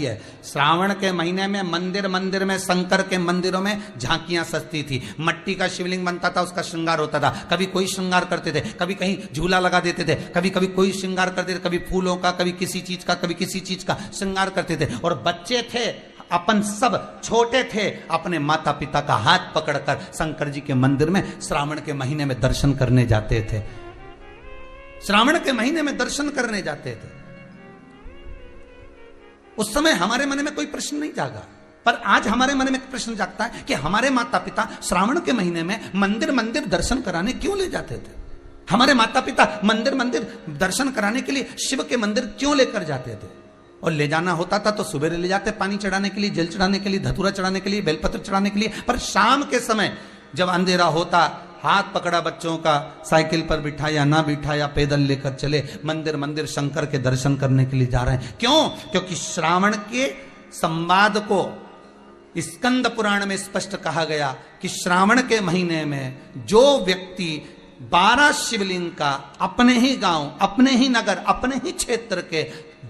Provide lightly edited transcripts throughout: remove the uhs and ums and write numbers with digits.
है। श्रावण के महीने में मंदिर में शंकर के मंदिरों में झांकियां सजती थी। मट्टी का शिवलिंग बनता था, उसका श्रृंगार होता था। कभी कोई श्रृंगार करते थे, कभी कहीं झूला लगा देते थे, कभी कभी कोई श्रृंगार करते थे, कभी फूलों का, कभी किसी चीज का, कभी किसी चीज का श्रृंगार करते थे। और बच्चे थे अपन, सब छोटे थे, अपने माता पिता का हाथ पकड़कर शंकर जी के मंदिर में श्रावण के महीने में दर्शन करने जाते थे। श्रावण के महीने में दर्शन करने जाते थे। उस समय हमारे मन में कोई प्रश्न नहीं जागा, पर आज हमारे मन में प्रश्न जागता है कि हमारे माता पिता श्रावण के महीने में मंदिर दर्शन कराने क्यों ले जाते थे। हमारे माता पिता मंदिर दर्शन कराने के लिए शिव के मंदिर क्यों लेकर जाते थे। और ले जाना होता था तो सुबह ले जाते, पानी चढ़ाने के लिए, जल चढ़ाने के लिए, धतूरा चढ़ाने के लिए, बेलपत्र चढ़ाने के लिए। पर शाम के समय जब अंधेरा होता, हाथ पकड़ा बच्चों का, साइकिल पर बिठाया ना बिठाया, पैदल लेकर चले मंदिर शंकर के दर्शन करने के लिए जा रहे हैं। क्यों? क्योंकि श्रावण के संवाद को स्कंद पुराण में स्पष्ट कहा गया कि श्रावण के महीने में जो व्यक्ति 12 शिवलिंग का अपने ही गांव, अपने ही नगर, अपने ही क्षेत्र के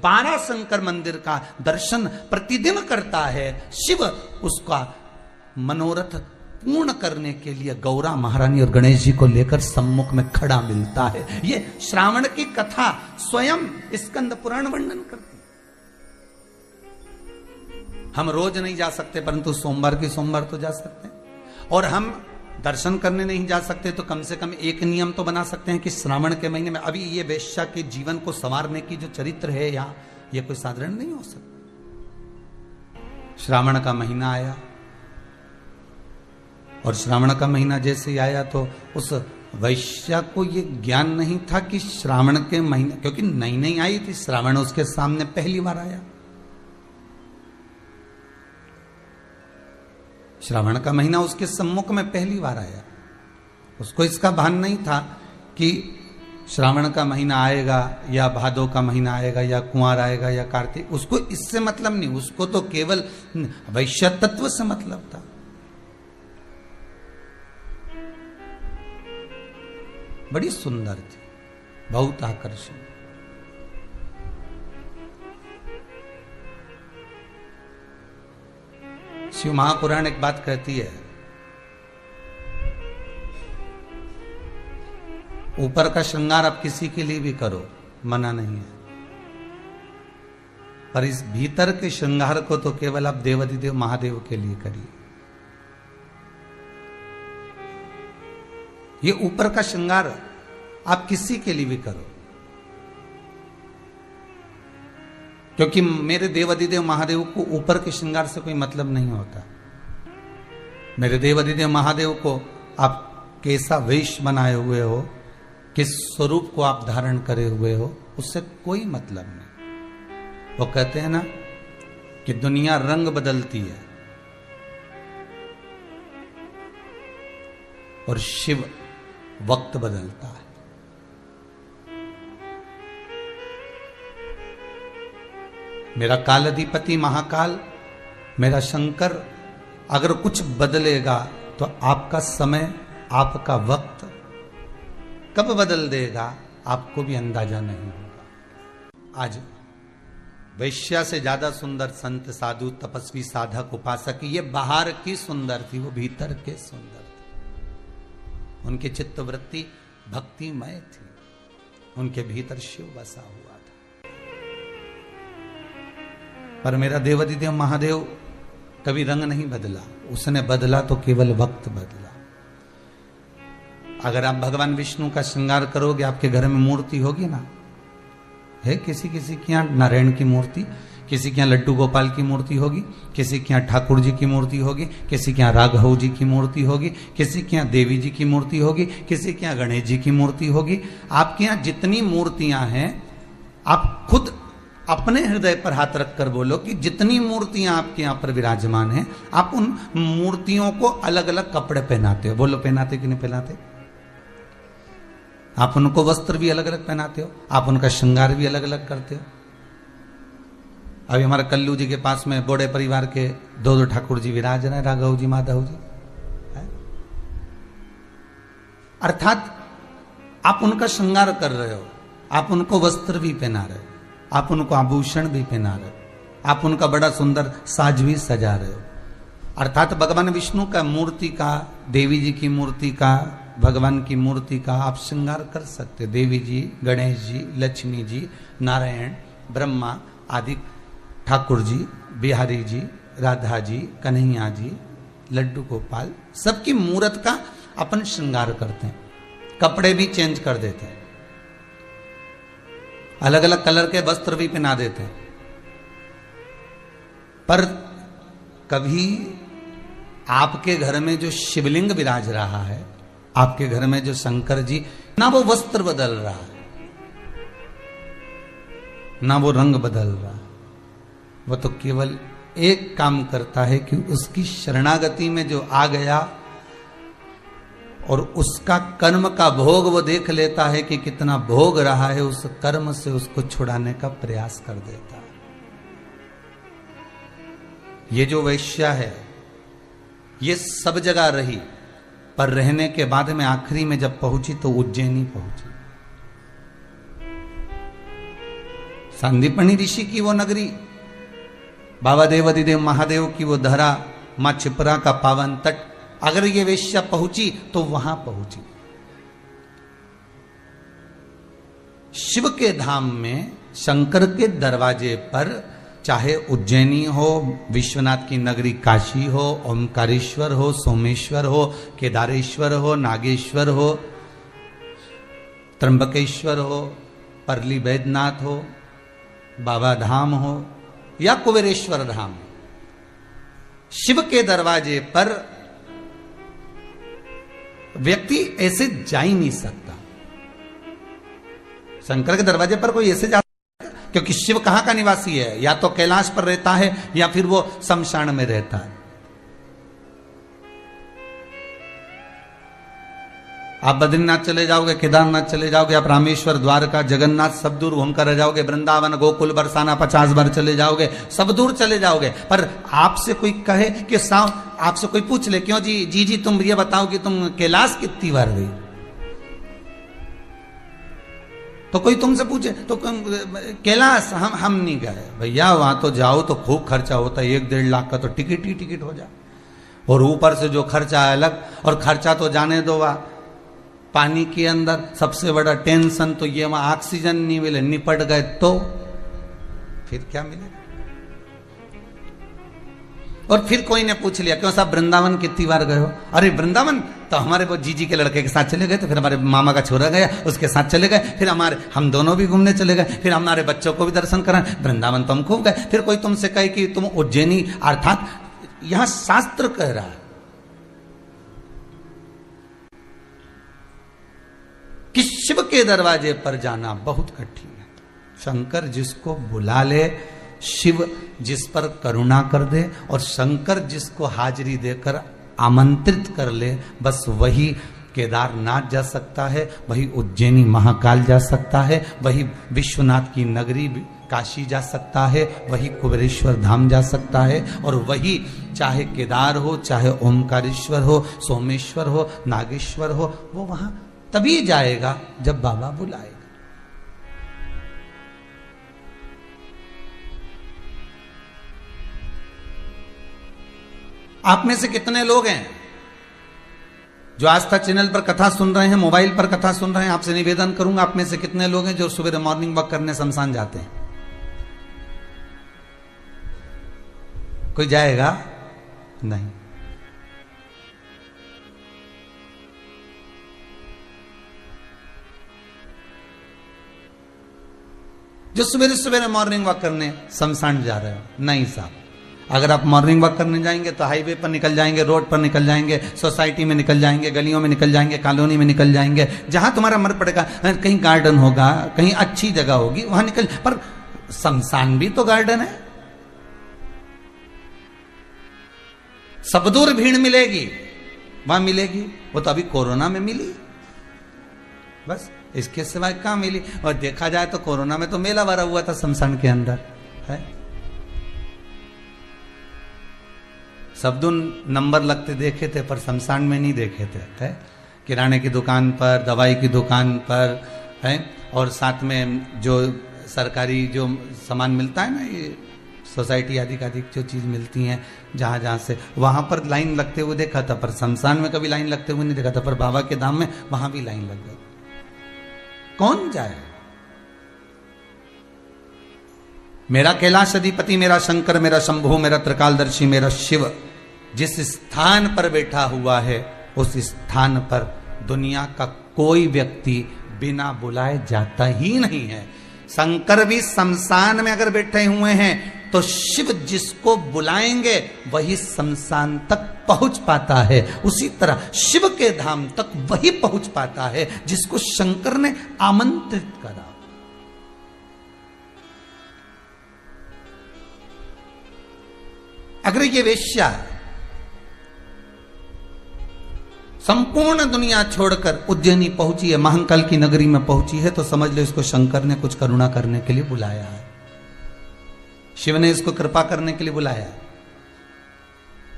12 शंकर मंदिर का दर्शन प्रतिदिन करता है, शिव उसका मनोरथ पूर्ण करने के लिए गौरा महारानी और गणेश जी को लेकर सम्मुख में खड़ा मिलता है। ये श्रावण की कथा स्वयं स्कंद पुराण वर्णन करती। हम रोज नहीं जा सकते, परंतु सोमवार की सोमवार तो जा सकते हैं। और हम दर्शन करने नहीं जा सकते तो कम से कम एक नियम तो बना सकते हैं कि श्रावण के महीने में, अभी ये वेश्या के जीवन को संवारने की जो चरित्र है यहाँ, ये कोई साधारण नहीं हो सकता। श्रावण का महीना आया और श्रावण का महीना जैसे ही आया तो उस वैश्या को ये ज्ञान नहीं था कि श्रावण के महीने, क्योंकि नई आई थी, श्रावण उसके सामने पहली बार आया। श्रावण का महीना उसके सम्मुख में पहली बार आया। उसको इसका भान नहीं था कि श्रावण का महीना आएगा या भादो का महीना आएगा या कुंवार आएगा या कार्तिक, उसको इससे मतलब नहीं। उसको तो केवल वैश्य तत्व से मतलब था। बड़ी सुंदर थी, बहुत आकर्षण। शिव महापुराण एक बात कहती है, ऊपर का श्रृंगार आप किसी के लिए भी करो, मना नहीं है, पर इस भीतर के श्रृंगार को तो केवल आप देवाधिदेव महादेव के लिए करिए। ये ऊपर का श्रृंगार आप किसी के लिए भी करो, क्योंकि मेरे देवाधिदेव महादेव को ऊपर के श्रृंगार से कोई मतलब नहीं होता। मेरे देवाधिदेव महादेव को आप कैसा वेश बनाए हुए हो, किस स्वरूप को आप धारण करे हुए हो, उससे कोई मतलब नहीं। वो कहते हैं ना कि दुनिया रंग बदलती है और शिव वक्त बदलता है। मेरा कालाधिपति महाकाल, मेरा शंकर अगर कुछ बदलेगा तो आपका समय, आपका वक्त कब बदल देगा आपको भी अंदाजा नहीं होगा। आज वैश्या से ज्यादा सुंदर संत, साधु, तपस्वी, साधक, उपासक, ये बाहर की सुंदर थी, वो भीतर के सुंदर थे। उनकी चित्तवृत्ति भक्तिमय थी, उनके भीतर शिव बसा हुआ था। पर मेरा देवाधिदेव महादेव कभी रंग नहीं बदला, उसने बदला तो केवल वक्त बदला। अगर आप भगवान विष्णु का श्रृंगार करोगे, आपके घर में मूर्ति होगी ना, है किसी के यहाँ नारायण की मूर्ति, किसी के यहाँ लड्डू गोपाल की मूर्ति होगी, किसी के यहाँ ठाकुर जी की मूर्ति होगी, किसी के यहाँ राघव जी की मूर्ति होगी, किसी के यहाँ देवी जी की मूर्ति होगी, किसी के यहाँ गणेश जी की मूर्ति होगी। आपके यहाँ जितनी मूर्तियां हैं, आप खुद अपने हृदय पर हाथ रखकर बोलो कि जितनी मूर्तियां आपके यहाँ पर विराजमान हैं, आप उन मूर्तियों को अलग अलग कपड़े पहनाते हो। बोलो, पहनाते कि नहीं पहनाते? आप उनको वस्त्र भी अलग अलग पहनाते हो, आप उनका श्रृंगार भी अलग अलग करते हो। अभी हमारे कल्लू जी के पास में बोड़े परिवार के 2 ठाकुर जी विराज रहे हैं, राघव जी, माधव जी। अर्थात आप उनका श्रृंगार कर रहे हो, आप उनको वस्त्र भी पहना रहे हो, आप उनको आभूषण भी पहना रहे हो। आप उनका बड़ा सुंदर साज भी सजा रहे हो। अर्थात भगवान विष्णु का मूर्ति का, देवी जी की मूर्ति का, भगवान की मूर्ति का आप श्रृंगार कर सकते। देवी जी, गणेश जी, लक्ष्मी जी, नारायण, ब्रह्मा आदि, ठाकुर जी, बिहारी जी, राधा जी, कन्हैया जी, लड्डू गोपाल, सबकी मूर्त का अपन श्रृंगार करते हैं। कपड़े भी चेंज कर देते हैं, अलग अलग कलर के वस्त्र भी पहना देते हैं। पर कभी आपके घर में जो शिवलिंग विराज रहा है, आपके घर में जो शंकर जी, ना वो वस्त्र बदल रहा है, ना वो रंग बदल रहा है, वो तो केवल एक काम करता है कि उसकी शरणागति में जो आ गया और उसका कर्म का भोग वो देख लेता है कि कितना भोग रहा है, उस कर्म से उसको छुड़ाने का प्रयास कर देता है। ये जो वैश्या है ये सब जगह रही, पर रहने के बाद में आखिरी में जब पहुंची तो उज्जैनी पहुंची। सांदीपनी ऋषि की वो नगरी, बाबा देवादिदेव महादेव की वो धरा, मां छिपरा का पावन तट, अगर ये वेश्या पहुंची तो वहां पहुंची। शिव के धाम में, शंकर के दरवाजे पर, चाहे उज्जैनी हो, विश्वनाथ की नगरी काशी हो, ओमकारेश्वर हो, सोमेश्वर हो, केदारेश्वर हो, नागेश्वर हो, त्र्यंबकेश्वर हो, परली बैद्यनाथ हो, बाबा धाम हो या कुबेरेश्वर धाम, शिव के दरवाजे पर व्यक्ति ऐसे जा ही नहीं सकता। शंकर के दरवाजे पर कोई ऐसे जा, क्योंकि शिव कहां का निवासी है, या तो कैलाश पर रहता है या फिर वो शमशान में रहता है। आप बद्रीनाथ चले जाओगे, केदारनाथ चले जाओगे, आप रामेश्वर, द्वारका, जगन्नाथ सब दूर घूमकर रह जाओगे, वृंदावन, गोकुल, बरसाना 50 बार चले जाओगे, सब दूर चले जाओगे। पर आपसे कोई कहे कि आपसे कोई पूछ ले, क्यों जी तुम ये बताओ कि तुम कैलाश कितनी बार गई, तो कोई तुमसे पूछे तो कैलाश हम नहीं गए भैया, वहां तो जाओ तो खूब खर्चा होता है, 1-1.5 लाख का तो टिकट ही टिकट हो जाए, और ऊपर से जो खर्चा है अलग। और खर्चा तो जाने दो, वहां पानी के अंदर सबसे बड़ा टेंशन तो ये, वहां ऑक्सीजन नहीं मिले, निपट गए तो फिर क्या मिलेगा। और फिर कोई ने पूछ लिया, क्यों साहब वृंदावन कितनी बार गए हो? अरे वृंदावन तो हमारे वो जीजी के लड़के के साथ चले गए, तो फिर हमारे मामा का छोरा गया उसके साथ चले गए, फिर हम दोनों भी घूमने चले गए, फिर हमारे बच्चों को भी दर्शन कराएं, वृंदावन तो हम खूब गए। फिर कोई तुमसे कहे कि तुम उज्जैनी, अर्थात यहां शास्त्र कह रहा है कि शिव के दरवाजे पर जाना बहुत कठिन है। शंकर जिसको बुला ले, शिव जिस पर करुणा कर दे, और शंकर जिसको हाजिरी देकर आमंत्रित कर ले, बस वही केदारनाथ जा सकता है, वही उज्जैनी महाकाल जा सकता है, वही विश्वनाथ की नगरी काशी जा सकता है, वही कुबेरेश्वर धाम जा सकता है, और वही चाहे केदार हो, चाहे ओमकारेश्वर हो, सोमेश्वर हो, नागेश्वर हो, वो वहां तभी जाएगा जब बाबा बुलाएगा। आप में से कितने लोग हैं जो आस्था चैनल पर कथा सुन रहे हैं, मोबाइल पर कथा सुन रहे हैं? आपसे निवेदन करूंगा, आप में से कितने लोग हैं जो सुबह मॉर्निंग वॉक करने शमशान जाते हैं? कोई जाएगा नहीं। जो सवेरे सवेरे मॉर्निंग वॉक करने शमशान जा रहे हो, नहीं साहब। अगर आप मॉर्निंग वॉक करने जाएंगे तो हाईवे पर निकल जाएंगे, रोड पर निकल जाएंगे, सोसाइटी में निकल जाएंगे, गलियों में निकल जाएंगे, कॉलोनी में निकल जाएंगे, जहां तुम्हारा मन पड़ेगा, कहीं गार्डन होगा, कहीं अच्छी जगह होगी, वहां निकल। पर शमशान भी तो गार्डन है, सब दूर भीड़ मिलेगी, वहां मिलेगी, वो तो अभी कोरोना में मिली, बस इसके सिवाय कहां मिली। और देखा जाए तो कोरोना में तो मेला भरा हुआ था शमशान के अंदर, है सब दिन नंबर लगते देखे थे, पर शमशान में नहीं देखे थे, है? किराने की दुकान पर, दवाई की दुकान पर, है, और साथ में जो सरकारी जो सामान मिलता है ना, ये सोसाइटी अधिक अधिक जो चीज मिलती हैं जहां जहां से, वहां पर लाइन लगते हुए देखा था, पर शमशान में कभी लाइन लगते हुए नहीं देखा था, पर बाबा के धाम में वहां भी लाइन लग गई। कौन जाए? मेरा कैलाश अधिपति, मेरा शंकर, मेरा शंभु, मेरा त्रिकालदर्शी, मेरा शिव जिस स्थान पर बैठा हुआ है उस स्थान पर दुनिया का कोई व्यक्ति बिना बुलाए जाता ही नहीं है। शंकर भी शमशान में अगर बैठे हुए हैं तो शिव जिसको बुलाएंगे वही शमशान तक पहुंच पाता है। उसी तरह शिव के धाम तक वही पहुंच पाता है जिसको शंकर ने आमंत्रित करा। अगर ये वेश्या संपूर्ण दुनिया छोड़कर उज्जैनी पहुंची है, महंकाल की नगरी में पहुंची है, तो समझ लो इसको शंकर ने कुछ करुणा करने के लिए बुलाया है, शिव ने इसको कृपा करने के लिए बुलाया है।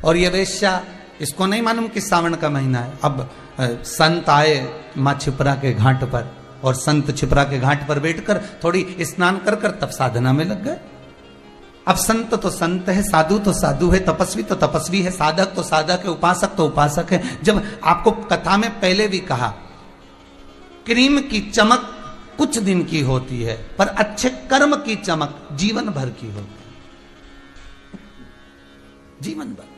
और ये वेश्या, इसको नहीं मालूम कि सावन का महीना है। अब संत आए मां छिपरा के घाट पर, और संत छिपरा के घाट पर बैठकर थोड़ी स्नान कर कर तब साधना में लग गए। अब संत तो संत है, साधु तो साधु है, तपस्वी तो तपस्वी है, साधक तो साधक है, उपासक तो उपासक है। जब आपको कथा में पहले भी कहा, क्रीम की चमक कुछ दिन की होती है, पर अच्छे कर्म की चमक जीवन भर की होती है, जीवन भर।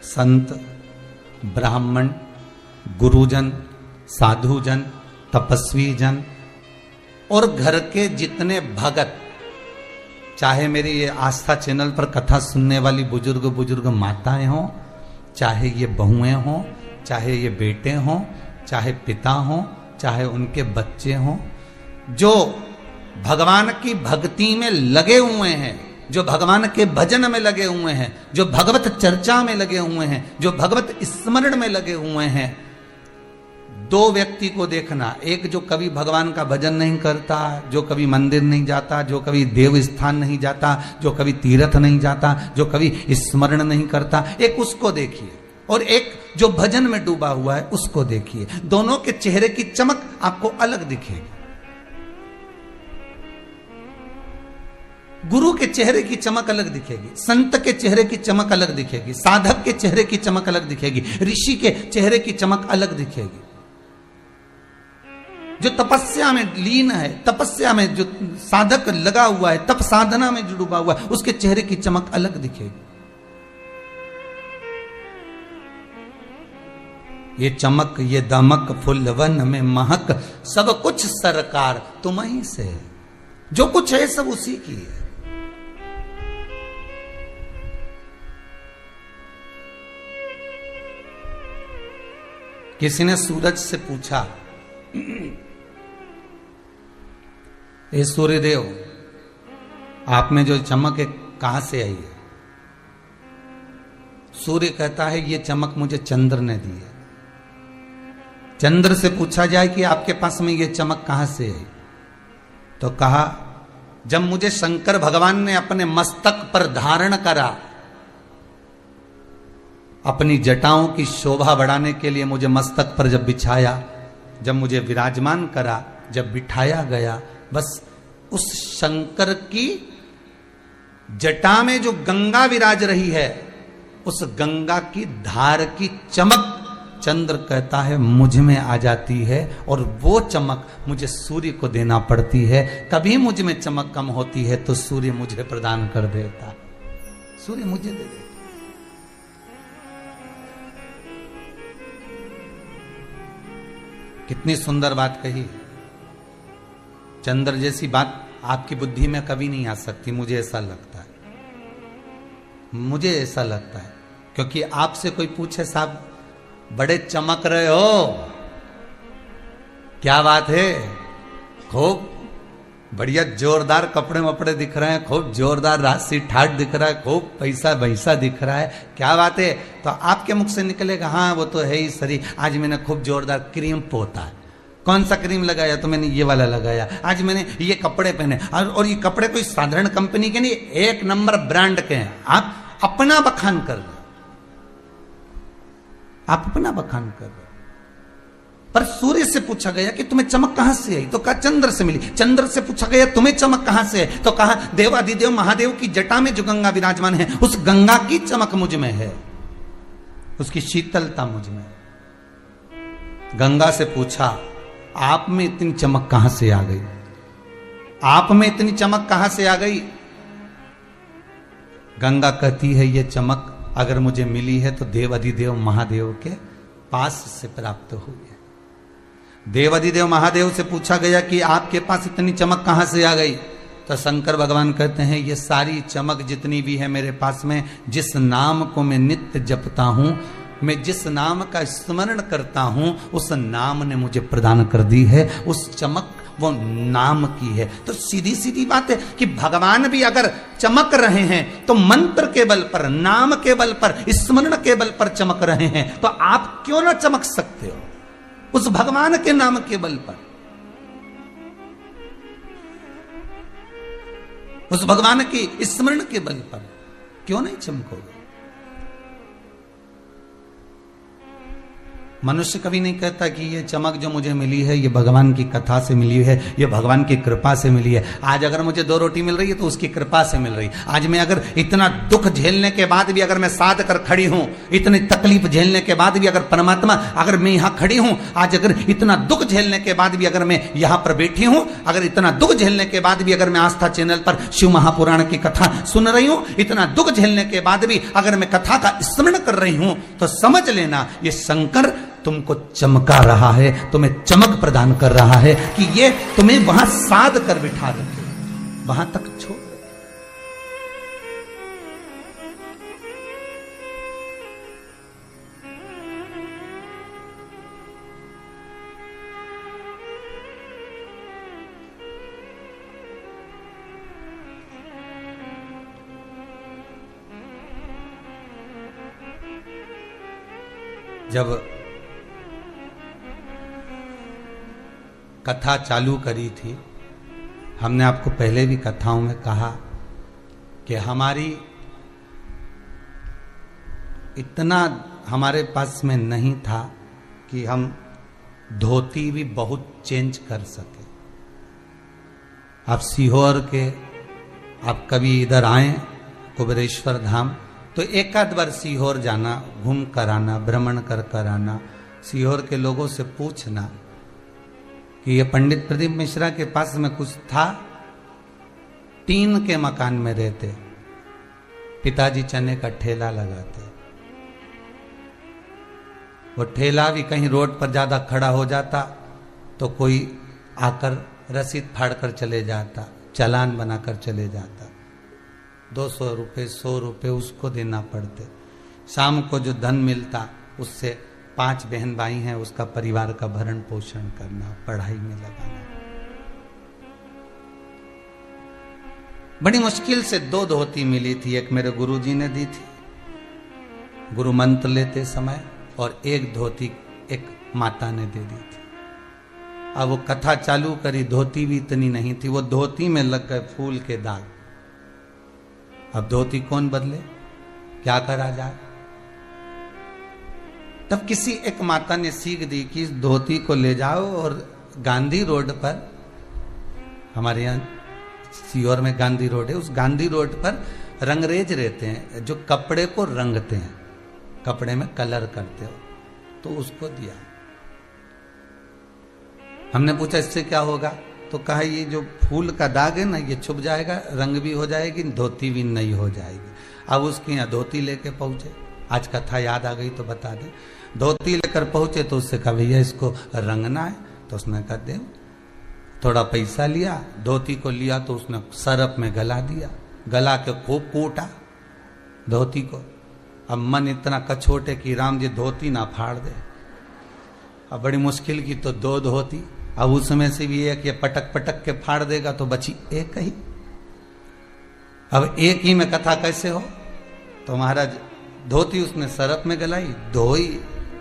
संत, ब्राह्मण, गुरुजन, साधुजन, तपस्वी जन और घर के जितने भगत, चाहे मेरी ये आस्था चैनल पर कथा सुनने वाली बुजुर्ग माताएं हों, चाहे ये बहुएं हों, चाहे ये बेटे हों, चाहे पिता हों, चाहे उनके बच्चे हों, जो भगवान की भक्ति में लगे हुए हैं, जो भगवान के भजन में लगे हुए हैं, जो भगवत चर्चा में लगे हुए हैं, जो भगवत स्मरण में लगे हुए हैं, दो व्यक्ति को देखना। एक जो कभी भगवान का भजन नहीं करता, जो कभी मंदिर नहीं जाता, जो कभी देव स्थान नहीं जाता, जो कभी तीर्थ नहीं जाता, जो कभी स्मरण नहीं करता, एक उसको देखिए, और एक जो भजन में डूबा हुआ है उसको देखिए। दोनों के चेहरे की चमक आपको अलग दिखेगी। गुरु के चेहरे की चमक अलग दिखेगी, संत के चेहरे की चमक अलग दिखेगी, साधक के चेहरे की चमक अलग दिखेगी, ऋषि के चेहरे की चमक अलग दिखेगी। जो तपस्या में लीन है, तपस्या में जो साधक लगा हुआ है, तप साधना में जो डूबा हुआ है, उसके चेहरे की चमक अलग दिखेगी। ये चमक, ये दमक, फुलवन में महक, सब कुछ सरकार तुम ही से है। जो कुछ है सब उसी की है। किसी ने सूरज से पूछा, ये सूर्यदेव, आप में जो चमक है कहां से आई है? सूर्य कहता है ये चमक मुझे चंद्र ने दी है। चंद्र से पूछा जाए कि आपके पास में ये चमक कहां से आई, तो कहा जब मुझे शंकर भगवान ने अपने मस्तक पर धारण करा, अपनी जटाओं की शोभा बढ़ाने के लिए मुझे मस्तक पर जब बिछाया, जब मुझे विराजमान करा, जब बिठाया गया, बस उस शंकर की जटा में जो गंगा विराज रही है, उस गंगा की धार की चमक चंद्र कहता है मुझ में आ जाती है, और वो चमक मुझे सूर्य को देना पड़ती है। कभी मुझ में चमक कम होती है तो सूर्य मुझे प्रदान कर देता, सूर्य मुझे दे देता। कितनी सुंदर बात कही। चंद्र जैसी बात आपकी बुद्धि में कभी नहीं आ सकती, मुझे ऐसा लगता है। मुझे ऐसा लगता है, क्योंकि आपसे कोई पूछे साहब बड़े चमक रहे हो, क्या बात है, खूब बढ़िया जोरदार कपड़े वपड़े दिख रहे हैं, खूब जोरदार राशि ठाट दिख रहा है, खूब पैसा वैसा दिख रहा है, क्या बात है? तो आपके मुख से निकलेगा हाँ वो तो है ही सरी, आज मैंने खूब जोरदार क्रीम पोता है। कौन सा क्रीम लगाया? तो मैंने ये वाला लगाया। आज मैंने ये कपड़े पहने, और ये कपड़े कोई साधारण कंपनी के नहीं, एक नंबर ब्रांड के हैं। आप अपना बखान कर रहे, आप अपना बखान कर रहे हो। पर सूर्य से पूछा गया कि तुम्हें चमक कहां से आई, तो कहा चंद्र से मिली। चंद्र से पूछा गया तुम्हें चमक कहां से है, तो कहा देवाधिदेव महादेव की जटा में जो गंगा विराजमान है उस गंगा की चमक मुझ में है, उसकी शीतलता मुझ में। गंगा से पूछा आप में इतनी चमक कहां से आ गई, आप में इतनी चमक कहां से आ गई। गंगा कहती है ये चमक अगर मुझे मिली है तो देवाधिदेव महादेव के पास से प्राप्त हुई है। देवाधिदेव महादेव से पूछा गया कि आपके पास इतनी चमक कहां से आ गई, तो शंकर भगवान कहते हैं ये सारी चमक जितनी भी है मेरे पास में, जिस नाम को मैं नित्य जपता हूं, मैं जिस नाम का स्मरण करता हूं उस नाम ने मुझे प्रदान कर दी है। उस चमक वो नाम की है। तो सीधी सीधी बात है कि भगवान भी अगर चमक रहे हैं तो मंत्र के बल पर, नाम के बल पर, स्मरण के बल पर चमक रहे हैं, तो आप क्यों ना चमक सकते हो उस भगवान के नाम के बल पर, उस भगवान की स्मरण के बल पर क्यों नहीं चमकोगे। मनुष्य कभी नहीं कहता कि ये चमक जो मुझे मिली है ये भगवान की कथा से मिली है, ये भगवान की कृपा से मिली है। आज अगर मुझे 2 रोटी मिल रही है तो उसकी कृपा से मिल रही। आज मैं अगर इतना दुख झेलने के बाद भी अगर मैं साध कर खड़ी हूं, इतनी तकलीफ झेलने के बाद भी अगर परमात्मा, अगर मैं यहां खड़ी हूं, आज अगर इतना दुख झेलने के बाद भी अगर मैं यहां पर बैठी हूं, अगर इतना दुख झेलने के बाद भी अगर मैं आस्था चैनल पर शिव महापुराण की कथा सुन रही हूं, इतना दुख झेलने के बाद भी अगर मैं कथा का स्मरण कर रही हूं, तो समझ लेना ये शंकर तुमको चमका रहा है, तुम्हें चमक प्रदान कर रहा है कि ये तुम्हें वहां साध कर बिठा रखे, वहां तक छोड़। जब कथा चालू करी थी, हमने आपको पहले भी कथाओं में कहा कि हमारी इतना हमारे पास में नहीं था कि हम धोती भी बहुत चेंज कर सके। आप सीहोर के, आप कभी इधर आए कुबेरेश्वर धाम, तो एक आध बार सीहोर जाना, घूम कर आना, भ्रमण कर कर आना, सीहोर के लोगों से पूछना कि ये पंडित प्रदीप मिश्रा के पास में कुछ था। टीन के मकान में रहते, पिताजी चने का ठेला लगाते। वो ठेला भी कहीं रोड पर ज्यादा खड़ा हो जाता तो कोई आकर रसीद फाड़ कर चले जाता, चालान बनाकर चले जाता। 200 रुपये 100 रुपये उसको देना पड़ते। शाम को जो धन मिलता उससे 5 बहन भाई हैं, उसका परिवार का भरण पोषण करना, पढ़ाई में लगाना। बड़ी मुश्किल से 2 धोती मिली थी। एक मेरे गुरुजी ने दी थी गुरु मंत्र लेते समय, और एक धोती एक माता ने दे दी थी। अब वो कथा चालू करी, धोती भी इतनी नहीं थी, वो धोती में लग गए फूल के दाग। अब धोती कौन बदले, क्या करा जाए। तब किसी एक माता ने सीख दी कि इस धोती को ले जाओ और गांधी रोड पर, हमारे यहाँ सीहोर में गांधी रोड है, उस गांधी रोड पर रंगरेज रहते हैं जो कपड़े को रंगते हैं, कपड़े में कलर करते हो, तो उसको दिया। हमने पूछा इससे क्या होगा, तो कहा ये जो फूल का दाग है ना ये छुप जाएगा, रंग भी हो जाएगी, धोती भी नई हो जाएगी। अब उसके यहाँ धोती लेके पहुंचे, आज कथा याद आ गई तो बता दे। धोती लेकर पहुंचे तो उससे कहा भैया इसको रंगना है, तो उसने कहा दे। थोड़ा पैसा लिया, धोती को लिया तो उसने सरफ में गला दिया, गला के खूब कूटा धोती को। अब मन इतना कछोटे कि राम जी धोती ना फाड़ दे। अब बड़ी मुश्किल की तो 2 धोती, अब उसमें से भी एक ये पटक पटक के फाड़ देगा तो बची एक ही। अब एक ही में कथा कैसे हो। तो महाराज धोती उसने सरफ में गलाई, धोई,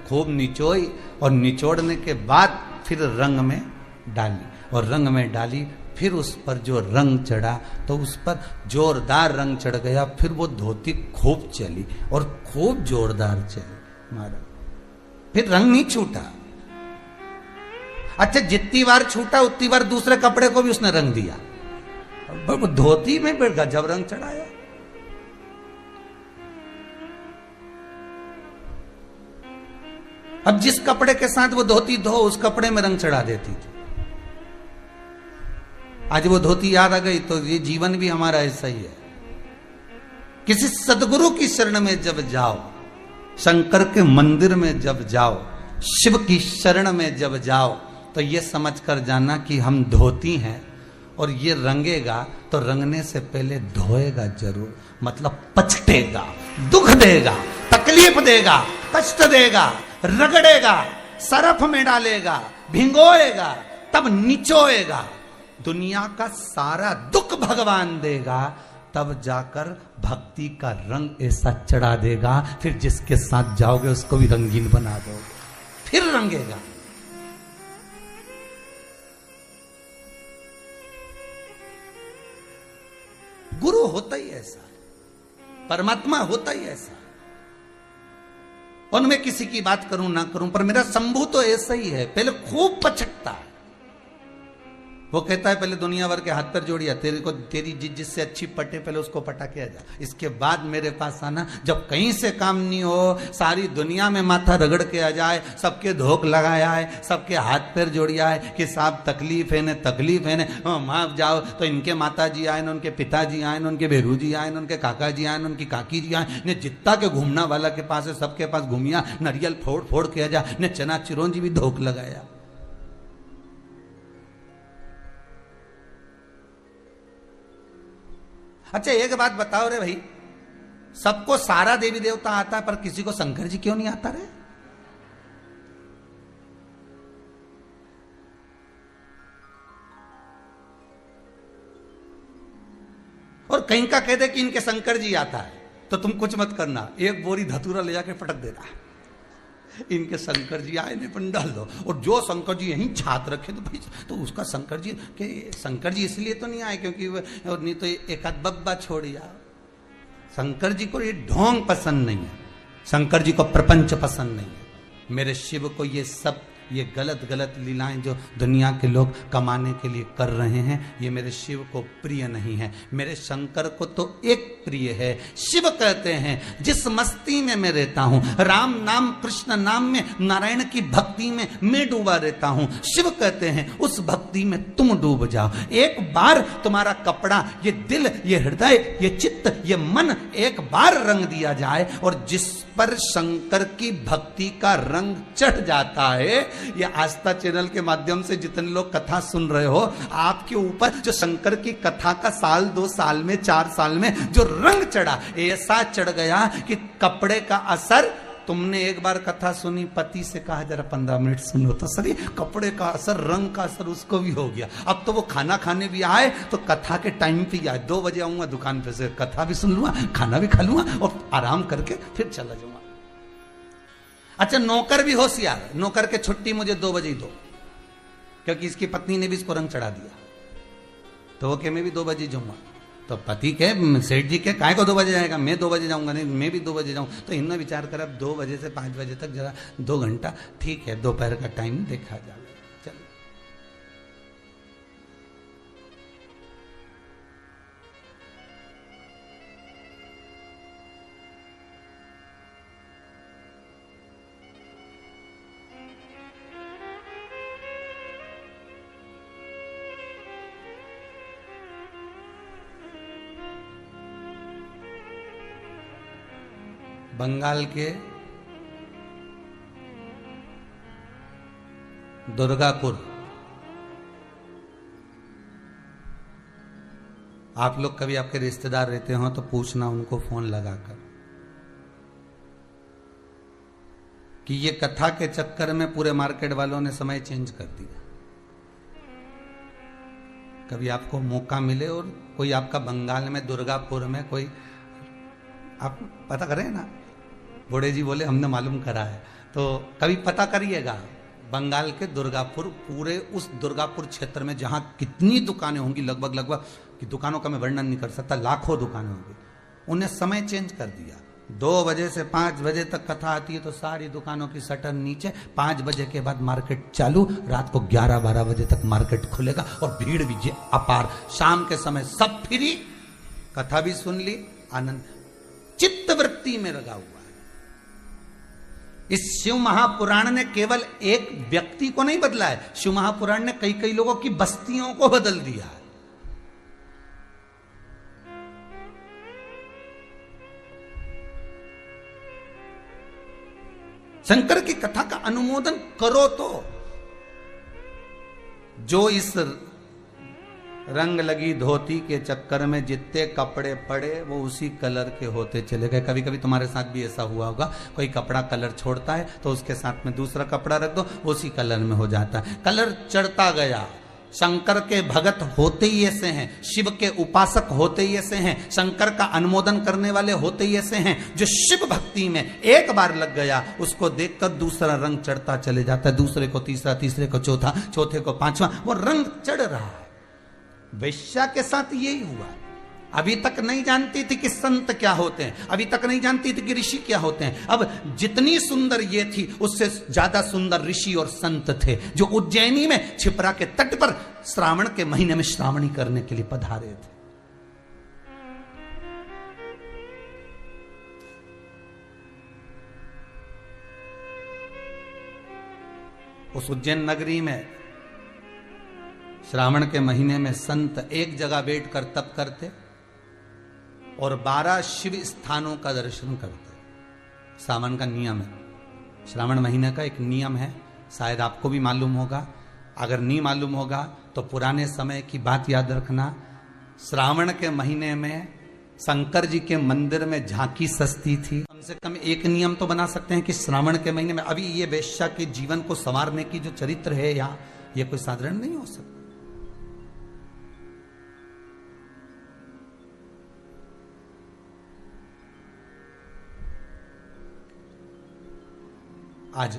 खूब निचोई, और निचोड़ने के बाद फिर रंग में डाली, और रंग में डाली फिर उस पर जो रंग चढ़ा तो उस पर जोरदार रंग चढ़ गया। फिर वो धोती खूब चली और खूब जोरदार चली महाराज। फिर रंग नहीं छूटा। अच्छा, जितनी बार छूटा उतनी बार दूसरे कपड़े को भी उसने रंग दिया। धोती में फिर गजब रंग चढ़ाया। अब जिस कपड़े के साथ वो धोती धो, उस कपड़े में रंग चढ़ा देती थी। आज वो धोती याद आ गई, तो ये जीवन भी हमारा ऐसा ही है। किसी सदगुरु की शरण में जब जाओ, शंकर के मंदिर में जब जाओ, शिव की शरण में जब जाओ, तो ये समझ कर जाना कि हम धोती हैं और ये रंगेगा तो रंगने से पहले धोएगा जरूर। मतलब पछटेगा, दुख देगा, तकलीफ देगा, कष्ट देगा, रगड़ेगा, सरफ में डालेगा, भिंगोएगा, तब निचोएगा। दुनिया का सारा दुख भगवान देगा, तब जाकर भक्ति का रंग ऐसा चढ़ा देगा। फिर जिसके साथ जाओगे उसको भी रंगीन बना दोगे, फिर रंगेगा। गुरु होता ही ऐसा, परमात्मा होता ही ऐसा। और मैं किसी की बात करूं ना करूं, पर मेरा शंभू तो ऐसा ही है। पहले खूब पछकता है। वो कहता है पहले दुनिया भर के हाथ पर जोड़िया, तेरे को तेरी जिससे अच्छी पटे पहले उसको पटा के आ जा, इसके बाद मेरे पास आना। जब कहीं से काम नहीं हो, सारी दुनिया में माथा रगड़ के आ जाए, सबके धोख लगाया है, सबके हाथ पैर जोड़िया है कि साहब तकलीफ है ने, तकलीफ है ने, माफ जाओ। तो इनके माता जी आए न, उनके पिताजी आए न, उनके बेरू जी आए न, उनके काका जी आए न, उनकी काकी जी आए ने, जितना के घूमना वाला के पास है सबके पास घूमिया, नरियल फोड़ फोड़ के आ जा ने, चना चिरौंजी भी धोख लगाया। अच्छा, एक बात बताओ रे भाई, सबको सारा देवी देवता आता है, पर किसी को शंकर जी क्यों नहीं आता रे? और कहीं का कह दे कि इनके शंकर जी आता है, तो तुम कुछ मत करना, एक बोरी धतूरा ले जाके पटक देना। इनके शंकर जी आए ने पण डाल दो। और जो शंकर जी यहीं छात रखे तो भाई, तो उसका शंकर जी के शंकर जी इसलिए तो नहीं आए क्योंकि और नहीं तो एक आध बब्बा छोड़िया। शंकर जी को ये ढोंग पसंद नहीं है, शंकर जी को प्रपंच पसंद नहीं है। मेरे शिव को ये गलत गलत लीलाएं जो दुनिया के लोग कमाने के लिए कर रहे हैं, ये मेरे शिव को प्रिय नहीं है। मेरे शंकर को तो एक प्रिय है। शिव कहते हैं जिस मस्ती में मैं रहता हूं, राम नाम कृष्ण नाम में, नारायण की भक्ति में मैं डूबा रहता हूं। शिव कहते हैं उस भक्ति में तुम डूब जाओ। एक बार तुम्हारा कपड़ा, ये दिल, ये हृदय, ये चित्त, ये मन एक बार रंग दिया जाए, और जिस पर शंकर की भक्ति का रंग चढ़ जाता है, ये आस्था चैनल के माध्यम से जितने लोग कथा सुन रहे हो, आपके ऊपर जो शंकर की कथा का साल 2 साल में 4 साल में जो रंग चढ़ा, ऐसा चढ़ गया कि कपड़े का असर। तुमने एक बार कथा सुनी, पति से कहा जरा 15 मिनट सुनो तो सही, कपड़े का असर, रंग का असर उसको भी हो गया। अब तो वो खाना खाने भी आए तो कथा के टाइम पे आए, 2 बजे आऊंगा दुकान पे से, कथा भी सुन लूंगा, खाना भी खा लूंगा और आराम करके फिर चला जाऊंगा। अच्छा, नौकर भी होशियार, नौकर के छुट्टी मुझे 2 बजे ही दो, क्योंकि इसकी पत्नी ने भी इसको रंग चढ़ा दिया, तो वो के मैं भी 2 बजे जाऊंगा। तो पति के, सेठ जी के, काय को 2 बजे जाएगा, मैं 2 बजे जाऊंगा, नहीं मैं भी 2 बजे जाऊं। तो इनने विचार कर अब 2 बजे से 5 बजे तक जरा 2 घंटा ठीक है, दोपहर का टाइम देखा जाए। चलो, बंगाल के दुर्गापुर, आप लोग कभी आपके रिश्तेदार रहते हो तो पूछना उनको फोन लगाकर कि ये कथा के चक्कर में पूरे मार्केट वालों ने समय चेंज कर दिया। कभी आपको मौका मिले और कोई आपका बंगाल में दुर्गापुर में कोई, आप पता करें ना, बूढ़े जी बोले हमने मालूम करा है, तो कभी पता करिएगा। बंगाल के दुर्गापुर, पूरे उस दुर्गापुर क्षेत्र में जहां कितनी दुकानें होंगी, लगभग कि दुकानों का मैं वर्णन नहीं कर सकता, लाखों दुकानें होंगी, उन्हें समय चेंज कर दिया। 2 बजे से 5 बजे तक कथा आती है तो सारी दुकानों की शटर नीचे, 5 बजे के बाद मार्केट चालू, रात को 11-12 बजे तक मार्केट खुलेगा और भीड़ भी अपार। शाम के समय सब फ्री, कथा भी सुन ली, आनंद चित्त वृत्ति में लगा हुआ है। इस शिव महापुराण ने केवल एक व्यक्ति को नहीं बदला है, शिव महापुराण ने कई कई लोगों की बस्तियों को बदल दिया है। शंकर की कथा का अनुमोदन करो तो जो इस रंग लगी धोती के चक्कर में जितने कपड़े पड़े वो उसी कलर के होते चले गए। कभी कभी तुम्हारे साथ भी ऐसा हुआ होगा, कोई कपड़ा कलर छोड़ता है तो उसके साथ में दूसरा कपड़ा रख दो, उसी कलर में हो जाता है, कलर चढ़ता गया। शंकर के भगत होते ही ऐसे हैं, शिव के उपासक होते ही ऐसे हैं, शंकर का अनुमोदन करने वाले होते ही ऐसे हैं। जो शिव भक्ति में एक बार लग गया उसको देखकर दूसरा रंग चढ़ता चले जाता है, दूसरे को तीसरा, तीसरे को चौथा, चौथे को पांचवा, वो रंग चढ़ रहा है। वैश्या के साथ यही हुआ। अभी तक नहीं जानती थी कि संत क्या होते हैं, अभी तक नहीं जानती थी कि ऋषि क्या होते हैं। अब जितनी सुंदर ये थी उससे ज्यादा सुंदर ऋषि और संत थे जो उज्जैनी में छिपरा के तट पर श्रावण के महीने में श्रावणी करने के लिए पधारे थे। उस उज्जैन नगरी में श्रावण के महीने में संत एक जगह बैठकर तप करते और 12 शिव स्थानों का दर्शन करते। सावन का नियम है, श्रावण महीने का एक नियम है, शायद आपको भी मालूम होगा, अगर नहीं मालूम होगा तो पुराने समय की बात याद रखना। श्रावण के महीने में शंकर जी के मंदिर में झांकी सस्ती थी। कम से कम एक नियम तो बना सकते हैं कि श्रावण के महीने में, अभी ये वेश्या के जीवन को संवारने की जो चरित्र है यहाँ, ये कोई साधारण नहीं हो सकता। आज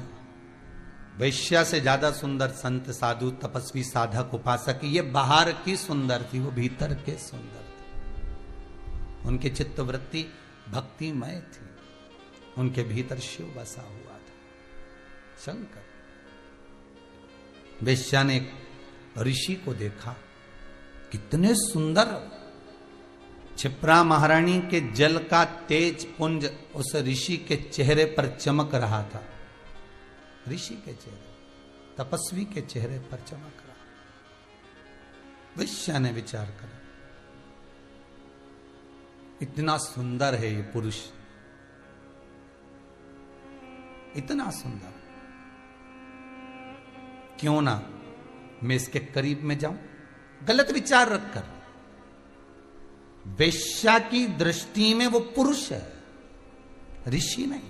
वैश्या से ज्यादा सुंदर संत, साधु, तपस्वी, साधक, उपासक, ये बाहर की सुंदर थी, वो भीतर के सुंदर थे। उनकी चित्तवृत्ति भक्तिमय थी, उनके भीतर शिव बसा हुआ था, शंकर। वैश्या ने एक ऋषि को देखा, कितने सुंदर, छिप्रा महारानी के जल का तेज पुंज उस ऋषि के चेहरे पर चमक रहा था। ऋषि के चेहरे, तपस्वी के चेहरे पर चमक रहा। वैश्या ने विचार करा, इतना सुंदर है ये पुरुष, इतना सुंदर, क्यों ना मैं इसके करीब में जाऊं। गलत विचार रखकर, वैश्या की दृष्टि में वो पुरुष है, ऋषि नहीं।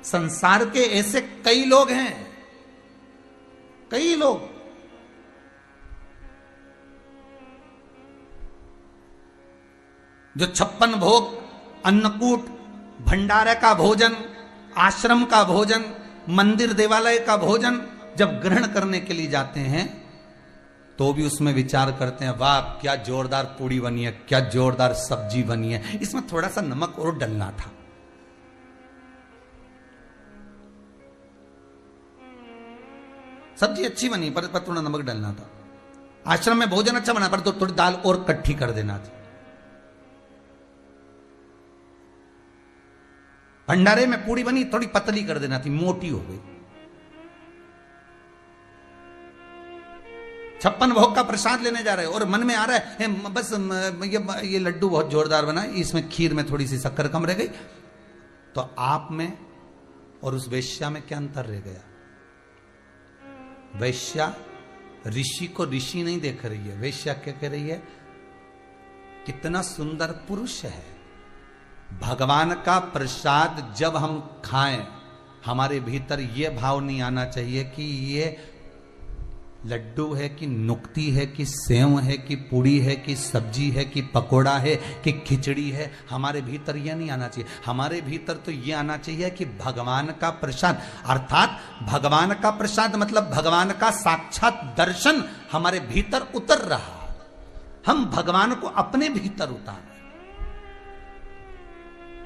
संसार के ऐसे कई लोग हैं, कई लोग जो 56 भोग, अन्नकूट, भंडारे का भोजन, आश्रम का भोजन, मंदिर देवालय का भोजन जब ग्रहण करने के लिए जाते हैं तो भी उसमें विचार करते हैं, वाह क्या जोरदार पूड़ी बनी है, क्या जोरदार सब्जी बनी है, इसमें थोड़ा सा नमक और डलना था। सब्जी अच्छी बनी पर थोड़ा नमक डालना था। आश्रम में भोजन अच्छा बना पर तो थोड़ी दाल और कट्ठी कर देना थी। भंडारे में पूड़ी बनी, थोड़ी पतली कर देना थी, मोटी हो गई। 56 भोग का प्रसाद लेने जा रहे हैं और मन में आ रहा है बस ये लड्डू बहुत जोरदार बना, इसमें खीर में थोड़ी सी शक्कर कम रह गई। तो आप में और उस वेश्या में क्या अंतर रह गया? वैश्या ऋषि को ऋषि नहीं देख रही है, वैश्या क्या कह रही है, कितना सुंदर पुरुष है। भगवान का प्रसाद जब हम खाएं, हमारे भीतर यह भाव नहीं आना चाहिए कि ये लड्डू है कि नुक्ती है कि सेव है कि पूड़ी है कि सब्जी है कि पकोड़ा है कि खिचड़ी है। हमारे भीतर यह नहीं आना चाहिए। हमारे भीतर तो यह आना चाहिए कि भगवान का प्रसाद, अर्थात भगवान का प्रसाद मतलब भगवान का साक्षात दर्शन हमारे भीतर उतर रहा, हम भगवान को अपने भीतर उतार।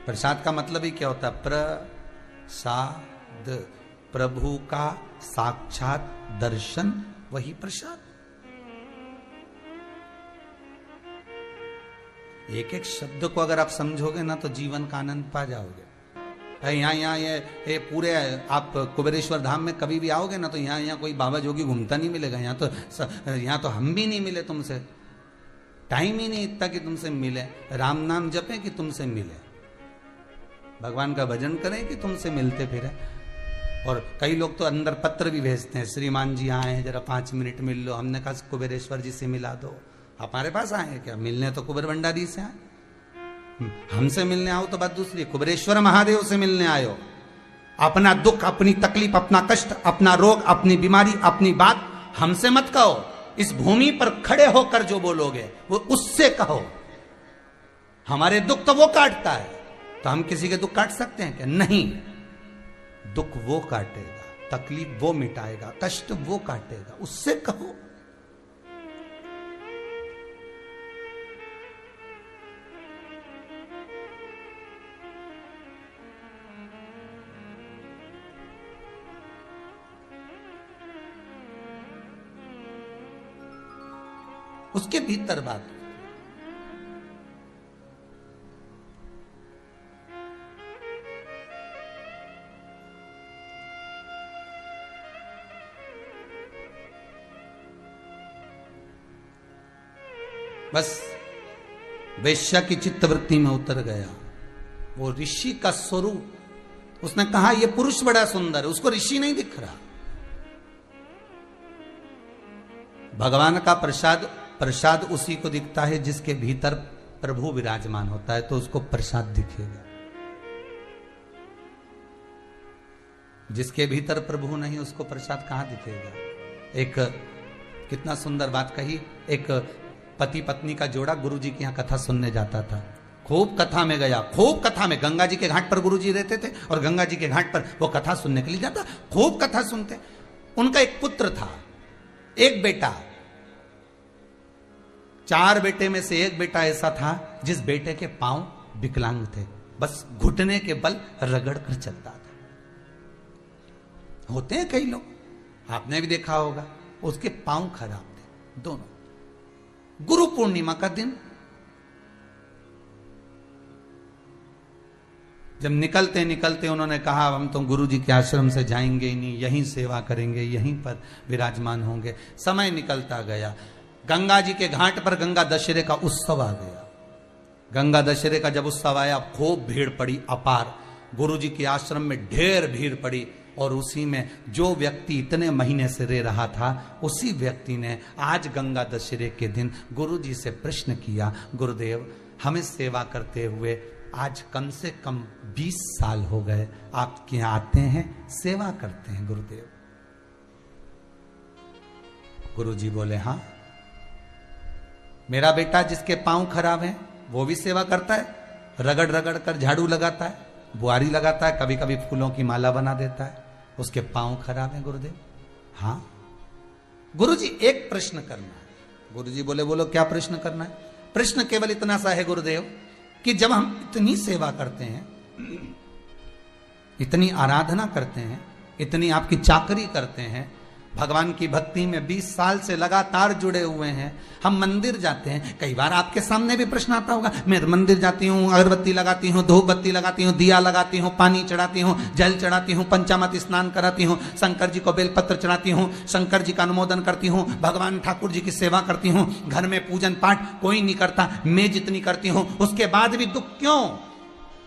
प्रसाद का मतलब ही क्या होता है? प्रसाद, प्रभु का साक्षात दर्शन, वही प्रसाद। एक एक शब्द को अगर आप समझोगे ना तो जीवन का आनंद पा जाओगे। यहाँ ये पूरे आप कुबेरेश्वर धाम में कभी भी आओगे ना तो यहाँ कोई बाबा जोगी घूमता नहीं मिलेगा। यहाँ तो हम भी नहीं मिले तुमसे, टाइम ही नहीं इतना कि तुमसे मिले। राम नाम जपें कि तुमसे मिले, भगवान का भजन करें कि तुमसे मिलते फिरे। और कई लोग तो अंदर पत्र भी भेजते हैं, श्रीमान जी आए हैं जरा 5 मिनट मिल लो। हमने कहा कुबेरेश्वर जी से मिला दो। हमारे पास आए हैं क्या? मिलने तो कुबेर भंडारी से आए, हमसे मिलने आओ तो बात दूसरी। कुबेरेश्वर महादेव से मिलने आयो। अपना दुख, अपनी तकलीफ, अपना कष्ट, अपना रोग, अपनी बीमारी, अपनी बात हमसे मत कहो। इस भूमि पर खड़े होकर जो बोलोगे वो उससे कहो। हमारे दुख तो वो काटता है, तो हम किसी के दुख काट सकते हैं क्या? नहीं, दुख वो काटेगा, तकलीफ वो मिटाएगा, कष्ट वो काटेगा, उससे कहो। उसके भीतर बात। बस वेश्या की चित्तवृत्ति में उतर गया वो ऋषि का स्वरूप। उसने कहा ये पुरुष बड़ा सुंदर है, उसको ऋषि नहीं दिख रहा। भगवान का प्रसाद उसी को दिखता है जिसके भीतर प्रभु विराजमान होता है, तो उसको प्रसाद दिखेगा। जिसके भीतर प्रभु नहीं उसको प्रसाद कहां दिखेगा? एक कितना सुंदर बात कही। एक पति पत्नी का जोड़ा गुरु जी के यहाँ कथा सुनने जाता था। खूब कथा में गया, खूब कथा में। गंगा जी के घाट पर गुरु जी रहते थे और गंगा जी के घाट पर वो कथा सुनने के लिए जाता। खूब कथा सुनते। उनका एक पुत्र था, एक बेटा। 4 बेटे में से एक बेटा ऐसा था जिस बेटे के पांव विकलांग थे, बस घुटने के बल रगड़ कर चलता था। होते हैं कई लोग, आपने भी देखा होगा, उसके पांव खराब थे दोनों। गुरु पूर्णिमा का दिन जब निकलते निकलते उन्होंने कहा हम तो गुरु जी के आश्रम से जाएंगे ही नहीं, यहीं सेवा करेंगे, यहीं पर विराजमान होंगे। समय निकलता गया। गंगा जी के घाट पर गंगा दशहरे का उत्सव आ गया। गंगा दशहरे का जब उत्सव आया, खूब भीड़ पड़ी अपार। गुरु जी के आश्रम में ढेर भीड़ पड़ी और उसी में जो व्यक्ति इतने महीने से रह रहा था, उसी व्यक्ति ने आज गंगा दशहरे के दिन गुरु जी से प्रश्न किया, गुरुदेव हमें सेवा करते हुए आज कम से कम 20 साल हो गए, आपके यहाँ आते हैं, सेवा करते हैं गुरुदेव। गुरु जी बोले हाँ, मेरा बेटा जिसके पांव खराब हैं वो भी सेवा करता है, रगड़ रगड़ कर झाड़ू लगाता है, बुआरी लगाता है, कभी कभी फूलों की माला बना देता है, उसके पांव खराब हैं गुरुदेव। हाँ गुरुजी एक प्रश्न करना है। गुरुजी बोले बोलो क्या प्रश्न करना है? प्रश्न केवल इतना सा है गुरुदेव कि जब हम इतनी सेवा करते हैं, इतनी आराधना करते हैं, इतनी आपकी चाकरी करते हैं, भगवान की भक्ति में 20 साल से लगातार जुड़े हुए हैं, हम मंदिर जाते हैं। कई बार आपके सामने भी प्रश्न आता होगा, मैं मंदिर जाती हूँ, अगरबत्ती लगाती हूँ, धूप बत्ती लगाती हूँ, दिया लगाती हूँ, पानी चढ़ाती हूँ, जल चढ़ाती हूँ, पंचामृत स्नान कराती हूँ, शंकर जी को बेलपत्र चढ़ाती हूँ, शंकर जी का अनुमोदन करती हूँ, भगवान ठाकुर जी की सेवा करती हूँ, घर में पूजन पाठ कोई नहीं करता, मैं जितनी करती हूँ, उसके बाद भी दुख क्यों?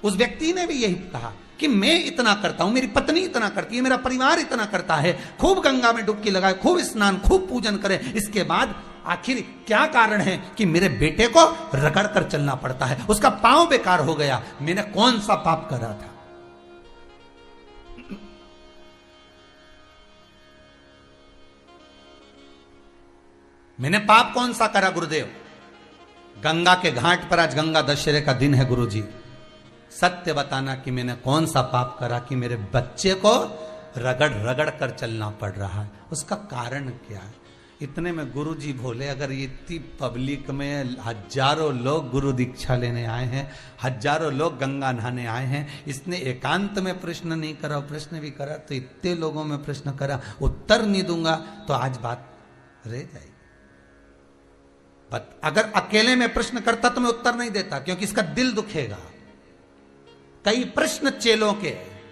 उस व्यक्ति ने भी यही कहा कि मैं इतना करता हूं, मेरी पत्नी इतना करती है, मेरा परिवार इतना करता है, खूब गंगा में डुबकी लगाए, खूब स्नान, खूब पूजन करे, इसके बाद आखिर क्या कारण है कि मेरे बेटे को रगड़ कर चलना पड़ता है, उसका पांव बेकार हो गया? मैंने कौन सा पाप करा था? मैंने पाप कौन सा करा गुरुदेव? गंगा के घाट पर आज गंगा दशहरे का दिन है गुरुजी, सत्य बताना कि मैंने कौन सा पाप करा कि मेरे बच्चे को रगड़ रगड़ कर चलना पड़ रहा है, उसका कारण क्या है? इतने में गुरुजी बोले, अगर इतनी पब्लिक में हजारों लोग गुरु दीक्षा लेने आए हैं, हजारों लोग गंगा नहाने आए हैं, इसने एकांत में प्रश्न नहीं करा, प्रश्न भी करा तो इतने लोगों में प्रश्न करा, उत्तर नहीं दूंगा तो आज बात रह जाएगी। अगर अकेले में प्रश्न करता तो मैं उत्तर नहीं देता, क्योंकि इसका दिल दुखेगा। कई प्रश्न चेलों के,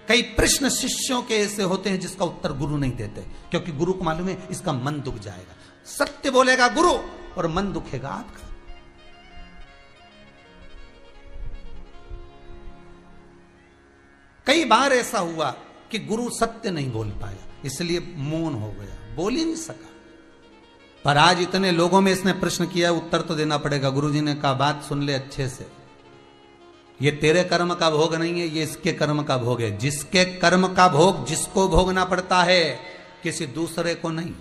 कई प्रश्न शिष्यों के ऐसे होते हैं जिसका उत्तर गुरु नहीं देते, क्योंकि गुरु को मालूम है इसका मन दुख जाएगा। सत्य बोलेगा गुरु और मन दुखेगा आपका। कई बार ऐसा हुआ कि गुरु सत्य नहीं बोल पाया, इसलिए मौन हो गया, बोल ही नहीं सका। पर आज इतने लोगों में इसने प्रश्न किया, उत्तर तो देना पड़ेगा। गुरुजी ने कहा बात सुन ले अच्छे से, ये तेरे कर्म का भोग नहीं है, ये इसके कर्म का भोग है। जिसके कर्म का भोग जिसको भोगना पड़ता है, किसी दूसरे को नहीं।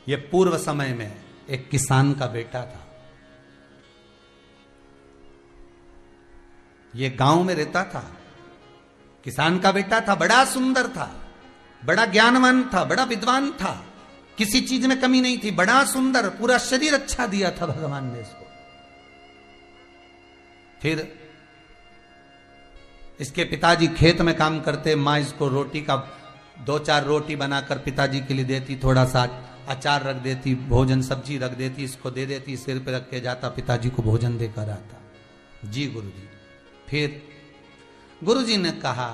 ये पूर्व समय में एक किसान का बेटा था, ये गांव में रहता था, किसान का बेटा था, बड़ा सुंदर था, बड़ा ज्ञानवान था, बड़ा विद्वान था, किसी चीज में कमी नहीं थी, बड़ा सुंदर, पूरा शरीर अच्छा दिया था भगवान ने इसको। फिर इसके पिताजी खेत में काम करते, माँ इसको रोटी का 2-4 रोटी बनाकर पिताजी के लिए देती, थोड़ा सा अचार रख देती, भोजन सब्जी रख देती, इसको दे देती, सिर पे रख के जाता, पिताजी को भोजन देकर आता। जी गुरुजी। फिर गुरुजी ने कहा,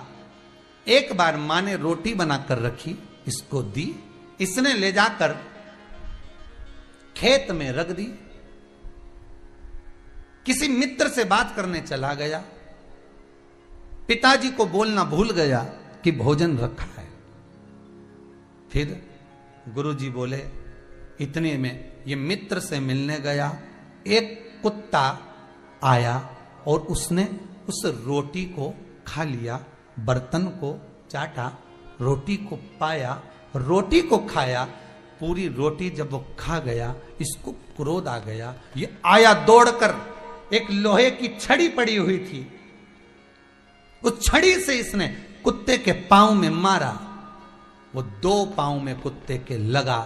एक बार माँ ने रोटी बनाकर रखी, इसको दी, इसने ले जाकर खेत में रख दी। किसी मित्र से बात करने चला गया, पिताजी को बोलना भूल गया कि भोजन रखा है। फिर गुरुजी बोले, इतने में ये मित्र से मिलने गया, एक कुत्ता आया और उसने उस रोटी को खा लिया, बर्तन को चाटा, रोटी को पाया, रोटी को खाया। पूरी रोटी जब वो खा गया, इसको क्रोध आ गया, ये आया दौड़कर, एक लोहे की छड़ी पड़ी हुई थी, उस छड़ी से इसने कुत्ते के पांव में मारा। वो 2 पांव में कुत्ते के लगा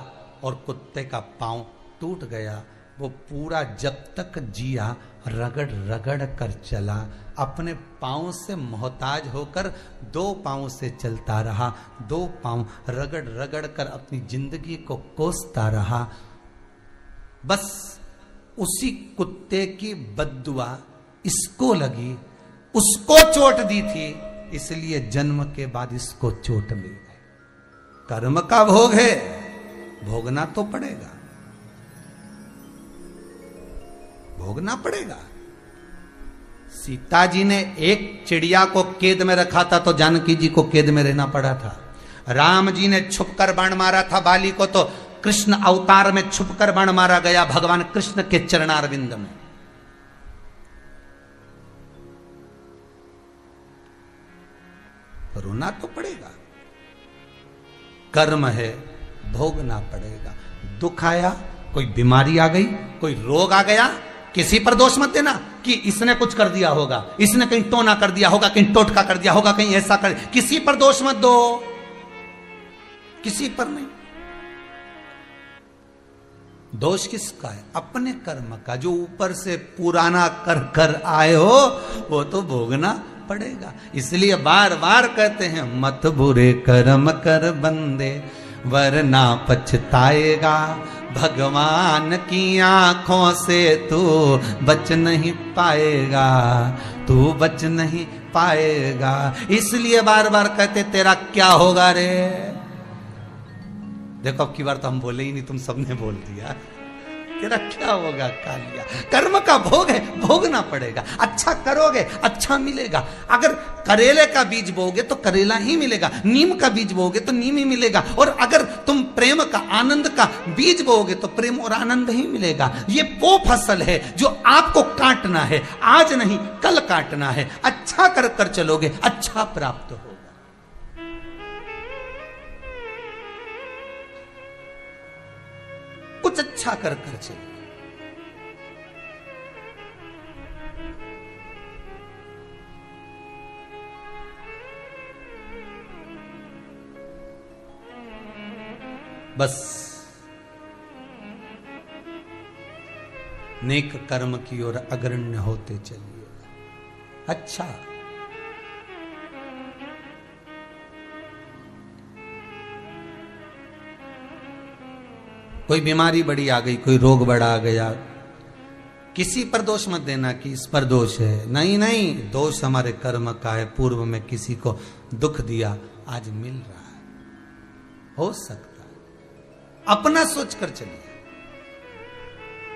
और कुत्ते का पांव टूट गया। वो पूरा जब तक जिया रगड़ रगड़ कर चला, अपने पांव से मोहताज होकर 2 पांव से चलता रहा, 2 पांव रगड़ रगड़ कर अपनी जिंदगी को कोसता रहा। बस उसी कुत्ते की बद्दुआ इसको लगी, उसको चोट दी थी, इसलिए जन्म के बाद इसको चोट मिल गई। कर्म का भोग है, भोगना तो पड़ेगा, भोगना पड़ेगा। सीता जी ने एक चिड़िया को कैद में रखा था तो जानकी जी को कैद में रहना पड़ा था। राम जी ने छुपकर बाण मारा था बाली को, तो कृष्ण अवतार में छुपकर बाण मारा गया भगवान कृष्ण के चरणारविंद में। रोना तो पड़ेगा, कर्म है, भोगना पड़ेगा। दुख आया, कोई बीमारी आ गई, कोई रोग आ गया, किसी पर दोष मत देना कि इसने कुछ कर दिया होगा, इसने कहीं टोना कर दिया होगा, कहीं टोटका कर दिया होगा, कहीं ऐसा कर, किसी पर दोष मत दो, किसी पर नहीं। दोष किसका है? अपने कर्म का। जो ऊपर से पुराना कर कर आए हो वो तो भोगना पड़ेगा। इसलिए बार बार कहते हैं, मत बुरे कर्म कर बंदे वरना पछताएगा, भगवान की आंखों से तू बच नहीं पाएगा, तू बच नहीं पाएगा। इसलिए बार बार कहते तेरा क्या होगा रे। देखो अब की बार तो हम बोले ही नहीं, तुम सबने बोल दिया, तेरा क्या होगा कालिया। कर्म का भोग है, भोगना पड़ेगा। अच्छा करोगे अच्छा मिलेगा। अगर करेले का बीज बोगे तो करेला ही मिलेगा, नीम का बीज बोगे तो नीम ही मिलेगा, और अगर तुम प्रेम का आनंद का बीज बोगे तो प्रेम और आनंद ही मिलेगा। ये वो फसल है जो आपको काटना है, आज नहीं कल काटना है। अच्छा कर कर चलोगे अच्छा प्राप्त होगा। कुछ अच्छा कर कर चलो। बस नेक कर्म की ओर अग्रण्य होते चलिए। अच्छा, कोई बीमारी बड़ी आ गई, कोई रोग बड़ा आ गया, किसी पर दोष मत देना कि इस पर दोष है। नहीं नहीं, दोष हमारे कर्म का है। पूर्व में किसी को दुख दिया, आज मिल रहा है, हो सकता है। अपना सोच कर चलिए।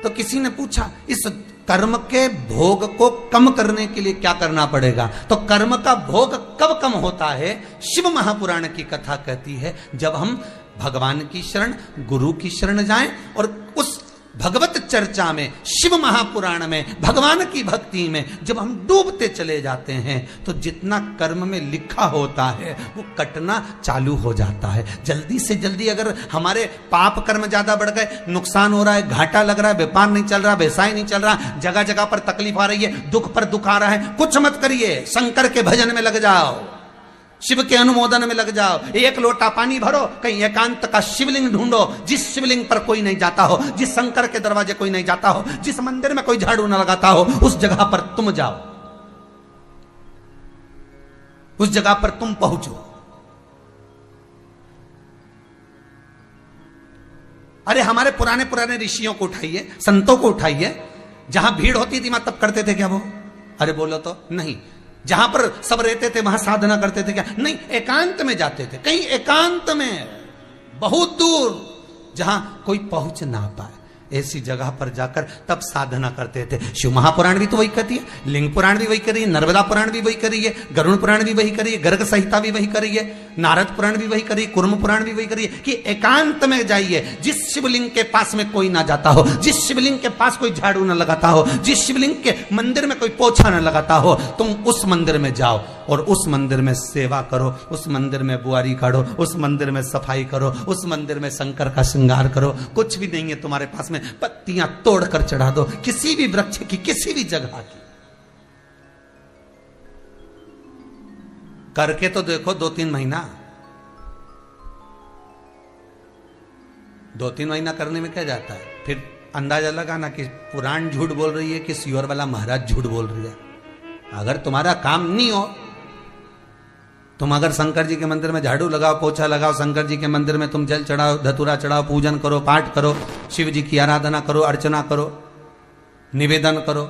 तो किसी ने पूछा इस कर्म के भोग को कम करने के लिए क्या करना पड़ेगा? तो कर्म का भोग कब कम होता है? शिव महापुराण की कथा कहती है जब हम भगवान की शरण, गुरु की शरण जाएं और उस भगवत चर्चा में, शिव महापुराण में, भगवान की भक्ति में जब हम डूबते चले जाते हैं तो जितना कर्म में लिखा होता है वो कटना चालू हो जाता है। जल्दी से जल्दी अगर हमारे पाप कर्म ज्यादा बढ़ गए, नुकसान हो रहा है, घाटा लग रहा है, व्यापार नहीं चल रहा, व्यवसाय नहीं चल रहा, जगह जगह पर तकलीफ आ रही है, दुख पर दुख आ रहा है, कुछ मत करिए, शंकर के भजन में लग जाओ, शिव के अनुमोदन में लग जाओ। एक लोटा पानी भरो, कहीं एकांत का शिवलिंग ढूंढो, जिस शिवलिंग पर कोई नहीं जाता हो, जिस शंकर के दरवाजे कोई नहीं जाता हो, जिस मंदिर में कोई झाड़ू न लगाता हो, उस जगह पर तुम जाओ, उस जगह पर तुम पहुंचो। अरे हमारे पुराने पुराने ऋषियों को उठाइए, संतों को उठाइए, जहां भीड़ होती थी वहां तब करते थे क्या वो? अरे बोलो तो नहीं। जहां पर सब रहते थे वहां साधना करते थे क्या? नहीं, एकांत में जाते थे, कहीं एकांत में, बहुत दूर जहां कोई पहुंच ना पाए, ऐसी जगह पर जाकर तब साधना करते थे। शिव महापुराण भी तो वही कहती है, लिंग पुराण भी वही कर रही है, नर्मदा पुराण भी वही कर रही है, गरुड़ पुराण भी वही कर रही है, गर्ग संहिता भी वही कर रही है, नारद पुराण भी वही कर रही है, कुर्म पुराण भी वही कर रही है कि एकांत में जाइए। जिस शिवलिंग के पास में कोई ना जाता हो, जिस शिवलिंग के पास कोई झाड़ू ना लगाता हो, जिस शिवलिंग के मंदिर में कोई पोछा ना लगाता हो, तुम उस मंदिर में जाओ और उस मंदिर में सेवा करो, उस मंदिर में बुआरी काढ़ो, उस मंदिर में सफाई करो, उस मंदिर में शंकर का श्रृंगार करो। कुछ भी नहीं है तुम्हारे पास में, पत्तियां तोड़कर चढ़ा दो, किसी भी वृक्ष की, किसी भी जगह की। करके तो देखो 2-3 महीना, 2-3 महीना करने में क्या जाता है? फिर अंदाजा लगाना कि पुराण झूठ बोल रही है कि सियोर वाला महाराज झूठ बोल रही है। अगर तुम्हारा काम नहीं हो, तुम अगर शंकर जी के मंदिर में झाड़ू लगाओ, पोछा लगाओ, शंकर जी के मंदिर में तुम जल चढ़ाओ, धतूरा चढ़ाओ, पूजन करो, पाठ करो, शिव जी की आराधना करो, अर्चना करो, निवेदन करो,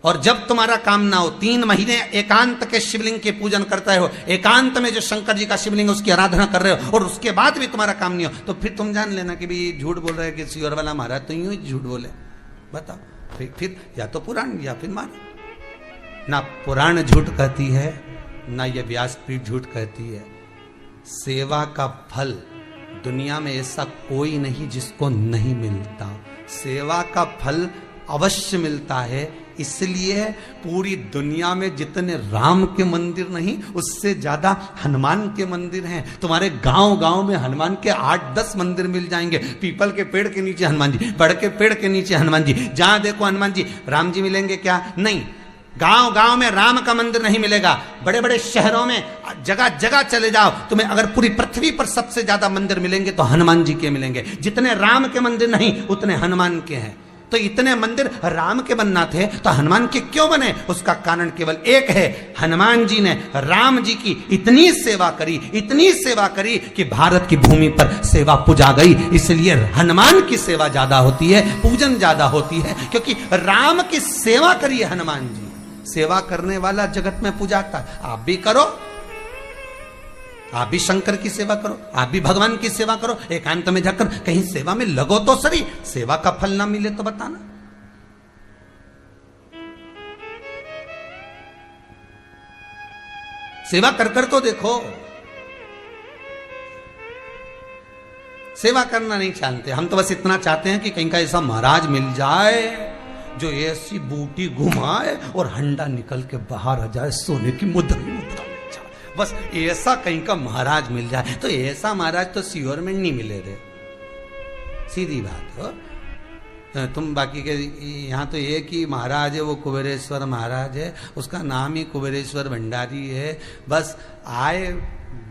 और जब तुम्हारा काम ना हो, 3 महीने एकांत के शिवलिंग के पूजन करते हो, एकांत में जो शंकर जी का शिवलिंग है उसकी आराधना कर रहे हो, और उसके बाद भी तुम्हारा काम नहीं हो, तो फिर तुम जान लेना कि भाई झूठ बोल रहे हैं कि सियोर वाला महाराज तो यूं ही झूठ बोले। बताओ, फिर या तो पुराण या फिर मानो। ना पुराण झूठ कहती है, ना ये व्यासपीठ झूठ कहती है। सेवा का फल दुनिया में ऐसा कोई नहीं जिसको नहीं मिलता। सेवा का फल अवश्य मिलता है, इसलिए पूरी दुनिया में जितने राम के मंदिर नहीं, उससे ज्यादा हनुमान के मंदिर हैं। तुम्हारे गांव गांव में हनुमान के 8-10 मंदिर मिल जाएंगे। पीपल के पेड़ के नीचे हनुमान जी, बड़ के पेड़ के नीचे हनुमान जी, जहां देखो हनुमान जी। राम जी मिलेंगे क्या? नहीं, गांव गांव में राम का मंदिर नहीं मिलेगा। बड़े बड़े शहरों में जगह जगह चले जाओ, तुम्हें अगर पूरी पृथ्वी पर सबसे ज्यादा मंदिर मिलेंगे तो हनुमान जी के मिलेंगे। जितने राम के मंदिर नहीं उतने हनुमान के हैं। तो इतने मंदिर राम के बनना थे तो हनुमान के क्यों बने? उसका कारण केवल एक है, हनुमान जी ने राम जी की इतनी सेवा करी, इतनी सेवा करी कि भारत की भूमि पर सेवा पूजा गई। इसलिए हनुमान की सेवा ज्यादा होती है, पूजन ज्यादा होती है, क्योंकि राम की सेवा करी है हनुमान जी। सेवा करने वाला जगत में पूजाता है। आप भी करो, आप भी शंकर की सेवा करो, आप भी भगवान की सेवा करो, एकांत में जाकर कहीं सेवा में लगो तो सही। सेवा का फल ना मिले तो बताना। सेवा कर कर तो देखो। सेवा करना नहीं चाहते हम, तो बस इतना चाहते हैं कि कहीं का ऐसा महाराज मिल जाए जो ऐसी बूटी घुमाए और हंडा निकल के बाहर आ जाए, सोने की मुद्रा मिल जाए। बस ऐसा कहीं का महाराज मिल जाए। तो ऐसा महाराज तो सियोर में नहीं मिले रे, सीधी बात हो। तुम बाकी के यहाँ तो एक ही महाराज है, वो कुबेरेश्वर महाराज है, उसका नाम ही कुबेरेश्वर भंडारी है। बस आए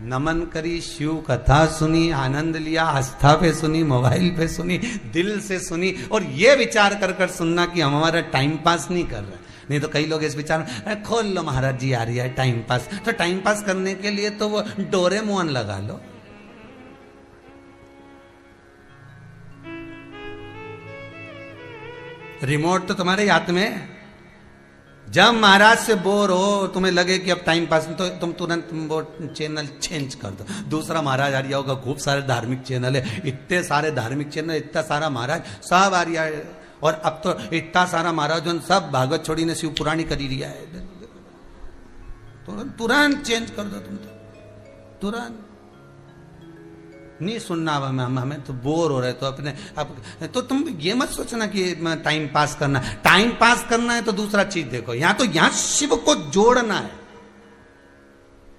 नमन करी, शिव कथा सुनी, आनंद लिया, आस्था पे सुनी, मोबाइल पे सुनी, दिल से सुनी, और ये विचार कर कर सुनना कि हम हमारा टाइम पास नहीं कर रहे। नहीं तो कई लोग इस विचार में, खोल लो महाराज जी आ रही है टाइम पास, तो टाइम पास करने के लिए तो वो डोरेमोन लगा लो। रिमोट तो तुम्हारे हाथ में है। जब महाराज से बोर हो, तुम्हें लगे कि अब टाइम पास, तो तुम तुरंत वो चैनल चेंज कर दो, दूसरा महाराज आ रहा होगा। खूब सारे धार्मिक चैनल है, इतने सारे धार्मिक चैनल, इतना सारा महाराज सब आ रहा है। और अब तो इतना सारा महाराज सब भागवत छोड़ी ने शिव पुराणी करी रिया है। तुरंत चेंज कर दो तुम, तो तुरंत नहीं सुनना। हमें तो बोर हो रहे, तो अपने अब तो तुम ये मत सोचना कि टाइम पास करना। टाइम पास करना है तो दूसरा चीज देखो। यहां शिव को जोड़ना है।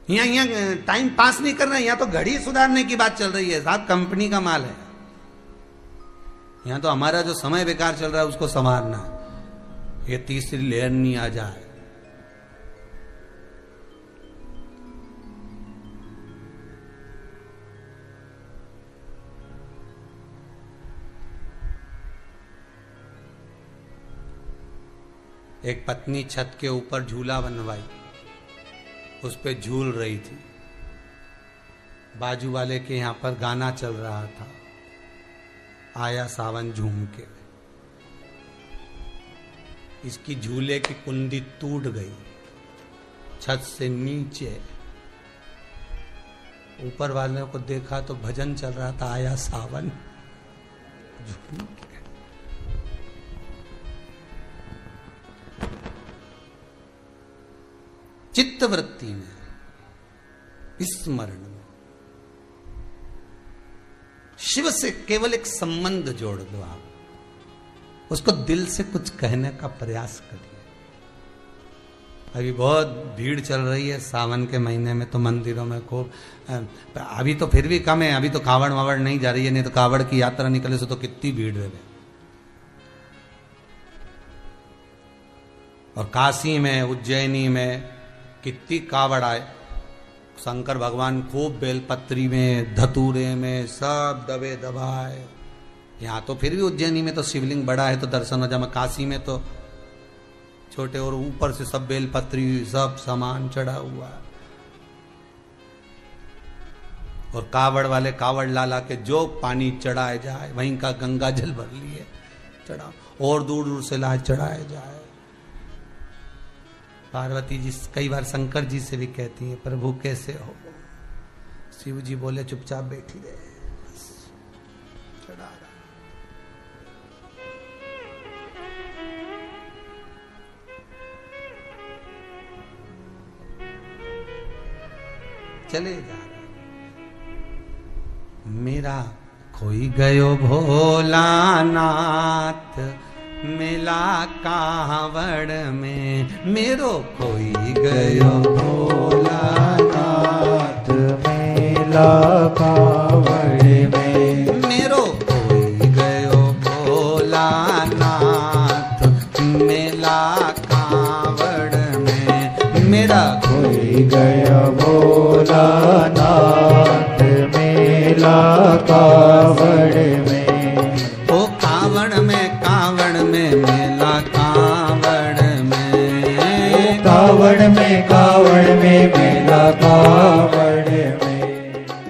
यहाँ टाइम पास नहीं करना है, यहाँ तो घड़ी सुधारने की बात चल रही है साहब, कंपनी का माल है। यहां तो हमारा जो समय बेकार चल रहा है उसको संवारना, ये तीसरी लेयर नहीं आ जाए। एक पत्नी छत के ऊपर झूला बनवाई, उस पे झूल रही थी। बाजू वाले के यहां पर गाना चल रहा था, आया सावन झूम के। इसकी झूले की कुंडी टूट गई, छत से नीचे। ऊपर वाले को देखा तो भजन चल रहा था, आया सावन झूम के। चित्तवृत्ति में, स्मरण में शिव से केवल एक संबंध जोड़ दो। आप उसको दिल से कुछ कहने का प्रयास करिए। अभी बहुत भीड़ चल रही है सावन के महीने में, तो मंदिरों में खूब, अभी तो फिर भी कम है, अभी तो कावड़ वावड़ नहीं जा रही है, नहीं तो कावड़ की यात्रा निकले से तो कितनी भीड़ है। और काशी में, उज्जैनी में कितनी कावड़ आए। शंकर भगवान खूब बेलपत्री में, धतूरे में सब दबे दबाए। यहाँ तो फिर भी उज्जैनी में तो शिवलिंग बड़ा है तो दर्शन हो जाए, काशी में तो छोटे, और ऊपर से सब बेलपत्री सब सामान चढ़ा हुआ है। और कावड़ वाले कावड़ लाला के जो पानी चढ़ाए जाए, वहीं का गंगा जल भर लिए चढ़ा, और दूर दूर से लाए चढ़ाए जाए। पार्वती जी कई बार शंकर जी से भी कहती हैं, प्रभु कैसे हो? शिव जी बोले चुपचाप बैठी रहे, बस चढ़ा रहा। चले जा रहे। मेरा खोई गयो भोलानाथ मिला कावड़ में, मेरो कोई गयो भोलानाथ मिला कावड़ में, मेरो कोई गयो भोलानाथ मिला कावड़ में, मेरा कोई गयो भोलानाथ मिला कावड़ में। ओ कावड़ में, कावड़ में मेला कावड़ में, कावड़ में, कावड़ में मेला कावड़ में।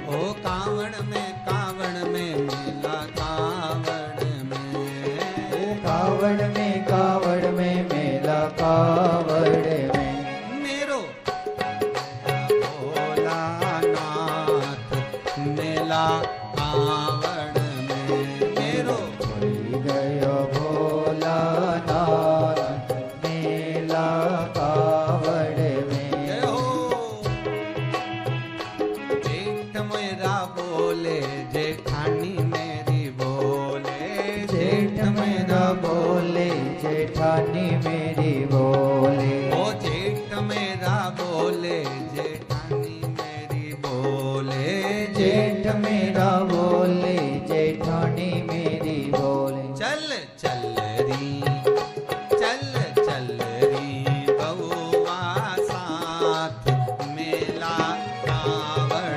ओ कावड़ में, कावड़ में मेला कावड़ में, कावड़ में, कावड़ में मेला कावड़ में। मेरो भोलानाथ मेला कावड़ में, मेरो गयो भोलानाथ मेला कावड़ में। जेठ मेरा बोले जेठानी मेरी बोले, जेठ मेरा बोले जेठानी मेरी बोले, ओ जेठ मेरा बोले जेठानी मेरी बोले, जेठ मेरा बोले जेठानी मेरी बोले। चल चल री, चल चल री बउआ साथ मेला कावड़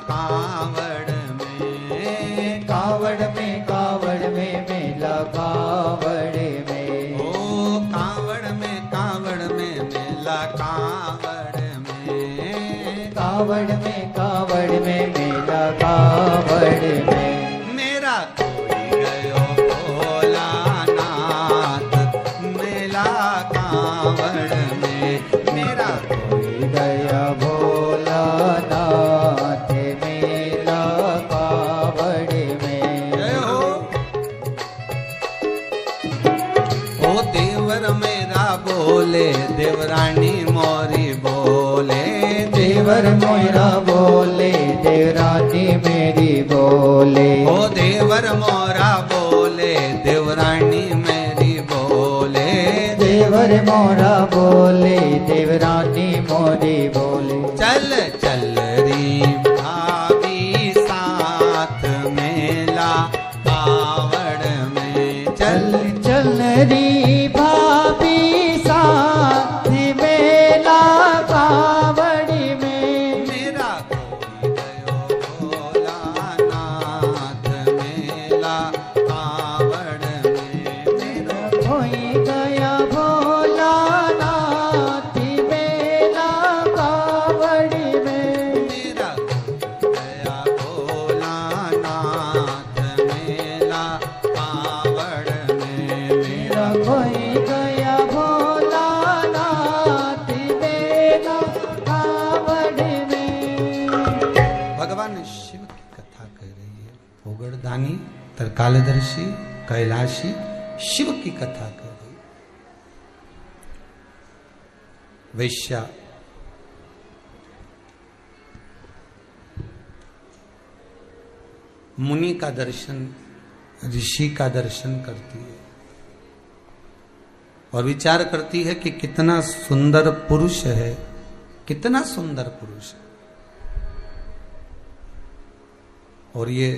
कावड़ में, कावड़ में, कावड़ में मेला कावड़ में। ओ कावड़ में, कावड़ में मेला कावड़ में, कावड़ में, कावड़ में मेला कावड़ में। मेरा कोई गयो भोलानाथ मेला कावड़ में, मेरा कोई गया भोलानाथ मेला कावड़ में। जय हो। ओ देवर मेरा बोले, देवरानी मोरी बोले, देवर मोरा बोले, देवरानी मेरी बोले। ओ देवर मोरा बोले, देवरानी मेरी बोले, देवर मोरा बोले, देवरानी मोरी बोले। चल चल री भाभी साथ मेला कावड़ में, चल चल री भाभी साथ मेला कावड़ में। मेरा कोई गयो भोलानाथ मेला कावड़ में, मेरा कोई गया भोलानाथ मेला कावड़ में। मेरा गया भोलानाथ मेला कावड़ में, मेरा कोई गया भोलानाथ मेला कावड़ में। भगवान शिव की कथा कह रही है। पोगड़दानी, तरकालदर्शी, कैलाशी शिव की कथा कर रही है। वैश्या मुनि का दर्शन, ऋषि का दर्शन करती है और विचार करती है कि कितना सुंदर पुरुष है, कितना सुंदर पुरुष है। और ये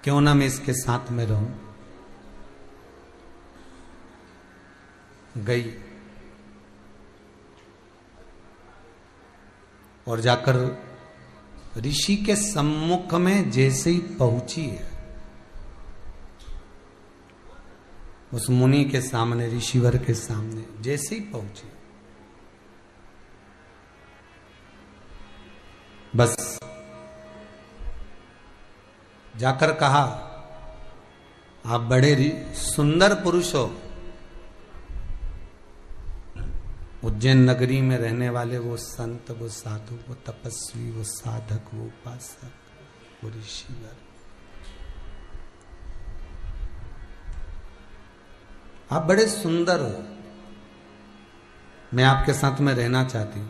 क्यों ना मैं इसके साथ में रहूं। गई और जाकर ऋषि के सम्मुख में जैसे ही पहुंची है, उस मुनि के सामने, ऋषिवर के सामने जैसे ही पहुंची, बस जाकर कहा, आप बड़े सुंदर पुरुष हो। उज्जैन नगरी में रहने वाले वो संत, वो साधु, वो तपस्वी, वो साधक, वो उपासक, वो ऋषिवर, आप बड़े सुंदर हो, मैं आपके साथ में रहना चाहती हूं।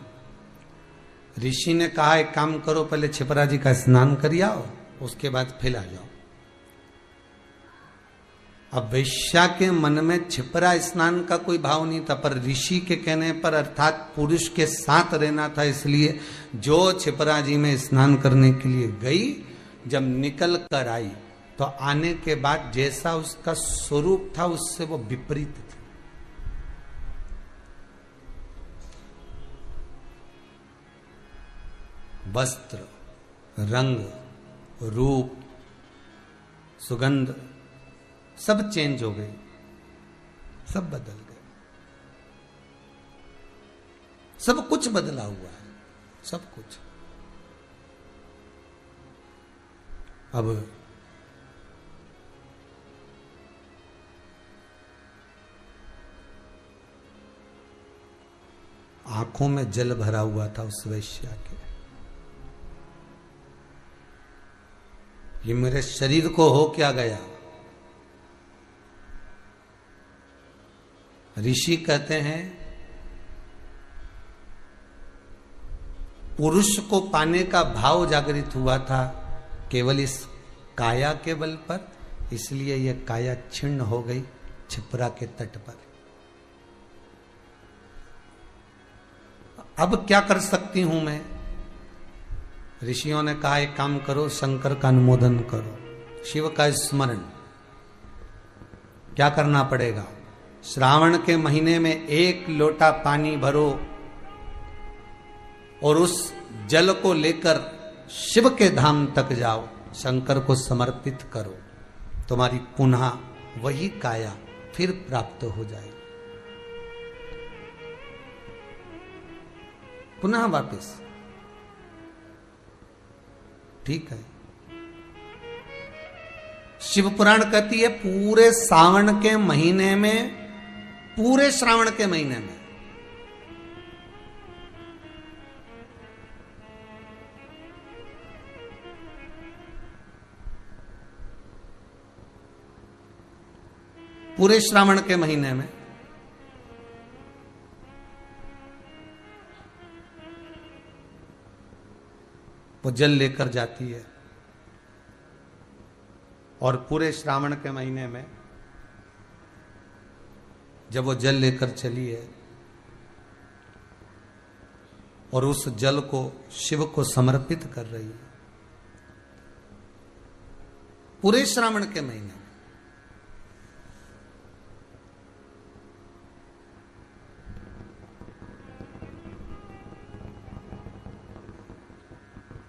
ऋषि ने कहा, एक काम करो, पहले छिपरा जी का स्नान कर आओ, उसके बाद फिर आ जाओ। अब वैश्या के मन में छिपरा स्नान का कोई भाव नहीं था, पर ऋषि के कहने पर, अर्थात पुरुष के साथ रहना था, इसलिए जो छिपरा जी में स्नान करने के लिए गई, जब निकल कर आई तो आने के बाद जैसा उसका स्वरूप था उससे वो विपरीत थी। वस्त्र, रंग, रूप, सुगंध सब चेंज हो गई, सब बदल गए, सब कुछ बदला हुआ है, सब कुछ। अब आंखों में जल भरा हुआ था उस वैश्या के। ये मेरे शरीर को हो क्या गया? ऋषि कहते हैं पुरुष को पाने का भाव जागृत हुआ था केवल इस काया के बल पर, इसलिए यह काया छिन्न हो गई छिपरा के तट पर। अब क्या कर सकती हूं मैं? ऋषियों ने कहा, एक काम करो, शंकर का अनुमोदन करो, शिव का स्मरण। क्या करना पड़ेगा? श्रावण के महीने में 1 लोटा पानी भरो और उस जल को लेकर शिव के धाम तक जाओ, शंकर को समर्पित करो, तुम्हारी पुनः वही काया फिर प्राप्त हो जाएगी, पुनः वापस। ठीक है। शिव पुराण कहती है पूरे सावन के महीने में, पूरे श्रावण के महीने में पूरे श्रावण के महीने में वो जल लेकर जाती है, और पूरे श्रावण के महीने में जब वो जल लेकर चली है और उस जल को शिव को समर्पित कर रही है, पूरे श्रावण के महीने में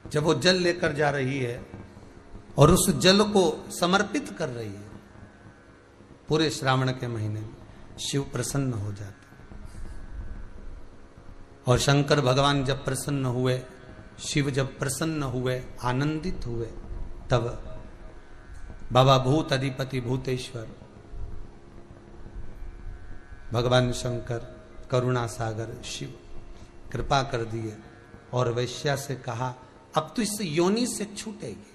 जब वो जल लेकर जा रही है और उस जल को समर्पित कर रही है, पूरे श्रावण के महीने में शिव प्रसन्न हो जाते। और शंकर भगवान जब प्रसन्न हुए, शिव जब प्रसन्न हुए, आनंदित हुए, तब बाबा भूत अधिपति भूतेश्वर भगवान शंकर करुणा सागर शिव कृपा कर दिए और वैश्या से कहा अब तो इस योनि से छूटेगी,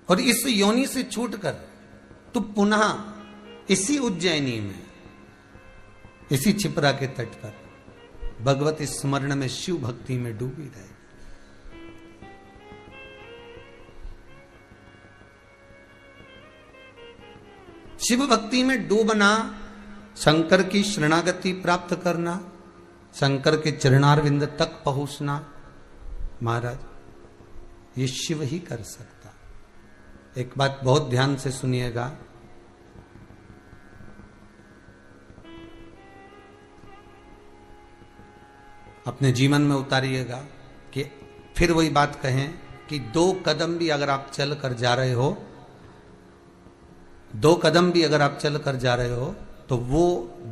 और इस योनि से छूटकर तू पुनः इसी उज्जैनी में, इसी छिपरा के तट पर भगवती स्मरण में शिव भक्ति में डूबी रहे। शिव भक्ति में डूबना, शंकर की शरणागति प्राप्त करना, शंकर के चरणारविंद तक पहुंचना, महाराज ये शिव ही कर सकता। एक बात बहुत ध्यान से सुनिएगा, अपने जीवन में उतारिएगा कि फिर वही बात कहें कि 2 कदम भी अगर आप चल कर जा रहे हो, 2 कदम भी अगर आप चल कर जा रहे हो, तो वो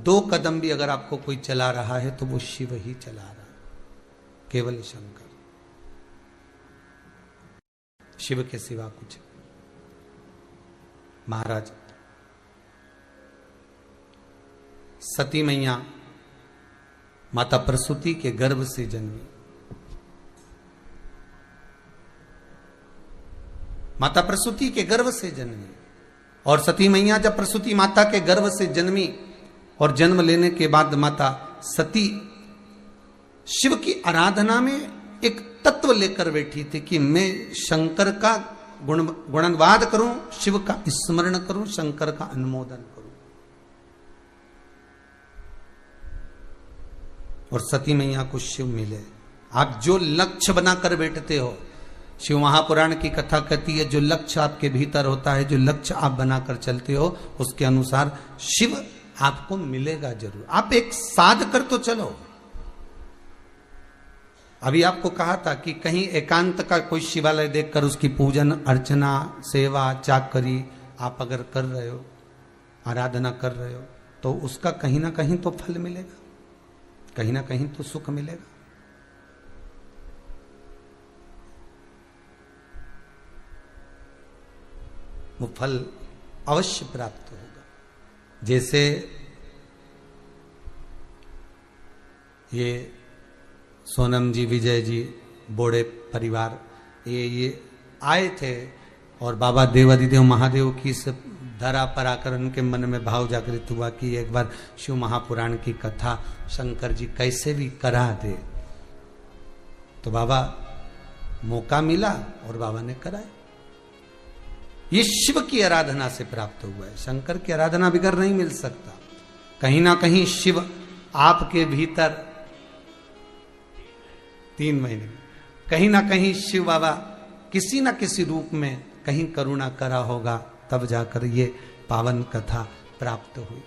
2 कदम भी अगर आपको कोई चला रहा है तो वो शिव ही चला रहा है, केवल शंकर, शिव के सिवा कुछ। महाराज सती मैया माता प्रसूति के गर्भ से जन्मी। माता प्रसूति के गर्भ से जन्मी, और सती मैया जब प्रसूति माता के गर्भ से जन्मी और जन्म लेने के बाद माता सती शिव की आराधना में एक तत्व लेकर बैठी थी कि मैं शंकर का गुणवाद करूं, शिव का स्मरण करूं, शंकर का अनुमोदन करूं। और सती मैया को शिव मिले। आप जो लक्ष्य बनाकर बैठते हो, शिव महापुराण की कथा कहती है जो लक्ष्य आपके भीतर होता है, जो लक्ष्य आप बनाकर चलते हो, उसके अनुसार शिव आपको मिलेगा जरूर। आप एक साध कर तो चलो। अभी आपको कहा था कि कहीं एकांत का कोई शिवालय देखकर उसकी पूजन अर्चना सेवा चाकरी आप अगर कर रहे हो, आराधना कर रहे हो, तो उसका कहीं ना कहीं तो फल मिलेगा, कहीं ना कहीं तो सुख मिलेगा। वो फल अवश्य प्राप्त होगा। जैसे ये सोनम जी, विजय जी, बोड़े परिवार ये आए थे और बाबा देवादिदेव महादेव की इस धरा पर आकर उनके मन में भाव जागृत हुआ कि एक बार शिव महापुराण की कथा शंकर जी कैसे भी करा दे। तो बाबा मौका मिला और बाबा ने कराया। ये शिव की आराधना से प्राप्त हुआ है। शंकर की आराधना बिगर नहीं मिल सकता। कहीं ना कहीं शिव आपके भीतर 3 महीने में कहीं ना कहीं शिव बाबा किसी ना किसी रूप में कहीं करुणा करा होगा, तब जाकर ये पावन कथा प्राप्त हुई।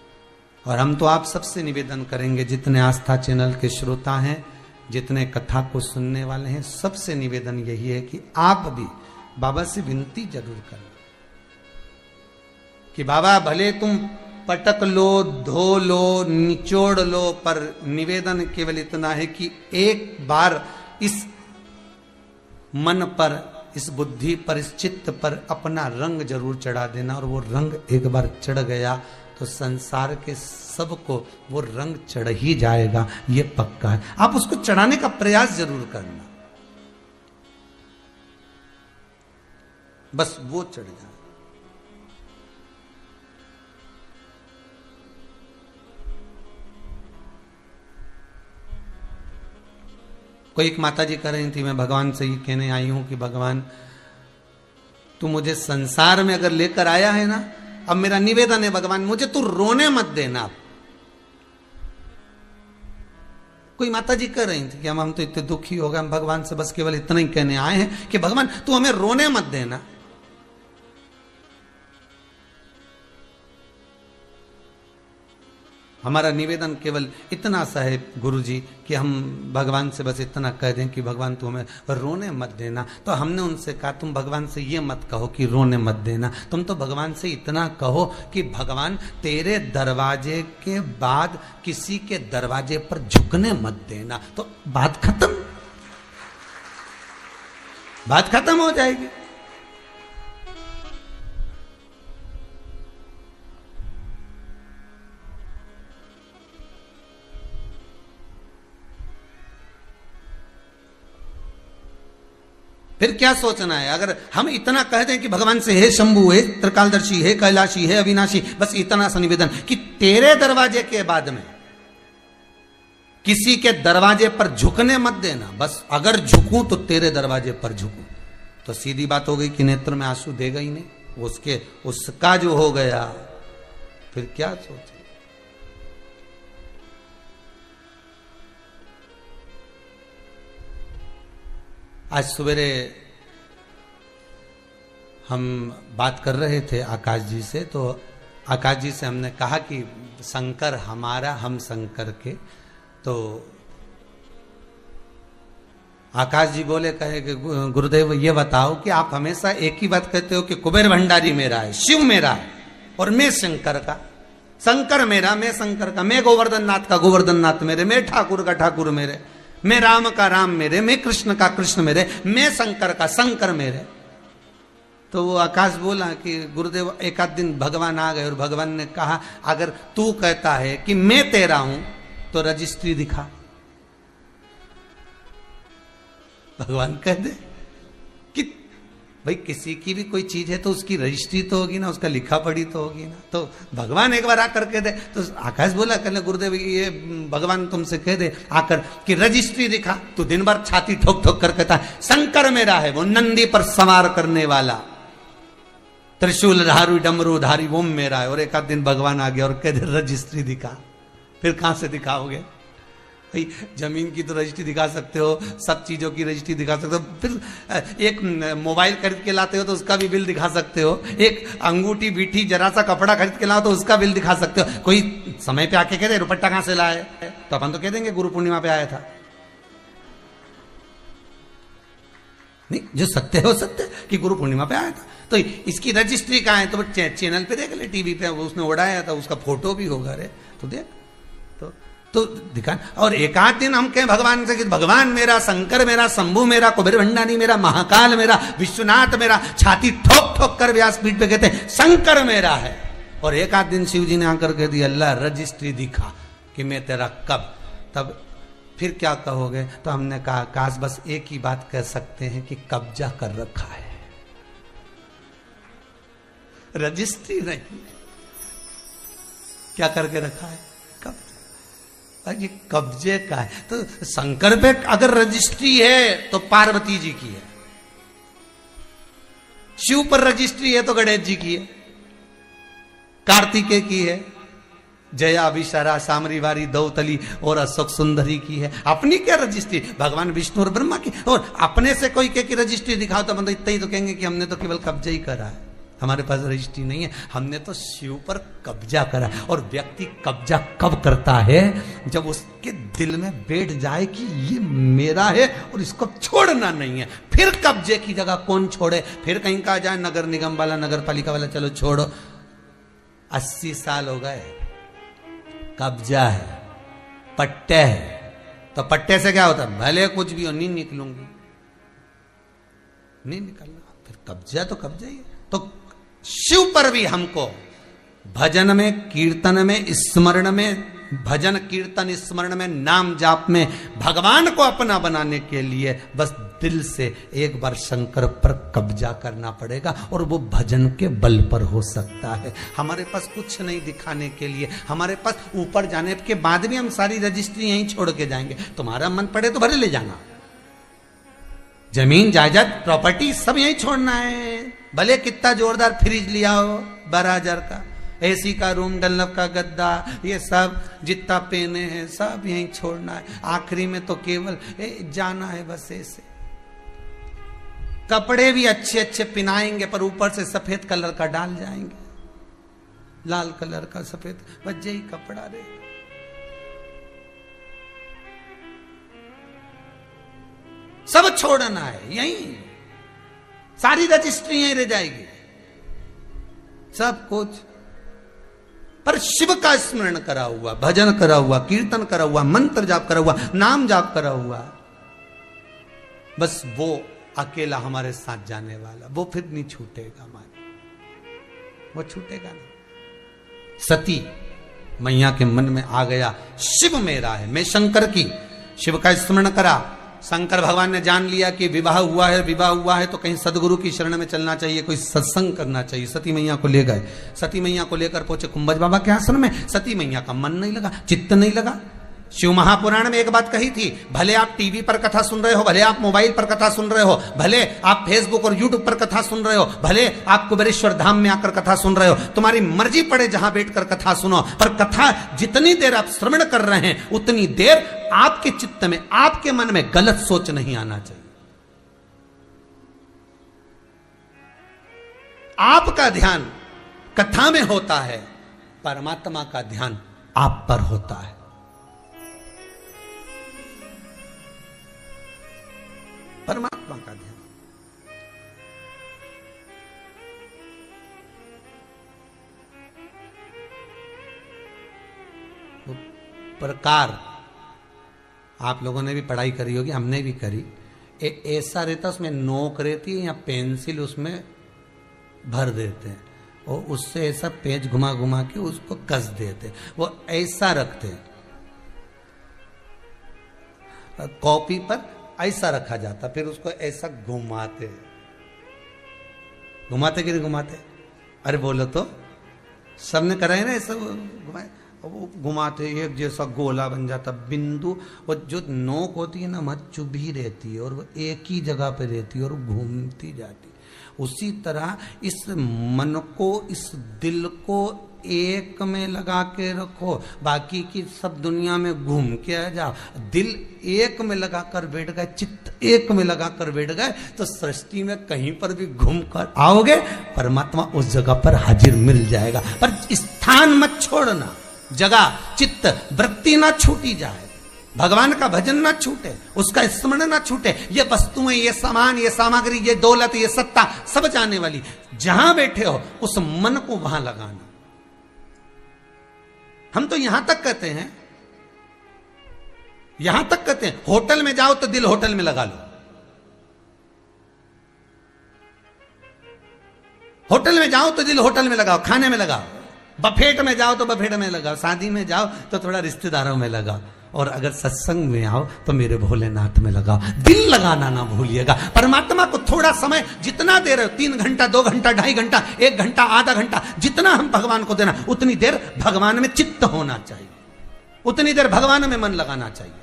और हम तो आप सबसे निवेदन करेंगे, जितने आस्था चैनल के श्रोता हैं, जितने कथा को सुनने वाले हैं, सबसे निवेदन यही है कि आप भी बाबा से विनती जरूर करना कि बाबा भले तुम पटक लो, धो लो, निचोड़ लो, पर निवेदन केवल इतना है कि एक बार इस मन पर, इस बुद्धि पर, इस चित्त पर अपना रंग जरूर चढ़ा देना। और वो रंग एक बार चढ़ गया तो संसार के सबको वो रंग चढ़ ही जाएगा, ये पक्का है। आप उसको चढ़ाने का प्रयास जरूर करना, बस वो चढ़ जाए। कोई एक माता जी कह रही थी, मैं भगवान से ये कहने आई हूं कि भगवान तू मुझे संसार में अगर लेकर आया है ना, अब मेरा निवेदन है भगवान मुझे तू रोने मत देना। कोई माता जी कह रही थी कि हम तो इतने दुखी हो गए, हम भगवान से बस केवल इतना ही कहने आए हैं कि भगवान तू हमें रोने मत देना। हमारा निवेदन केवल इतना सा है गुरुजी कि हम भगवान से बस इतना कह दें कि भगवान तू हमें रोने मत देना। तो हमने उनसे कहा तुम भगवान से ये मत कहो कि रोने मत देना, तुम तो भगवान से इतना कहो कि भगवान तेरे दरवाजे के बाद किसी के दरवाजे पर झुकने मत देना। तो बात खत्म, बात खत्म हो जाएगी। फिर क्या सोचना है? अगर हम इतना कह दें कि भगवान से हे शंभु, हे त्रिकालदर्शी, हे कैलाशी, हे अविनाशी, बस इतना सा निवेदन कि तेरे दरवाजे के बाद में किसी के दरवाजे पर झुकने मत देना। बस अगर झुकूं तो तेरे दरवाजे पर झुकूं, तो सीधी बात हो गई कि नेत्र में आंसू देगा ही नहीं। उसका जो हो गया फिर क्या सोचे। आज सवेरे हम बात कर रहे थे आकाश जी से, तो आकाश जी से हमने कहा कि शंकर हमारा, हम शंकर के। तो आकाश जी बोले, कहे कि गुरुदेव ये बताओ कि आप हमेशा एक ही बात कहते हो कि कुबेर भंडारी मेरा है, शिव मेरा है और मैं शंकर का, शंकर मेरा, मैं शंकर का, मैं गोवर्धन नाथ का, गोवर्धन नाथ मेरे, मैं ठाकुर का, ठाकुर मेरे, मैं राम का, राम मेरे, मैं कृष्ण का, कृष्ण मेरे, मैं शंकर का, शंकर मेरे। तो वो आकाश बोला कि गुरुदेव एक आध दिन भगवान आ गए और भगवान ने कहा अगर तू कहता है कि मैं तेरा हूं तो रजिस्ट्री दिखा। भगवान कह दे कि भाई किसी की भी कोई चीज है तो उसकी रजिस्ट्री तो होगी ना, उसका लिखा पढ़ी तो होगी ना। तो भगवान एक बार आकर कह दे। तो आकाश बोला कहने गुरुदेव ये भगवान तुमसे कह दे आकर कि रजिस्ट्री दिखा। तो दिन भर छाती ठोक ठोक कर कहता है शंकर मेरा है, वो नंदी पर सवार करने वाला, त्रिशूल धारू डमरू धारी वो मेरा है। और एक आध दिन भगवान आ गया और कह दे रजिस्ट्री दिखा। फिर कहां से दिखाओगे भाई? जमीन की तो रजिस्ट्री दिखा सकते हो, सब चीजों की रजिस्ट्री दिखा सकते हो, फिर एक मोबाइल खरीद के लाते हो तो उसका भी बिल दिखा सकते हो, एक अंगूठी बीठी जरा सा कपड़ा खरीद के लाओ तो उसका बिल दिखा सकते हो। कोई समय पे आके कहते दुपट्टा कहां से लाए तो अपन तो कह देंगे गुरु पूर्णिमा पे आया था। नहीं, जो सत्य है वो सत्य कि गुरु पूर्णिमा पे आया था। तो इसकी रजिस्ट्री कहाँ है? तो चैनल पे देख ले, टीवी पे उसने उड़ाया था, उसका फोटो भी होगा रे, तो देख तो दिखा। और एक आध दिन हम कहें भगवान से कि भगवान मेरा, शंकर मेरा, शंभु मेरा, कुबेर भंडारी मेरा, महाकाल मेरा, विश्वनाथ मेरा, छाती ठोक ठोक कर व्यासपीठ पे कहते हैं शंकर मेरा है। और एक आध दिन शिव जी ने आकर कह दिया अल्लाह रजिस्ट्री दिखा कि मैं तेरा कब, तब फिर क्या कहोगे? तो हमने कहा काश बस एक ही बात कह सकते हैं कि कब्जा कर रखा है, रजिस्ट्री नहीं। क्या करके रखा है? ये कब्जे का है। तो शंकर पे अगर रजिस्ट्री है तो पार्वती जी की है, शिव पर रजिस्ट्री है तो गणेश जी की है, कार्तिकेय की है, जया विशारा सामरी वारी दौतली और अशोक सुंदरी की है। अपनी क्या रजिस्ट्री? भगवान विष्णु और ब्रह्मा की। और अपने से कोई के की रजिस्ट्री दिखाओ तो मतलब इतना ही तो कहेंगे कि हमने तो केवल कब्जे ही करा है, हमारे पास रजिस्ट्री नहीं है। हमने तो शिव पर कब्जा करा। और व्यक्ति कब्जा कब करता है? जब उसके दिल में बैठ जाए कि ये मेरा है और इसको छोड़ना नहीं है। फिर कब्जे की जगह कौन छोड़े? फिर कहीं कहा जाए नगर निगम वाला, नगर पालिका वाला, चलो छोड़ो। 80 साल हो गए, कब्जा है, पट्टे है, तो पट्टे से क्या होता है? भले कुछ भी हो, नहीं निकलूंगी, नहीं निकलना। फिर कब्जा तो कब्जा ही है। तो शिव पर भी हमको भजन में, कीर्तन में, स्मरण में, भजन कीर्तन स्मरण में, नाम जाप में भगवान को अपना बनाने के लिए बस दिल से एक बार शंकर पर कब्जा करना पड़ेगा। और वो भजन के बल पर हो सकता है। हमारे पास कुछ नहीं दिखाने के लिए। हमारे पास ऊपर जाने के बाद भी हम सारी रजिस्ट्री यहीं छोड़ के जाएंगे। तुम्हारा मन पड़े तो भले ले जाना, जमीन जायदाद प्रॉपर्टी सब यहीं छोड़ना है। भले कितना जोरदार फ्रिज लिया हो 12,000 का, एसी का रूम, डल्लब का गद्दा, ये सब जितना पेने हैं सब यहीं छोड़ना है। आखिरी में तो केवल जाना है बस ऐसे। कपड़े भी अच्छे अच्छे पिनाएंगे पर ऊपर से सफेद कलर का डाल जाएंगे, लाल कलर का सफेद, बस यही कपड़ा रहेगा। सब छोड़ना है यहीं, सारी रजिस्ट्री यहीं रह जाएगी, सब कुछ। पर शिव का स्मरण करा हुआ, भजन करा हुआ, कीर्तन करा हुआ, मंत्र जाप करा हुआ, नाम जाप करा हुआ, बस वो अकेला हमारे साथ जाने वाला, वो फिर नहीं छूटेगा हमारे, वो छूटेगा नहीं। सती मैया के मन में आ गया शिव मेरा है, मैं शंकर की। शिव का स्मरण करा, शंकर भगवान ने जान लिया कि विवाह हुआ है तो कहीं सदगुरु की शरण में चलना चाहिए, कोई सत्संग करना चाहिए। सती मैया को ले गए, सती मैया को लेकर पहुंचे कुंभज बाबा के आश्रम में। सती मैया का मन नहीं लगा, चित्त नहीं लगा। शिव महापुराण में एक बात कही थी, भले आप टीवी पर कथा सुन रहे हो, भले आप मोबाइल पर कथा सुन रहे हो, भले आप फेसबुक और यूट्यूब पर कथा सुन रहे हो, भले आप कुबेरेश्वर धाम में आकर कथा सुन रहे हो, तुम्हारी मर्जी पड़े जहां बैठकर कथा सुनो, पर कथा जितनी देर आप श्रवण कर रहे हैं उतनी देर आपके चित्त में, आपके मन में गलत सोच नहीं आना चाहिए। आपका ध्यान कथा में होता है, परमात्मा का ध्यान आप पर होता है। परमात्मा का ध्यान। वो प्रकार आप लोगों ने भी पढ़ाई करी होगी, हमने भी करी। ऐसा रहता, उसमें नोक रहती है या पेंसिल उसमें भर देते हैं और उससे ऐसा पेज घुमा घुमा के उसको कस देते हैं। वो ऐसा रखते हैं, कॉपी पर ऐसा रखा जाता, फिर उसको ऐसा घुमाते घुमाते कि नहीं घुमाते? अरे बोलो तो, सबने करा है ना ऐसा, घुमाए, वो घुमाते एक जैसा गोला बन जाता, बिंदु। वो जो नोक होती है ना, मत चुभी रहती है और वो एक ही जगह पे रहती है और घूमती जाती। उसी तरह इस मन को, इस दिल को एक में लगा के रखो, बाकी की सब दुनिया में घूम के आ जाओ। दिल एक में लगाकर बैठ गए, चित्त एक में लगाकर बैठ गए, तो सृष्टि में कहीं पर भी घूम कर आओगे, परमात्मा उस जगह पर हाजिर मिल जाएगा। पर स्थान मत छोड़ना, जगह, चित्त, वृत्ति ना छूटी जाए, भगवान का भजन ना छूटे, उसका स्मरण ना छूटे। ये वस्तुएं, ये सामान, ये सामग्री, ये दौलत, ये सत्ता सब जाने वाली। जहां बैठे हो उस मन को वहां लगाना। हम तो यहां तक कहते हैं, होटल में जाओ तो दिल होटल में लगा लो, होटल में जाओ तो दिल होटल में लगाओ, खाने में लगाओ, बफेट में जाओ तो बफेट में लगाओ, शादी में जाओ तो थोड़ा रिश्तेदारों में लगाओ, और अगर सत्संग में आओ तो मेरे भोलेनाथ में लगाओ। दिल लगाना ना भूलिएगा। परमात्मा को थोड़ा समय जितना दे रहे हो, 3 घंटा, 2 घंटा, 2.5 घंटा, 1 घंटा, आधा घंटा, जितना हम भगवान को देना, उतनी देर भगवान में चित्त होना चाहिए, उतनी देर भगवान में मन लगाना चाहिए।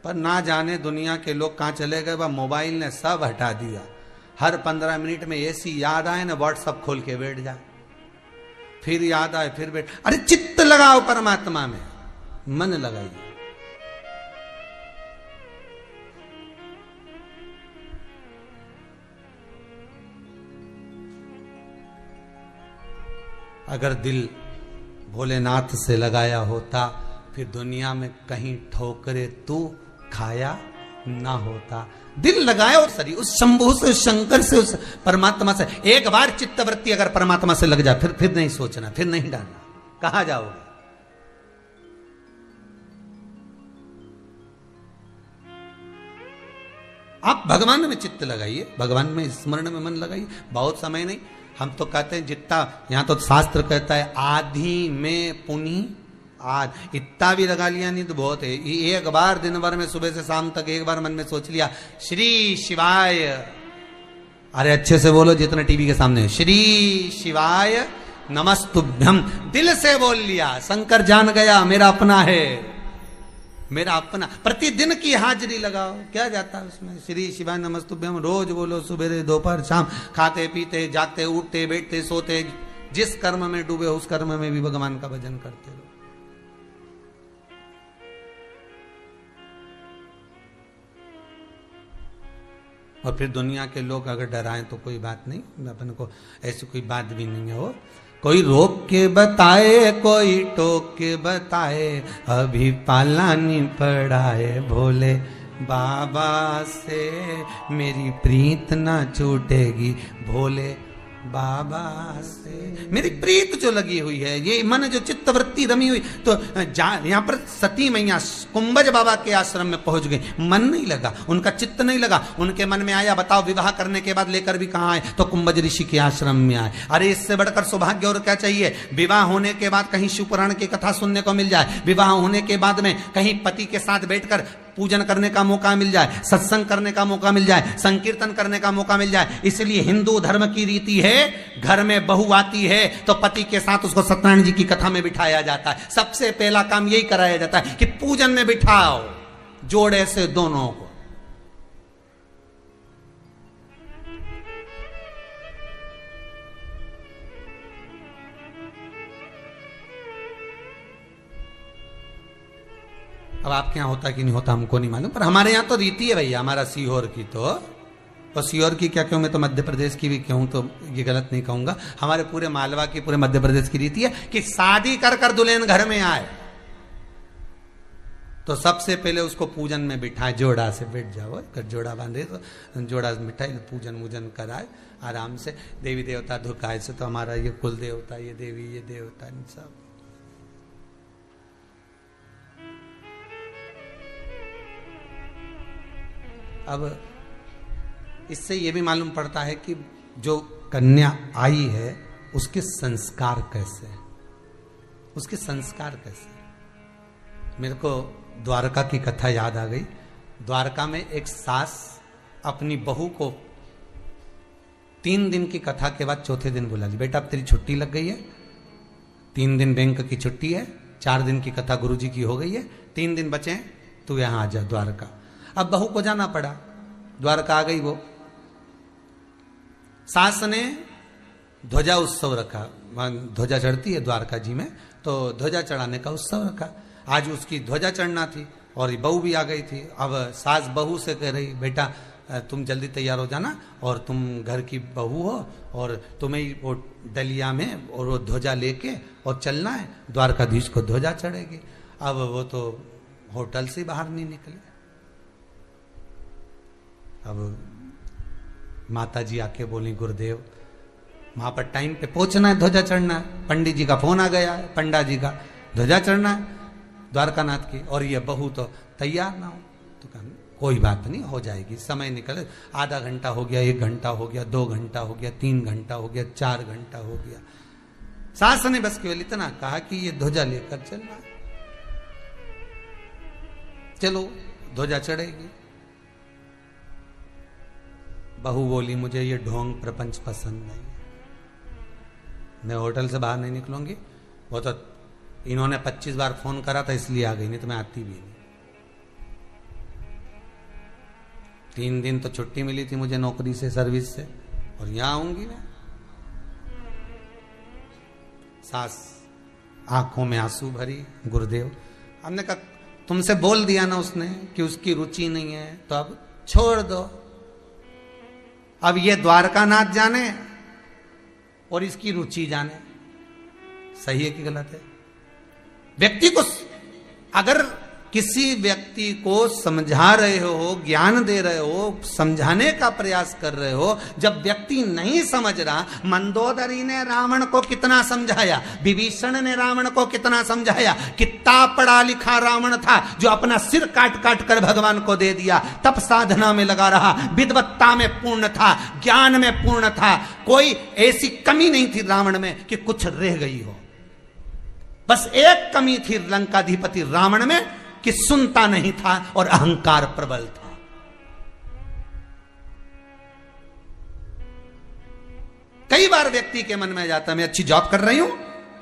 पर ना जाने दुनिया के लोग कहां चले गए, वह मोबाइल ने सब हटा दिया। हर 15 मिनट में ऐसी याद आए ना, व्हाट्सअप खोल के बैठ जाए, फिर याद आए फिर बैठ। अरे चित्त लगाओ परमात्मा में, मन लगाइए। अगर दिल भोलेनाथ से लगाया होता फिर दुनिया में कहीं ठोकरे तू खाया ना होता। दिल लगाया और सरी उस शंभु से, उस शंकर से, उस परमात्मा से। एक बार चित्तवृत्ति अगर परमात्मा से लग जाए फिर नहीं सोचना, फिर नहीं डालना, कहां जाओगे। आप भगवान में चित्त लगाइए, भगवान में स्मरण में मन लगाइए। बहुत समय नहीं, हम तो कहते हैं जितना, यहां तो शास्त्र कहता है आधी में पुनि आज, इतना भी लगा लिया नहीं तो बहुत है। एक बार दिन भर में सुबह से शाम तक एक बार मन में सोच लिया श्री शिवाय, अरे अच्छे से बोलो जितना टीवी के सामने, श्री शिवाय नमस्तुभ्यम, दिल से बोल लिया। शंकर जान गया मेरा अपना है, मेरा अपना। प्रतिदिन की हाजिरी लगाओ, क्या जाता है उसमें। श्री शिवाय नमस्तुभ्यम रोज बोलो, सुबह दोपहर शाम, खाते पीते जागते उठते बैठते सोते, जिस कर्म में डूबे उस कर्म में भी भगवान का भजन करते रहो। और फिर दुनिया के लोग अगर डराएं तो कोई बात नहीं, अपन को ऐसी कोई बात भी नहीं है। वो कोई रोक के बताए, कोई टोक के बताए, अभी पाला नहीं पड़ाए, भोले बाबा से मेरी प्रीत ना छूटेगी, भोले बाबा से मेरी प्रीत जो लगी हुई है, ये मन जो चित्तवृत्ति रमी हुई। तो यहाँ पर सती मैया कुंभज बाबा के आश्रम में पहुंच गई, मन नहीं लगा, उनका चित्त नहीं लगा। उनके मन में आया बताओ विवाह करने के बाद लेकर भी कहाँ आए, तो कुंभज ऋषि के आश्रम में आए। अरे इससे बढ़कर सौभाग्य और क्या चाहिए। विवाह होने के बाद कहीं शिव पुराण की कथा सुनने को मिल जाए, विवाह होने के बाद में कहीं पति के साथ बैठकर पूजन करने का मौका मिल जाए, सत्संग करने का मौका मिल जाए, संकीर्तन करने का मौका मिल जाए। इसलिए हिंदू धर्म की रीति है, घर में बहू आती है तो पति के साथ उसको सत्यनारायण जी की कथा में बिठाया जाता है। सबसे पहला काम यही कराया जाता है कि पूजन में बिठाओ जोड़े से दोनों को। अब आपके यहाँ होता कि नहीं होता हमको नहीं मालूम, पर हमारे यहाँ तो रीति है भैया, हमारा सीहोर की तो, और सीहोर की क्या कहूँ मैं, तो मध्य प्रदेश की भी कहूँ तो ये गलत नहीं कहूंगा, हमारे पूरे मालवा की, पूरे मध्य प्रदेश की रीति है कि शादी कर कर दुल्हन घर में आए तो सबसे पहले उसको पूजन में बिठाए, जोड़ा से बैठ जाओ, अगर जोड़ा बांधे तो जोड़ा बिठाए, पूजन वूजन कराए आराम से, देवी देवता धुकाए से, तो हमारा ये कुल देवता, ये देवी, ये देवता, इन सब। अब इससे यह भी मालूम पड़ता है कि जो कन्या आई है उसके संस्कार कैसे हैं, उसके संस्कार कैसे हैं। मेरे को द्वारका की कथा याद आ गई। द्वारका में एक सास अपनी बहू को 3 दिन की कथा के बाद चौथे दिन बुला ली, बेटा अब तेरी छुट्टी लग गई है, 3 दिन बैंक की छुट्टी है, 4 दिन की कथा गुरुजी की हो गई है, 3 दिन बचे हैं, तू यहां आ जा द्वारका। अब बहू को जाना पड़ा, द्वारका आ गई वो। सास ने ध्वजा उत्सव रखा, वहां ध्वजा चढ़ती है द्वारका जी में, तो ध्वजा चढ़ाने का उत्सव रखा। आज उसकी ध्वजा चढ़ना थी और बहू भी आ गई थी। अब सास बहू से कह रही, बेटा तुम जल्दी तैयार हो जाना और तुम घर की बहू हो और तुम्हें वो डलिया में और वो ध्वजा लेके और चलना है, द्वारकाधीश को ध्वजा चढ़ेगी। अब वो तो होटल से बाहर नहीं निकले। अब माता जी आके बोली, गुरुदेव वहां पर टाइम पे पहुंचना है, ध्वजा चढ़ना है। पंडित जी का फोन आ गया है, पंडा जी का, ध्वजा चढ़ना है द्वारकानाथ की, और ये बहू तो तैयार ना हो। तो कहा कोई बात नहीं, हो जाएगी, समय निकले, आधा घंटा हो गया, 1 घंटा हो गया, 2 घंटा हो गया, 3 घंटा हो गया, 4 घंटा हो गया। सास ने बस केवल इतना कहा कि ये ध्वजा लेकर चलना, चलो ध्वजा चढ़ेगी। बहू बोली, मुझे ये ढोंग प्रपंच पसंद नहीं, मैं होटल से बाहर नहीं निकलूंगी। वो तो इन्होंने 25 बार फोन करा था इसलिए आ गई, नहीं तो मैं आती भी नहीं। 3 दिन तो छुट्टी मिली थी मुझे नौकरी से, सर्विस से, और यहां आऊंगी मैं। सास आंखों में आंसू भरी, गुरुदेव हमने कहा तुमसे बोल दिया ना उसने कि उसकी रुचि नहीं है, तो अब छोड़ दो। अब ये द्वारकानाथ जाने और इसकी रुचि जाने। सही है कि गलत है? व्यक्ति को अगर किसी व्यक्ति को समझा रहे हो, ज्ञान दे रहे हो, समझाने का प्रयास कर रहे हो, जब व्यक्ति नहीं समझ रहा, मंदोदरी ने रावण को कितना समझाया, विभीषण ने रावण को कितना समझाया, कितना पढ़ा लिखा रावण था जो अपना सिर काट काट कर भगवान को दे दिया, तप साधना में लगा रहा, विद्वत्ता में पूर्ण था, ज्ञान में पूर्ण था, कोई ऐसी कमी नहीं थी रावण में कि कुछ रह गई हो। बस एक कमी थी लंकाधिपति रावण में कि सुनता नहीं था और अहंकार प्रबल था। कई बार व्यक्ति के मन में जाता, मैं अच्छी जॉब कर रही हूं,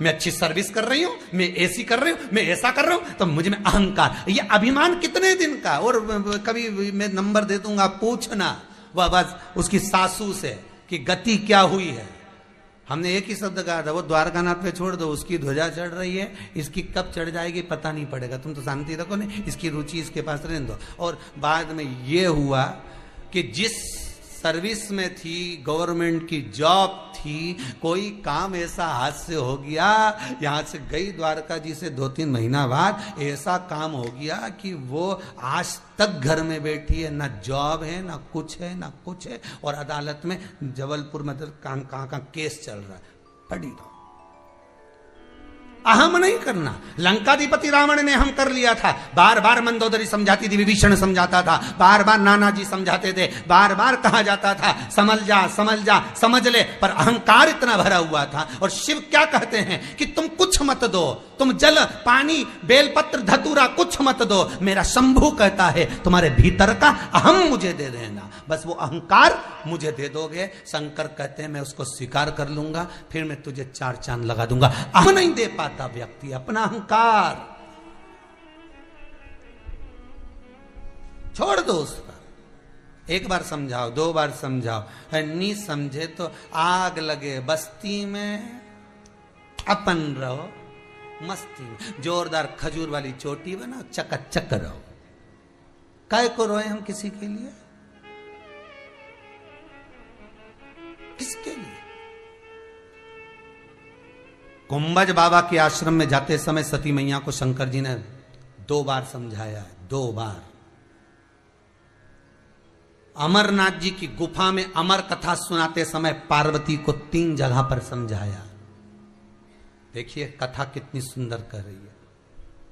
मैं अच्छी सर्विस कर रही हूं, मैं ऐसी कर रही हूं, मैं ऐसा कर रहा हूं, तो मुझ में अहंकार, ये अभिमान कितने दिन का। और कभी मैं नंबर दे दूंगा, पूछना वह बस उसकी सासू से कि गति क्या हुई है। हमने एक ही शब्द कहा था, वो द्वारकानाथ पे छोड़ दो, उसकी ध्वजा चढ़ रही है, इसकी कब चढ़ जाएगी पता नहीं पड़ेगा, तुम तो शांति रखो, नहीं इसकी रुचि इसके पास रहने दो। और बाद में ये हुआ कि जिस सर्विस में थी, गवर्नमेंट की जॉब थी, कोई काम ऐसा हाथ से हो गया, यहां से गई द्वारका जी से 2-3 महीना बाद, ऐसा काम हो गया कि वो आज तक घर में बैठी है, ना जॉब है, ना कुछ है, ना कुछ है, और अदालत में जबलपुर में कहां केस चल रहा है, पड़ी रहो। अहम नहीं करना। लंकाधिपति रावण ने हम कर लिया था, बार बार मंदोदरी समझाती थी, विभीषण समझाता था, बार बार नाना जी समझाते थे, बार बार कहा जाता था समझ जा समझ जा समझ ले, पर अहंकार इतना भरा हुआ था। और शिव क्या कहते हैं कि तुम कुछ मत दो, तुम जल पानी बेलपत्र धतूरा कुछ मत दो, मेरा शंभू कहता है तुम्हारे भीतर का अहम मुझे दे देना, बस वो अहंकार मुझे दे दोगे। शंकर कहते हैं मैं उसको स्वीकार कर लूंगा, फिर मैं तुझे 4 चांद लगा दूंगा। अहम नहीं दे पाता व्यक्ति, अपना अहंकार छोड़ दो उसका। एक बार समझाओ, 2 बार समझाओ, नहीं समझे तो आग लगे बस्ती में, अपन रहो मस्ती में, जोरदार खजूर वाली चोटी बनाओ, चकाचक रहो। काय को रोए हम किसी के लिए, किसके लिए? कुंभज बाबा के आश्रम में जाते समय सती मैया को शंकर जी ने 2 बार समझाया है, 2 बार। अमरनाथ जी की गुफा में अमर कथा सुनाते समय पार्वती को 3 जगह पर समझाया। देखिए कथा कितनी सुंदर कर रही है,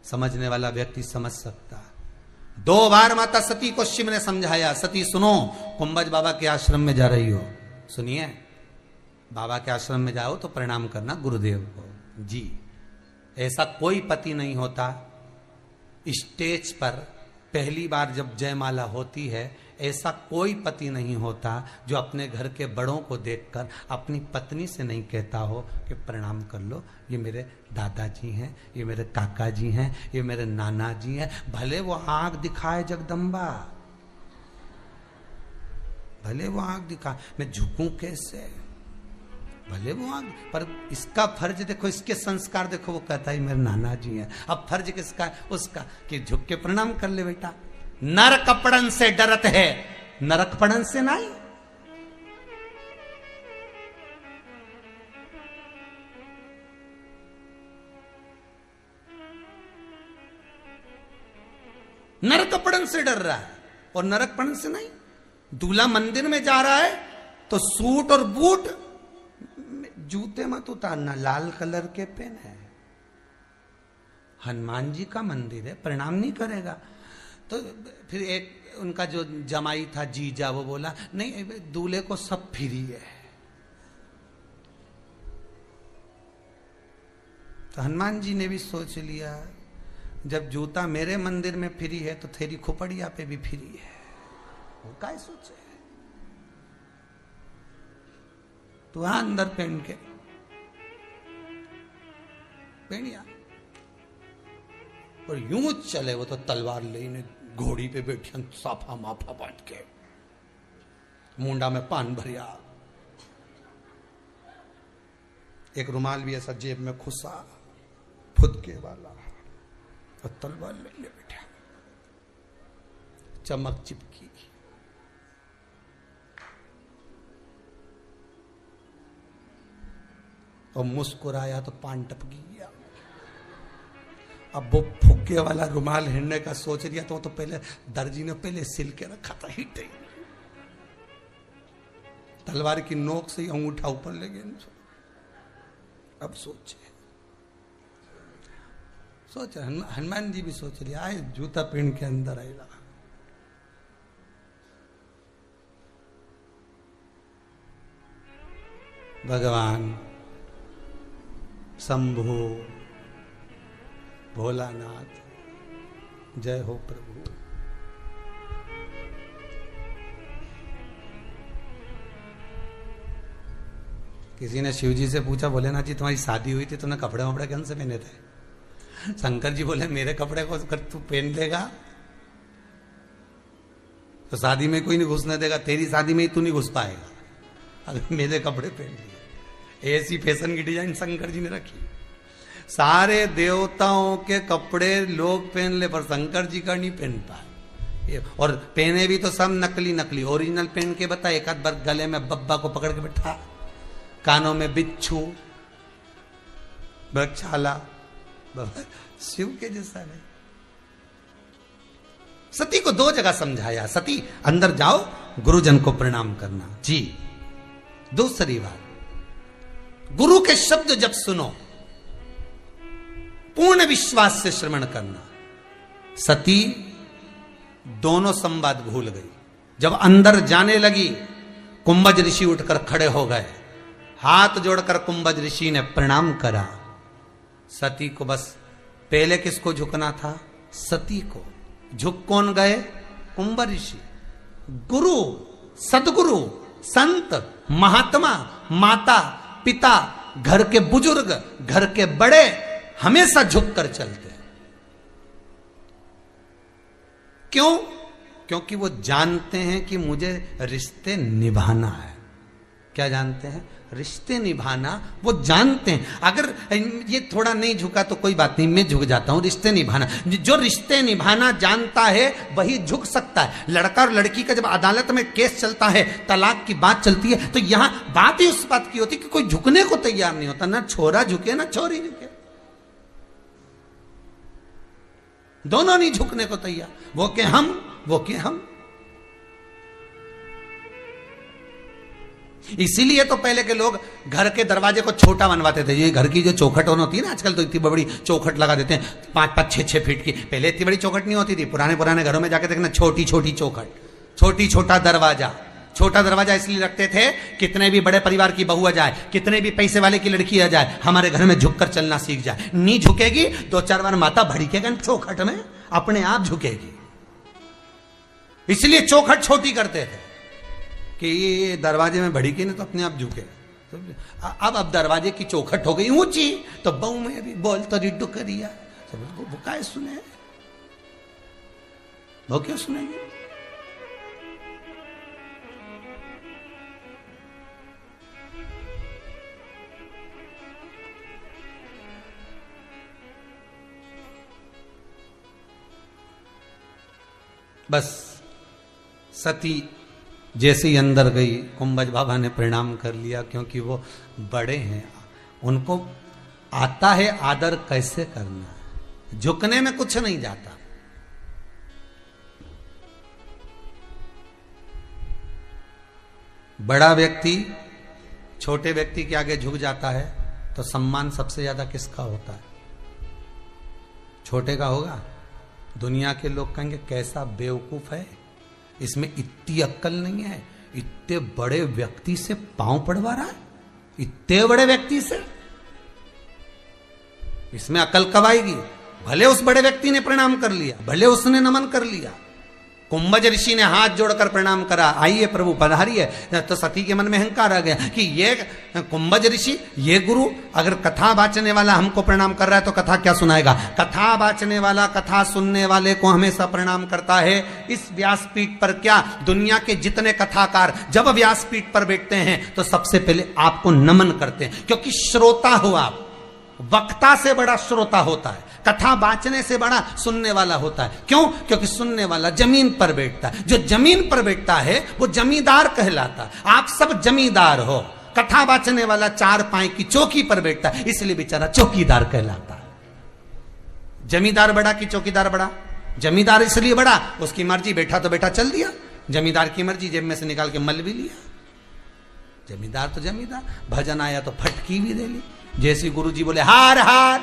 समझने वाला व्यक्ति समझ सकता है। 2 बार माता सती को शिव ने समझाया, सती सुनो, कुंभज बाबा के आश्रम में जा रही हो, सुनिए, बाबा के आश्रम में जाओ तो प्रणाम करना गुरुदेव को जी। ऐसा कोई पति नहीं होता स्टेज पर पहली बार जब जयमाला होती है, ऐसा कोई पति नहीं होता जो अपने घर के बड़ों को देखकर अपनी पत्नी से नहीं कहता हो कि प्रणाम कर लो, ये मेरे दादाजी हैं, ये मेरे काका जी हैं, ये मेरे नाना जी हैं, भले वो आंख दिखाए जगदम्बा, भले वो आंख दिखाए, मैं झुकूं कैसे, भले वो आंख, पर इसका फर्ज देखो, इसके संस्कार देखो, वो कहता है मेरे नाना जी हैं। अब फर्ज किसका है? उसका, कि झुक के प्रणाम कर ले बेटा। नर कपड़न से डरत है, नरकपड़न से नहीं। नरकपड़न से डर रहा है और नरकपड़न से नहीं। दूल्हा मंदिर में जा रहा है तो सूट और बूट, जूते मत उतारना, लाल कलर के पेन है। हनुमान जी का मंदिर है, प्रणाम नहीं करेगा। तो फिर एक उनका जो जमाई था जीजा, वो बोला नहीं दूल्हे को सब फ्री है। तो हनुमान जी ने भी सोच लिया, जब जूता मेरे मंदिर में फ्री है तो तेरी खोपड़िया पे भी फ्री है। वो क्या सोचे, तो वहां अंदर पहन के पहनिया और यूं चले, वो तो तलवार लेने घोड़ी पे बैठे, साफा माफा बांट के, मुंडा में पान भरिया, एक रुमाल भी ऐसा जेब में खुसा, फुदके वाला, और तलवार ले बैठा, चमक चिपकी। और मुस्कुराया तो पान टपकी गया। अब वो फुग्गे वाला रुमाल हिड़ने का सोच लिया तो पहले दर्जी ने पहले सिल के रखा था हिटे, तलवार की नोक से ही अंगूठा ऊपर ले गए। अब सोच हनुमान जी भी सोच लिया, आए जूता पहन के अंदर आएगा। भगवान शंभु भोलानाथ, जय हो प्रभु। किसी ने शिव जी से पूछा, भोलेनाथ जी तुम्हारी शादी हुई थी, तुमने कपड़े वपड़े कौन से पहने थे? शंकर जी बोले, मेरे कपड़े को तू पहन लेगा तो शादी में कोई नहीं घुसने देगा, तेरी शादी में ही तू नहीं घुस पाएगा अगर मेरे कपड़े पहन लिए। ऐसी फैशन की डिजाइन शंकर जी ने रखी। सारे देवताओं के कपड़े लोग पहन ले पर शंकर जी का नहीं पहन पाए। और पहने भी तो सब नकली नकली, ओरिजिनल पहन के बता। एक आध बार गले में बब्बा को पकड़ के बैठा, कानों में बिच्छू, वृक्षाला, शिव के जैसा नहीं। सती को दो जगह समझाया, सती अंदर जाओ गुरुजन को प्रणाम करना जी। दूसरी बात, गुरु के शब्द जब सुनो पूर्ण विश्वास से श्रवण करना। सती दोनों संवाद भूल गई। जब अंदर जाने लगी, कुंभज ऋषि उठकर खड़े हो गए, हाथ जोड़कर कुंभज ऋषि ने प्रणाम करा। सती को बस पहले किसको झुकना था? सती को। झुक कौन गए? कुंभ ऋषि। गुरु, सदगुरु, संत, महात्मा, माता, पिता, घर के बुजुर्ग, घर के बड़े हमेशा झुककर चलते हैं। क्यों? क्योंकि वो जानते हैं कि मुझे रिश्ते निभाना है। क्या जानते हैं? रिश्ते निभाना वो जानते हैं। अगर ये थोड़ा नहीं झुका तो कोई बात नहीं, मैं झुक जाता हूं। रिश्ते निभाना, जो रिश्ते निभाना जानता है वही झुक सकता है। लड़का और लड़की का जब अदालत में केस चलता है, तलाक की बात चलती है, तो यहां बात ही उस बात की होती है कि कोई झुकने को तैयार नहीं होता। ना छोरा झुके ना छोरी झुके, दोनों नहीं झुकने को तैयार। वो के हम, वो के हम। इसीलिए तो पहले के लोग घर के दरवाजे को छोटा बनवाते थे। ये घर की जो चौखट होती है ना, आजकल तो इतनी बड़ी चौखट लगा देते हैं, 5-5, 6-6 फीट की। पहले इतनी बड़ी चौखट नहीं होती थी। पुराने घरों में जाके देखना, छोटी छोटी चौखट, छोटा दरवाजा। छोटा दरवाजा इसलिए रखते थे, कितने भी बड़े परिवार की बहू आ जाए, कितने भी पैसे वाले की लड़की आ जाए, हमारे घर में झुककर चलना सीख जाए। नहीं झुकेगी, 2-4 बार माता भड़केगा चौखट में, अपने आप झुकेगी। इसलिए चौखट छोटी करते थे कि ये दरवाजे में भड़की ने तो अपने आप झुके। तो अब दरवाजे की चौखट हो गई ऊंची, तो बहू में भी बोल तो रिड्डू करिया। वो क्या सुने, वो क्यों सुनेंगे? बस सती जैसे ही अंदर गई, कुंभज बाबा ने प्रणाम कर लिया, क्योंकि वो बड़े हैं, उनको आता है आदर कैसे करना है। झुकने में कुछ नहीं जाता। बड़ा व्यक्ति छोटे व्यक्ति के आगे झुक जाता है तो सम्मान सबसे ज्यादा किसका होता है? छोटे का होगा। दुनिया के लोग कहेंगे कैसा बेवकूफ है, इसमें इतनी अक्ल नहीं है, इतने बड़े व्यक्ति से पांव पड़वा रहा है, इतने बड़े व्यक्ति से, इसमें अकल कब आएगी? भले उस बड़े व्यक्ति ने प्रणाम कर लिया, भले उसने नमन कर लिया। कुंभज ऋषि ने हाथ जोड़कर प्रणाम करा, आइए प्रभु पधारिए। तो सती के मन में अहंकार आ गया कि ये कुंभज ऋषि, ये गुरु, अगर कथा वाचने वाला हमको प्रणाम कर रहा है तो कथा क्या सुनाएगा? कथा वाचने वाला कथा सुनने वाले को हमेशा प्रणाम करता है। इस व्यासपीठ पर क्या, दुनिया के जितने कथाकार जब व्यासपीठ पर बैठते हैं तो सबसे पहले आपको नमन करते हैं, क्योंकि श्रोता हो आप। वक्ता से बड़ा श्रोता होता है, कथा वाचने से बड़ा सुनने वाला होता है। क्यों? क्योंकि सुनने वाला जमीन पर बैठता है। जो जमीन पर बैठता है वो जमींदार कहलाता है। आप सब जमींदार हो। कथा वाचने वाला चार पाई की चौकी पर बैठता है, इसलिए बेचारा चौकीदार कहलाता है। जमींदार बड़ा कि चौकीदार बड़ा? जमींदार इसलिए बड़ा, उसकी मर्जी, बैठा तो बैठा चल दिया। जमींदार की मर्जी, जेब में से निकाल के मल भी लिया। जमींदार तो जमींदार, भजन आया तो फटकी भी दे ली, जैसे गुरु जी बोले हार हार,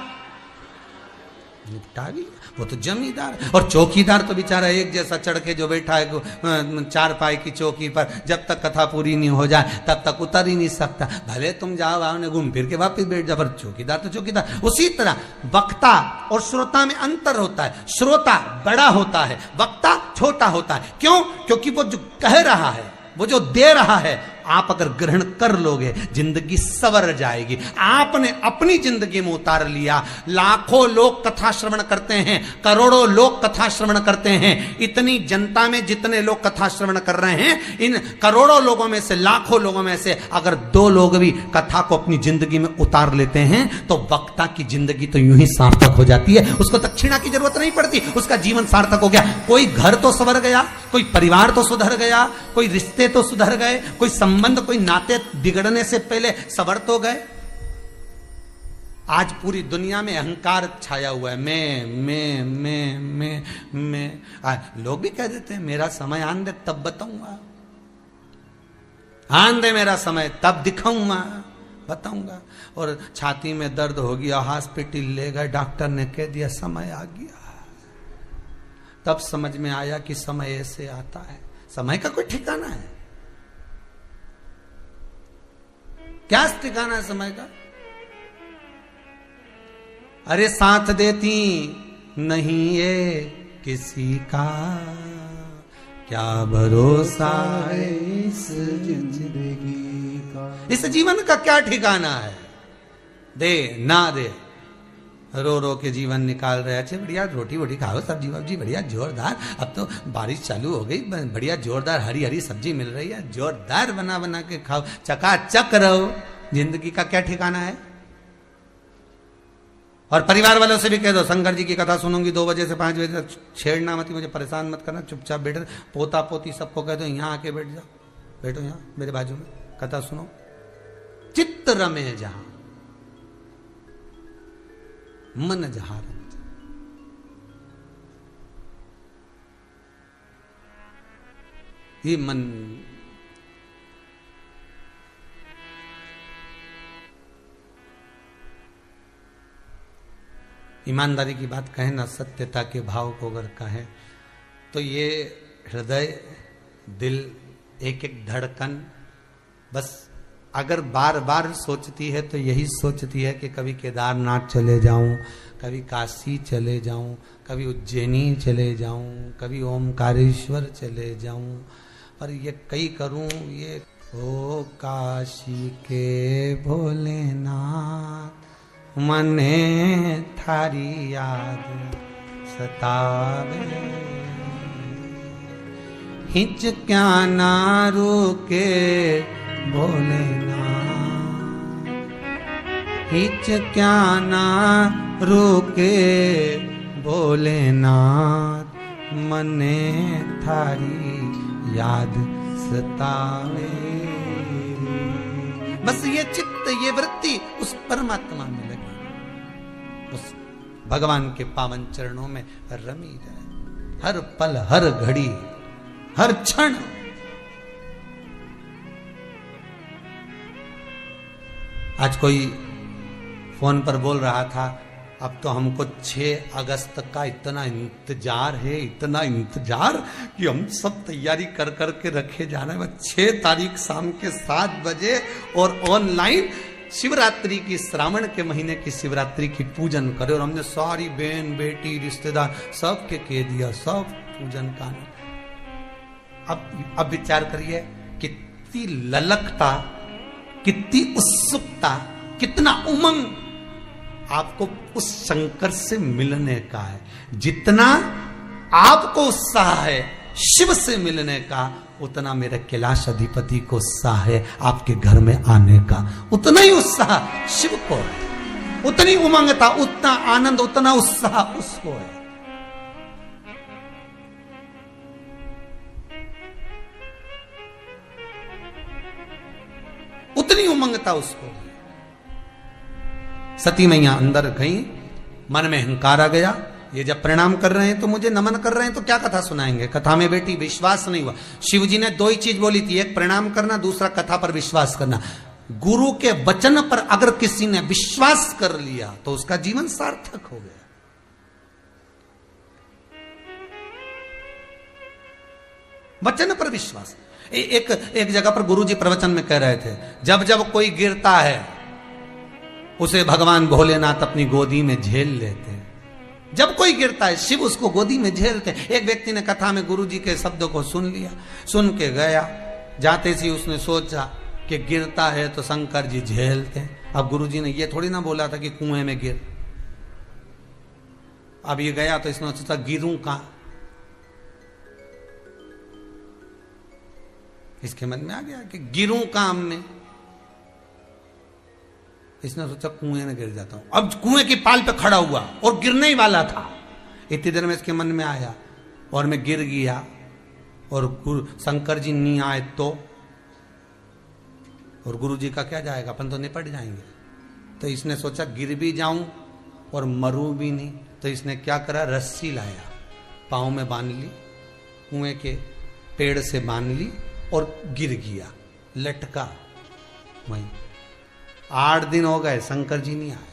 निपटा भी, वो तो जमींदार। और चौकीदार तो बेचारा एक जैसा चढ़ के जो बैठा है चार पाई की चौकी पर, जब तक कथा पूरी नहीं हो जाए तब तक उतर ही नहीं सकता। भले तुम जाओ आओ ने घूम फिर के वापस बैठ जाओ, पर चौकीदार तो चौकीदार। उसी तरह वक्ता और श्रोता में अंतर होता है। श्रोता बड़ा होता है, वक्ता छोटा होता है। क्यों? क्योंकि वो जो कह रहा है, वो जो दे रहा है, आप अगर ग्रहण कर लोगे जिंदगी सवर जाएगी। आपने अपनी जिंदगी में उतार लिया। लाखों लोग कथा श्रवण करते हैं, करोड़ों लोग कथा श्रवण करते हैं। इतनी जनता में जितने लोग कथा श्रवण कर रहे हैं, इन करोड़ों लोगों में से, लाखों लोगों में से अगर 2 लोग भी कथा को अपनी जिंदगी में उतार लेते हैं तो वक्ता की जिंदगी तो यूं ही सार्थक हो जाती है। उसको दक्षिणा की जरूरत नहीं पड़ती, उसका जीवन सार्थक हो गया। कोई घर तो संवर गया, कोई परिवार तो सुधर गया, कोई रिश्ते तो सुधर गए, कोई संबंध, कोई नाते बिगड़ने से पहले सवर तो गए। आज पूरी दुनिया में अहंकार छाया हुआ है। मैं लोग भी कह देते हैं मेरा समय आन दे तब बताऊंगा, आन दे मेरा समय तब दिखाऊंगा, बताऊंगा। और छाती में दर्द हो गया, हॉस्पिटल ले गए, डॉक्टर ने कह दिया समय आ गया। तब समझ में आया कि समय ऐसे आता है। समय का कोई ठिकाना है? क्या ठिकाना है समय का? अरे साथ देती नहीं ये किसी का, क्या भरोसा है इस जिंदगी का। इस जीवन का क्या ठिकाना है? दे ना दे, रो रो के जीवन निकाल रहे। अच्छे बढ़िया रोटी वोटी खाओ, सब्जी वब्जी बढ़िया जोरदार। अब तो बारिश चालू हो गई, बढ़िया जोरदार हरी हरी सब्जी मिल रही है, जोरदार बना बना के खाओ, चकाचक रहो। जिंदगी का क्या ठिकाना है? और परिवार वालों से भी कह दो, शंकर जी की कथा सुनूंगी 2 बजे से 5 बजे तक, छेड़ना मत, मुझे परेशान मत करना, चुपचाप बैठ। पोता पोती सबको कह दो यहाँ आके बैठ जाओ, बैठो यहाँ मेरे बाजू में, कथा सुनो। चित्त रमे जहां मन जहां रमते। ये मन ईमानदारी की बात कहें ना, सत्यता के भाव को अगर कहें तो ये हृदय, दिल, एक एक धड़कन बस अगर बार बार सोचती है तो यही सोचती है कि कभी केदारनाथ चले जाऊं, कभी काशी चले जाऊं, कभी उज्जैनी चले जाऊं, कभी ओमकारेश्वर चले जाऊं। और ये कई करूं ये, ओ काशी के भोलेनाथ मने थारी याद सतावे, हिच क्या ना रुके भोलेनाथ, हिच क्या ना रुके भोलेनाथ मने थारी याद सतावे। बस ये चित्त, ये वृत्ति उस परमात्मा में लगी, उस भगवान के पावन चरणों में रमी जाए। हर पल, हर घड़ी, हर क्षण। आज कोई फोन पर बोल रहा था, अब तो हमको 6 अगस्त का इतना इंतजार है, इतना इंतजार कि हम सब तैयारी कर कर के रखे जा रहे हैं। 6 तारीख शाम के 7 बजे और ऑनलाइन शिवरात्रि की, श्रावण के महीने की शिवरात्रि की पूजन करे। और हमने सारी बहन बेटी रिश्तेदार सबके कह दिया, सब पूजन का। अब विचार करिए, कितनी ललकता, कितनी उत्सुकता, कितना उमंग आपको उस शंकर से मिलने का है। जितना आपको उत्साह है शिव से मिलने का, उतना मेरे कैलाश अधिपति को उत्साह है आपके घर में आने का। उतना ही उत्साह शिव को है, उतनी उमंगता, उतना आनंद, उतना उत्साह उसको है। जितनी उमंग था उसको। सती मैया अंदर गई, मन में अहंकार आ गया, ये जब प्रणाम कर रहे हैं तो मुझे नमन कर रहे हैं तो क्या कथा सुनाएंगे। कथा में बेटी विश्वास नहीं हुआ। शिव जी ने दो ही चीज बोली थी, एक प्रणाम करना, दूसरा कथा पर विश्वास करना। गुरु के वचन पर अगर किसी ने विश्वास कर लिया तो उसका जीवन सार्थक हो गया। वचन पर विश्वास। एक जगह पर गुरुजी प्रवचन में कह रहे थे, जब जब कोई गिरता है उसे भगवान भोलेनाथ अपनी गोदी में झेल लेते हैं। जब कोई गिरता है शिव उसको गोदी में झेलते हैं। एक व्यक्ति ने कथा में गुरुजी के शब्दों को सुन लिया, सुन के गया, जाते ही उसने सोचा कि गिरता है तो शंकर जी झेलते हैं। अब गुरुजी ने ये थोड़ी ना बोला था कि कुएं में गिर। अब ये गया तो इसने सोचा गिरूं कहां। इसके मन में आ गया कि गिरूं काम में। इसने सोचा कुएं में गिर जाता हूं। अब कुएं की पाल पे खड़ा हुआ और गिरने ही वाला था। इतनी देर में इसके मन में आया और मैं गिर गया और शंकर जी नहीं आए तो, और गुरु जी का क्या जाएगा, अपन तो निपट जाएंगे। तो इसने सोचा गिर भी जाऊं और मरूं भी नहीं। तो इसने क्या करा, रस्सी लाया, पांव में बांध ली, कुएं के पेड़ से बांध ली और गिर गया, लटका वहीं। 8 दिन हो गए, शंकर जी नहीं आए।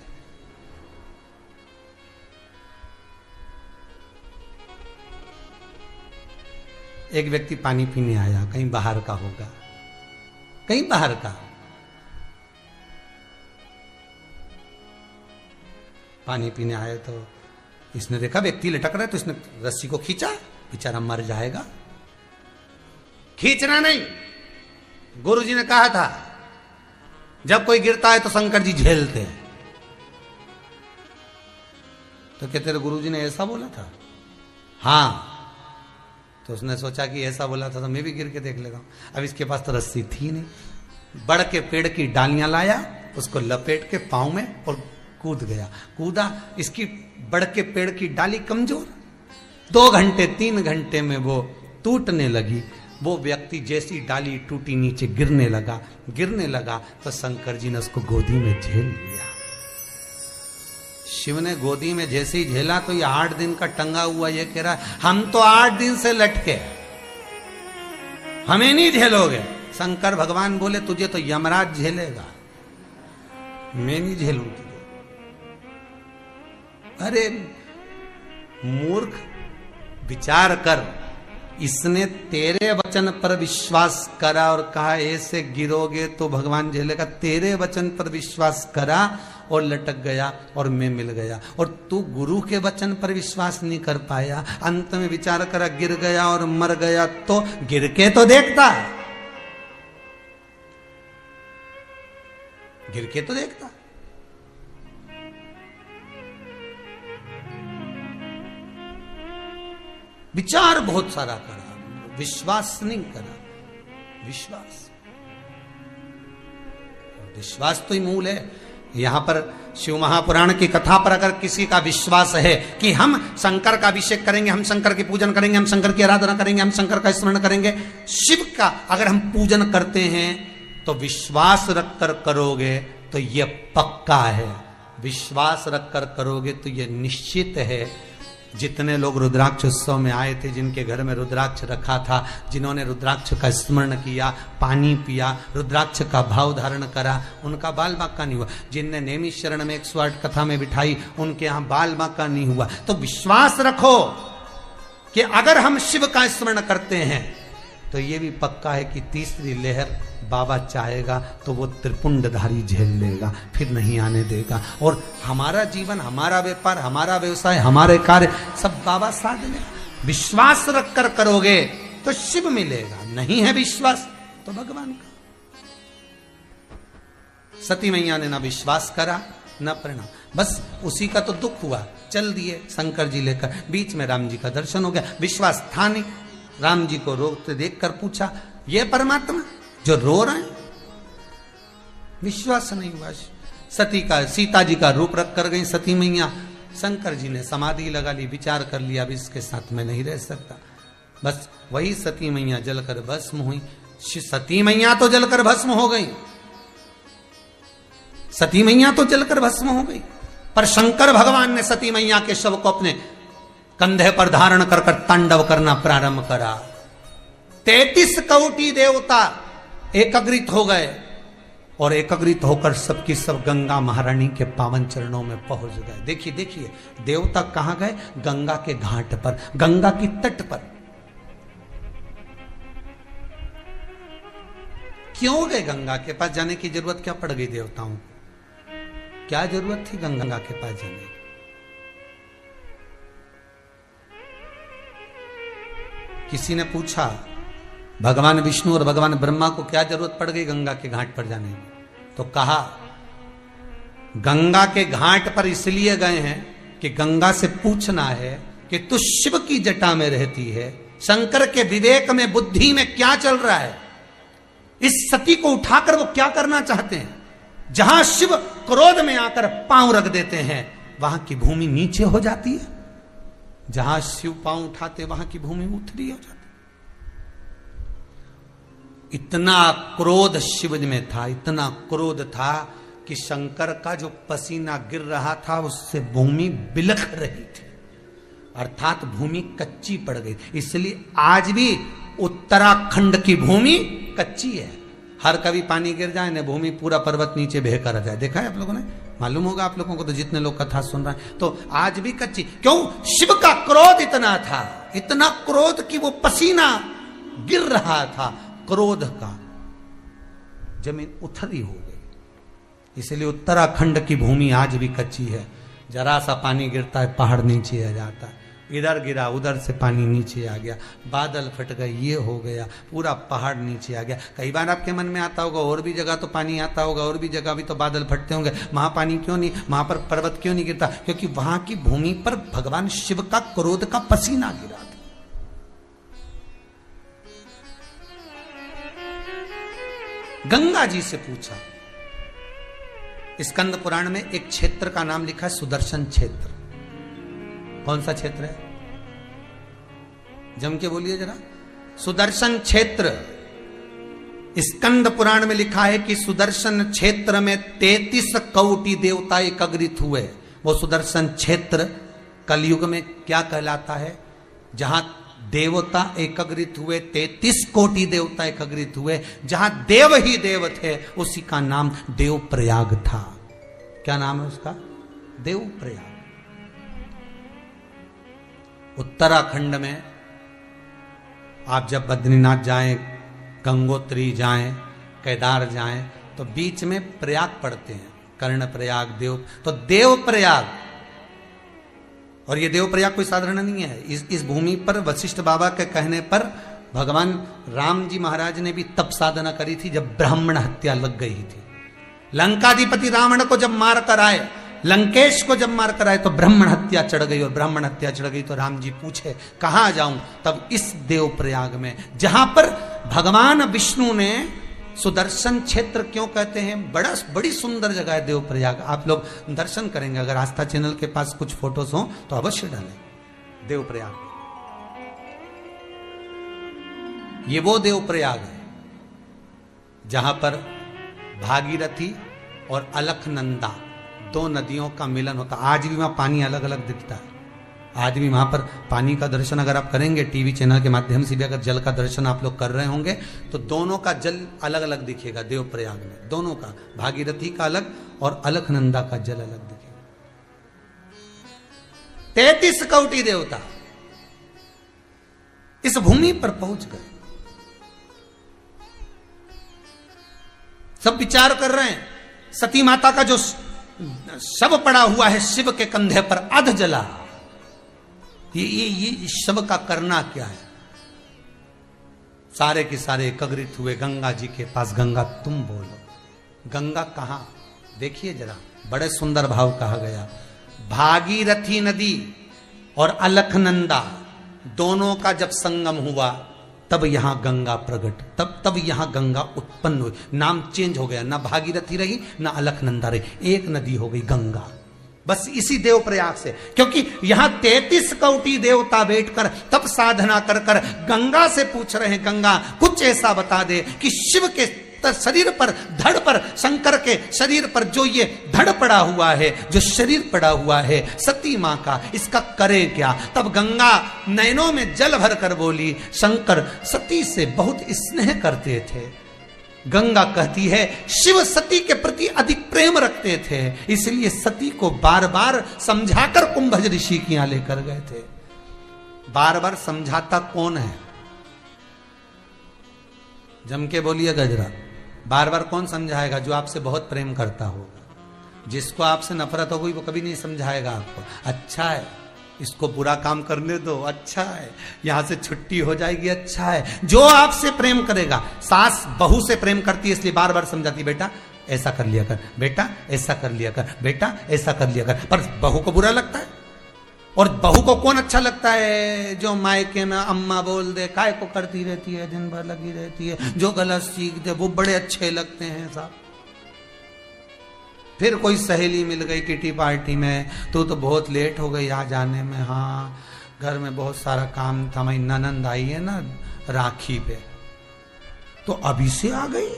एक व्यक्ति पानी पीने आया, कहीं बाहर का होगा, कहीं बाहर का। पानी पीने आए तो इसने देखा व्यक्ति लटक रहा है, तो इसने रस्सी को खींचा, बेचारा मर जाएगा। खींचना नहीं, गुरुजी ने कहा था जब कोई गिरता है तो शंकर जी झेलते हैं। तो क्या तेरे गुरुजी ने ऐसा बोला था? हाँ। तो उसने सोचा कि ऐसा बोला था तो मैं भी गिर के देख लेता हूं। अब इसके पास तो रस्सी थी नहीं, बड़ के पेड़ की डालियां लाया, उसको लपेट के पांव में और कूद गया। कूदा, इसकी बड़ के पेड़ की डाली कमजोर, 2 घंटे 3 घंटे में वो टूटने लगी। वो व्यक्ति जैसी डाली टूटी नीचे गिरने लगा तो शंकर जी ने उसको गोदी में झेल लिया। शिव ने गोदी में जैसे ही झेला तो ये 8 दिन का टंगा हुआ ये कह रहा है हम तो 8 दिन से लटके, हमें नहीं झेलोगे। शंकर भगवान बोले तुझे तो यमराज झेलेगा, मैं नहीं झेलूं तुझे। अरे मूर्ख, विचार कर, इसने तेरे वचन पर विश्वास करा और कहा ऐसे गिरोगे तो भगवान झेलेगा। तेरे वचन पर विश्वास करा और लटक गया और मैं मिल गया। और तू गुरु के वचन पर विश्वास नहीं कर पाया, अंत में विचार करा गिर गया और मर गया। तो गिर के तो देखता, गिर के तो देखता। विचार बहुत सारा करा, विश्वास नहीं करा। विश्वास तो ही मूल है। यहां पर शिव महापुराण की कथा पर अगर किसी का विश्वास है कि हम शंकर का अभिषेक करेंगे, हम शंकर की पूजन करेंगे, हम शंकर की आराधना करेंगे, हम शंकर का स्मरण करेंगे, शिव का अगर हम पूजन करते हैं तो विश्वास रखकर करोगे तो यह पक्का है। विश्वास रखकर करोगे तो यह निश्चित है। जितने लोग रुद्राक्ष उत्सव में आए थे, जिनके घर में रुद्राक्ष रखा था, जिन्होंने रुद्राक्ष का स्मरण किया, पानी पिया, रुद्राक्ष का भाव धारण करा, उनका बाल बांका नहीं हुआ। जिनने नेमी शरण में 108 कथा में बिठाई, उनके यहां बाल बांका नहीं हुआ। तो विश्वास रखो कि अगर हम शिव का स्मरण करते हैं तो ये भी पक्का है कि तीसरी लहर बाबा चाहेगा तो वो त्रिपुंडधारी झेल लेगा, फिर नहीं आने देगा। और हमारा जीवन, हमारा व्यापार, हमारा व्यवसाय, हमारे कार्य सब बाबा साथ में। विश्वास रखकर करोगे तो शिव मिलेगा, नहीं है विश्वास तो भगवान का। सती मैया ने ना विश्वास करा न परिणाम, बस उसी का तो दुख हुआ। चल दिए शंकर जी लेकर, बीच में राम जी का दर्शन हो गया। विश्वास था नहीं। राम जी को रोते देखकर पूछा ये परमात्मा जो रो रहे हैं? विश्वास नहीं हुआ। सीता जी का रूप रख कर गई सती मैया। शंकर जी ने समाधि लगा ली, विचार कर लिया अब इसके साथ में नहीं रह सकता। बस वही सती मैया जलकर भस्म हुई। सती मैया तो जलकर भस्म हो गई, सती मैया तो जलकर भस्म हो गई, पर शंकर भगवान ने सती मैया के शव को अपने कंधे पर धारण कर कर तांडव करना प्रारंभ करा। 33 कोटि देवता एकत्रित हो गए और एकत्रित होकर सबकी सब गंगा महारानी के पावन चरणों में पहुंच गए। देखिए देखिए देवता कहां गए? गंगा के घाट पर, गंगा की तट पर। क्यों गए? गंगा के पास जाने की जरूरत क्या पड़ गई देवताओं को? क्या जरूरत थी गंगा के पास जाने की? किसी ने पूछा भगवान विष्णु और भगवान ब्रह्मा को क्या जरूरत पड़ गई गंगा के घाट पर जाने की? तो कहा गंगा के घाट पर इसलिए गए हैं कि गंगा से पूछना है कि तू शिव की जटा में रहती है, शंकर के विवेक में बुद्धि में क्या चल रहा है? इस सती को उठाकर वो क्या करना चाहते हैं? जहां शिव क्रोध में आकर पांव रख देते हैं वहां की भूमि नीचे हो जाती है, जहां शिव पांव उठाते वहां की भूमि ऊथली हो जाती। इतना क्रोध शिव में था, इतना क्रोध था कि शंकर का जो पसीना गिर रहा था उससे भूमि बिलख रही थी, अर्थात भूमि कच्ची पड़ गई। इसलिए आज भी उत्तराखंड की भूमि कच्ची है। हर कभी पानी गिर जाए ना भूमि पूरा पर्वत नीचे बह कर आ जाए। देखा है आप लोगों ने? मालूम होगा आप लोगों को, तो जितने लोग कथा सुन रहे हैं, तो आज भी कच्ची। क्यों? शिव का क्रोध इतना था, इतना क्रोध कि वो पसीना गिर रहा था, क्रोध का जमीन उथली हो गई। इसलिए उत्तराखंड की भूमि आज भी कच्ची है। जरा सा पानी गिरता है पहाड़ नीचे आ जाता है, इधर गिरा उधर से पानी नीचे आ गया, बादल फट गए, ये हो गया, पूरा पहाड़ नीचे आ गया। कई बार आपके मन में आता होगा और भी जगह तो पानी आता होगा, और भी जगह भी तो बादल फटते होंगे, वहां पानी क्यों नहीं, वहां पर पर्वत क्यों नहीं गिरता? क्योंकि वहां की भूमि पर भगवान शिव का क्रोध का पसीना गिरा था। गंगा जी से पूछा। स्कंद पुराण में एक क्षेत्र का नाम लिखा है सुदर्शन क्षेत्र। कौन सा क्षेत्र है? जम के बोलिए जरा। सुदर्शन क्षेत्र। स्कंद पुराण में लिखा है कि सुदर्शन क्षेत्र में 33 कोटि देवता एकत्रित हुए। वो सुदर्शन क्षेत्र कलयुग में क्या कहलाता है? जहां देवता एकत्रित हुए, 33 कोटि देवता एकत्रित हुए, जहां देव ही देव थे, उसी का नाम देवप्रयाग था। क्या नाम है उसका? देवप्रयाग। उत्तराखंड में आप जब बद्रीनाथ जाएं, गंगोत्री जाएं, केदार जाएं, तो बीच में प्रयाग पड़ते हैं, कर्ण प्रयाग, देव, तो देव प्रयाग। और ये देव प्रयाग कोई साधारण नहीं है। इस भूमि पर वशिष्ठ बाबा के कहने पर भगवान राम जी महाराज ने भी तप साधना करी थी जब ब्राह्मण हत्या लग गई थी। लंकाधिपति रावण को जब मार कर आए, लंकेश को जब मार कर आए, तो ब्राह्मण हत्या चढ़ गई। और ब्राह्मण हत्या चढ़ गई तो राम जी पूछे कहां जाऊं? तब इस देव प्रयाग में, जहां पर भगवान विष्णु ने सुदर्शन क्षेत्र क्यों कहते हैं, बड़ी सुंदर जगह है देवप्रयाग। आप लोग दर्शन करेंगे, अगर आस्था चैनल के पास कुछ फोटोज हो तो अवश्य डालें देवप्रयाग। ये वो देवप्रयाग है जहां पर भागीरथी और अलकनंदा दो नदियों का मिलन होता। आज भी वहां पानी अलग अलग दिखता है। आज भी वहां पर पानी का दर्शन अगर आप करेंगे टीवी चैनल के माध्यम से भी, अगर जल का दर्शन आप लोग कर रहे होंगे तो दोनों का जल अलग अलग दिखेगा देवप्रयाग में। दोनों का, भागीरथी का अलग और अलकनंदा का जल अलग दिखेगा। 33 कोटि देवता इस भूमि पर पहुंच गए। सब विचार कर रहे हैं। सती माता का जो शव पड़ा हुआ है शिव के कंधे पर, अध जला, ये शव का करना क्या है? सारे के सारे एकत्रित हुए गंगा जी के पास। गंगा तुम बोलो। गंगा कहां? देखिए जरा, बड़े सुंदर भाव कहा गया। भागीरथी नदी और अलकनंदा दोनों का जब संगम हुआ तब यहां गंगा प्रकट, तब यहां गंगा उत्पन्न हुई। नाम चेंज हो गया, ना भागीरथी रही ना अलकनंदा रही, एक नदी हो गई गंगा। बस इसी देव प्रयाग से, क्योंकि यहां 33 कोटि देवता बैठकर तप साधना कर कर गंगा से पूछ रहे हैं, गंगा कुछ ऐसा बता दे कि शिव के शरीर पर, धड़ पर, शंकर के शरीर पर जो ये धड़ पड़ा हुआ है, जो शरीर पड़ा हुआ है सती मां का, इसका करे क्या? तब गंगा नैनों में जल भर कर बोली, शंकर सती से बहुत स्नेह करते थे। गंगा कहती है शिव सती के प्रति अधिक प्रेम रखते थे, इसलिए सती को बार बार समझाकर कुंभज ऋषि के यहां लेकर गए थे। बार बार समझाता कौन है? जम के बोलिए गजरा। बार बार कौन समझाएगा? जो आपसे बहुत प्रेम करता होगा। जिसको आपसे नफरत होगी वो कभी नहीं समझाएगा आपको। अच्छा है, इसको बुरा काम करने दो, अच्छा है, यहां से छुट्टी हो जाएगी, अच्छा है। जो आपसे प्रेम करेगा, सास बहू से प्रेम करती है इसलिए बार बार समझाती, बेटा ऐसा कर लिया कर, बेटा ऐसा कर लिया कर, बेटा ऐसा कर लिया कर। पर बहू को बुरा लगता है। और बहू को कौन अच्छा लगता है? जो मायके में अम्मा बोल दे, काय को करती रहती है, दिन भर लगी रहती है, जो गलत सीख दे, वो बड़े अच्छे लगते हैं साहब। फिर कोई सहेली मिल गई किटी पार्टी में, तो बहुत लेट हो गई आ जाने में, हाँ घर में बहुत सारा काम था, हमारी ननंद आई है ना राखी पे, तो अभी से आ गई,